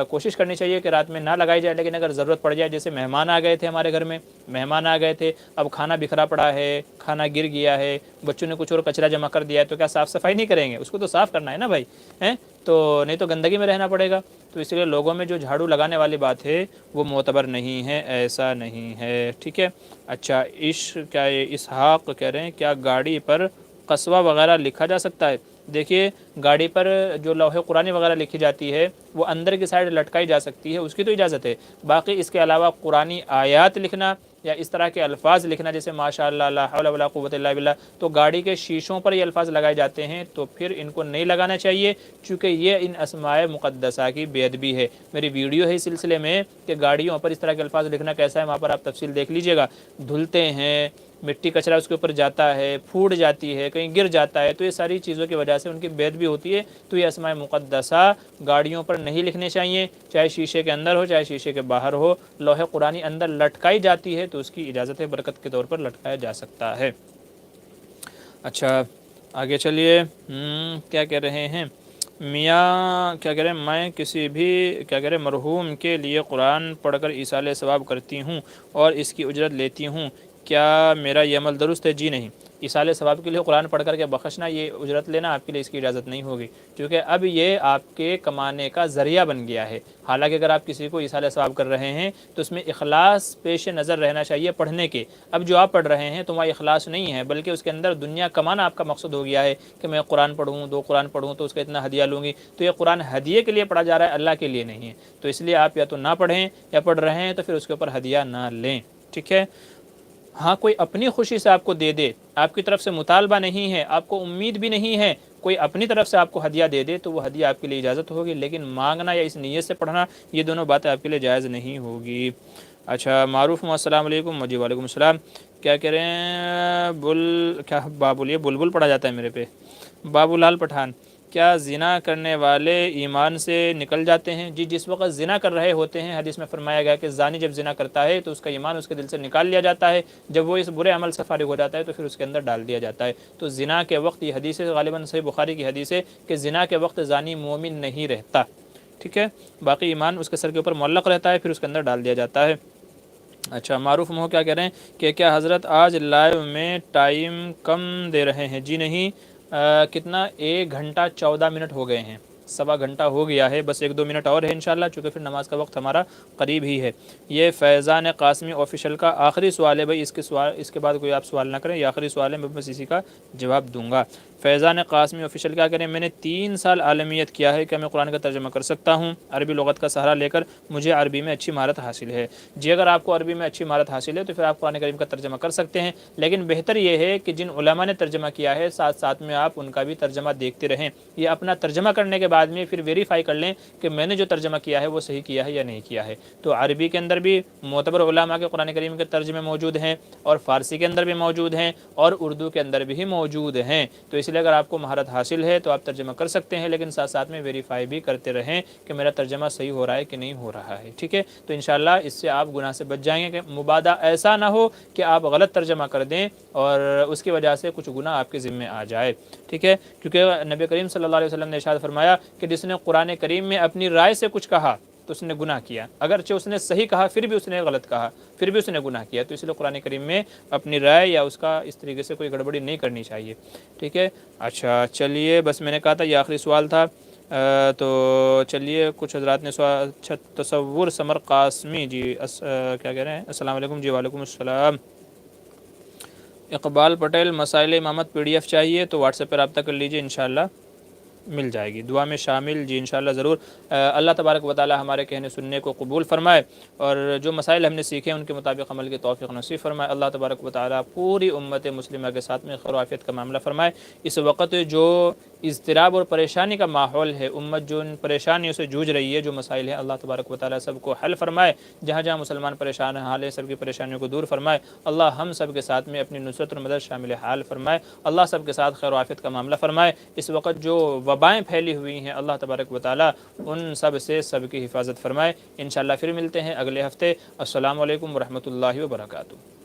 کوشش کرنی چاہیے کہ رات میں نہ لگائی جائے، لیکن اگر ضرورت پڑ جائے، جیسے مہمان آ گئے تھے ہمارے گھر میں، مہمان آ گئے تھے، اب کھانا بکھرا پڑا ہے، کھانا گر گیا ہے، بچوں نے کچھ اور کچرا جمع کر دیا ہے، تو کیا صاف صفائی نہیں کریں گے؟ اس کو تو صاف کرنا ہے نا بھائی، تو نہیں تو گندگی میں رہنا پڑے گا، تو اس لیے لوگوں میں جو جھاڑو لگانے والی بات ہے وہ معتبر نہیں ہے، ایسا نہیں ہے، ٹھیک ہے۔ اچھا کیا اسحاق کہہ رہے ہیں کیا گاڑی پر قصوہ وغیرہ لکھا جا سکتا ہے؟ دیکھیے گاڑی پر جو لوح قرآنی وغیرہ لکھی جاتی ہے وہ اندر کی سائڈ لٹکائی جا سکتی ہے، اس کی تو اجازت ہے، باقی اس کے علاوہ قرآنی آیات لکھنا یا اس طرح کے الفاظ لکھنا جیسے ماشاء اللہ، لا حول ولا قوت الا باللہ، تو گاڑی کے شیشوں پر یہ الفاظ لگائے جاتے ہیں، تو پھر ان کو نہیں لگانا چاہیے، چونکہ یہ ان اسماء مقدسہ کی بے ادبی ہے۔ میری ویڈیو ہے اس سلسلے میں کہ گاڑیوں پر اس طرح کے الفاظ لکھنا کیسا ہے، وہاں پر آپ تفصیل دیکھ لیجئے گا، دھلتے ہیں، مٹی کچرا اس کے اوپر جاتا ہے، پھوٹ جاتی ہے، کہیں گر جاتا ہے، تو یہ ساری چیزوں کی وجہ سے ان کی بید بھی ہوتی ہے۔ تو یہ اسماء مقدسہ گاڑیوں پر نہیں لکھنے چاہیے، چاہے شیشے کے اندر ہو چاہے شیشے کے باہر ہو۔ لوح قرآنی اندر لٹکائی جاتی ہے تو اس کی اجازت ہے، برکت کے طور پر لٹکایا جا سکتا ہے۔ اچھا آگے چلیے، کیا کہہ رہے ہیں میاں، کیا کہہ رہے ہیں میں کسی بھی کیا کہہ رہے ہیں مرحوم کے لیے قرآن پڑھ کر ایصال ثواب کرتی ہوں اور اس کی اجرت لیتی ہوں، کیا میرا یہ عمل درست ہے؟ جی نہیں، ایصال ثواب کے لیے قرآن پڑھ کر کے بخشنا، یہ اجرت لینا آپ کے لیے اس کی اجازت نہیں ہوگی، کیونکہ اب یہ آپ کے کمانے کا ذریعہ بن گیا ہے۔ حالانکہ اگر آپ کسی کو ایصال ثواب کر رہے ہیں تو اس میں اخلاص پیش نظر رہنا چاہیے پڑھنے کے۔ اب جو آپ پڑھ رہے ہیں تو وہاں اخلاص نہیں ہے، بلکہ اس کے اندر دنیا کمانا آپ کا مقصد ہو گیا ہے کہ میں قرآن پڑھوں، 2 قرآن پڑھوں تو اس کا اتنا ہدیہ لوں گی۔ تو یہ قرآن ہدیے کے لیے پڑھا جا رہا ہے، اللہ کے لیے نہیں ہے۔ تو اس لیے آپ یا تو نہ پڑھیں، یا پڑھ رہے ہیں تو پھر اس کے اوپر ہدیہ نہ لیں، ٹھیک ہے۔ ہاں کوئی اپنی خوشی سے آپ کو دے دے، آپ کی طرف سے مطالبہ نہیں ہے، آپ کو امید بھی نہیں ہے، کوئی اپنی طرف سے آپ کو ہدیہ دے دے تو وہ ہدیہ آپ کے لیے اجازت ہوگی، لیکن مانگنا یا اس نیت سے پڑھنا، یہ دونوں باتیں آپ کے لیے جائز نہیں ہوگی۔ اچھا معروف السلام علیکم، جی وعلیکم السلام، کیا کہہ رہے ہیں کیا بابول، یہ بلبل پڑھا جاتا ہے میرے پہ، بابو لال پٹھان، کیا زنا کرنے والے ایمان سے نکل جاتے ہیں؟ جی جس وقت زنا کر رہے ہوتے ہیں، حدیث میں فرمایا گیا کہ زانی جب زنا کرتا ہے تو اس کا ایمان اس کے دل سے نکال لیا جاتا ہے، جب وہ اس برے عمل سے فارغ ہو جاتا ہے تو پھر اس کے اندر ڈال دیا جاتا ہے۔ تو زنا کے وقت، یہ حدیث غالباً صحیح بخاری کی حدیث ہے کہ زنا کے وقت زانی مومن نہیں رہتا، ٹھیک ہے، باقی ایمان اس کے سر کے اوپر معلق رہتا ہے، پھر اس کے اندر ڈال دیا جاتا ہے۔ اچھا معروف مو کیا کہہ رہے ہیں کہ کیا حضرت آج لائیو میں ٹائم کم دے رہے ہیں؟ جی نہیں، کتنا 1 گھنٹہ 14 منٹ ہو گئے ہیں، 1.25 گھنٹہ ہو گیا ہے، بس 1-2 منٹ اور ہے انشاءاللہ، چونکہ پھر نماز کا وقت ہمارا قریب ہی ہے۔ یہ فیضان قاسمی آفیشل کا آخری سوال ہے بھائی، اس کے بعد کوئی آپ سوال نہ کریں، یہ آخری سوال ہے، میں بس اسی کا جواب دوں گا۔ فیضان قاسمی آفیشل کیا کریں، میں نے 3 سال عالمیت کیا ہے، کیا میں قرآن کا ترجمہ کر سکتا ہوں عربی لغت کا سہارا لے کر؟ مجھے عربی میں اچھی مہارت حاصل ہے۔ جی اگر آپ کو عربی میں اچھی مہارت حاصل ہے تو پھر آپ قرآن کریم کا ترجمہ کر سکتے ہیں، لیکن بہتر یہ ہے کہ جن علماء نے ترجمہ کیا ہے ساتھ ساتھ میں آپ ان کا بھی ترجمہ دیکھتے رہیں، یہ اپنا ترجمہ کرنے کے بعد میں پھر ویریفائی کر لیں کہ میں نے جو ترجمہ کیا ہے وہ صحیح کیا ہے یا نہیں کیا ہے۔ تو عربی کے اندر بھی معتبر علماء کے قرآن کریم کے ترجمے موجود ہیں، اور فارسی کے اندر بھی موجود ہیں، اور اردو کے اندر بھی موجود ہیں، تو اس لیے اگر آپ کو مہارت حاصل ہے تو آپ ترجمہ کر سکتے ہیں، لیکن ساتھ ساتھ میں ویریفائی بھی کرتے رہیں کہ میرا ترجمہ صحیح ہو رہا ہے کہ نہیں ہو رہا ہے، ٹھیک ہے۔ تو انشاءاللہ اس سے آپ گناہ سے بچ جائیں گے، کہ مبادہ ایسا نہ ہو کہ آپ غلط ترجمہ کر دیں اور اس کی وجہ سے کچھ گناہ آپ کے ذمہ آ جائے، ٹھیک ہے۔ کیونکہ نبی کریم صلی اللہ علیہ وسلم نے ارشاد فرمایا کہ جس نے قرآن کریم میں اپنی رائے سے کچھ کہا تو اس نے گناہ کیا، اگرچہ اس نے صحیح کہا پھر بھی اس نے غلط کہا، پھر بھی اس نے گناہ کیا۔ تو اس لیے قرآن کریم میں اپنی رائے یا اس کا اس طریقے سے کوئی گڑبڑی نہیں کرنی چاہیے، ٹھیک ہے۔ اچھا چلیے، بس میں نے کہا تھا یہ آخری سوال تھا، تو چلیے کچھ حضرات نے سوال، اچھا تصور سمر قاسمی، جی کیا کہہ رہے ہیں، السلام علیکم، جی وعلیکم السلام۔ اقبال پٹیل، مسائل امامت PDF چاہیے تو واٹس ایپ پہ رابطہ کر لیجیے، انشاءاللہ مل جائے گی، دعا میں شامل، جی انشاءاللہ ضرور۔ اللہ تبارک و تعالی ہمارے کہنے سننے کو قبول فرمائے، اور جو مسائل ہم نے سیکھے ان کے مطابق عمل کی توفیق نصیب فرمائے۔ اللہ تبارک و تعالی پوری امت مسلمہ کے ساتھ میں خیر و عافیت کا معاملہ فرمائے۔ اس وقت جو اضطراب اور پریشانی کا ماحول ہے، امت جو ان پریشانیوں سے جوجھ رہی ہے، جو مسائل ہیں، اللہ تبارک و تعالی سب کو حل فرمائے، جہاں جہاں مسلمان پریشان ہیں حال ہے سب کی پریشانیوں کو دور فرمائے۔ اللہ ہم سب کے ساتھ میں اپنی نصرت اور مدد شامل حال فرمائے، اللہ سب کے ساتھ خیر و عافیت کا معاملہ فرمائے۔ اس وقت جو وبائیں پھیلی ہوئی ہیں، اللہ تبارک و تعالی ان سب سے سب کی حفاظت فرمائے۔ انشاءاللہ پھر ملتے ہیں اگلے ہفتے۔ السلام علیکم ورحمۃ اللہ وبرکاتہ۔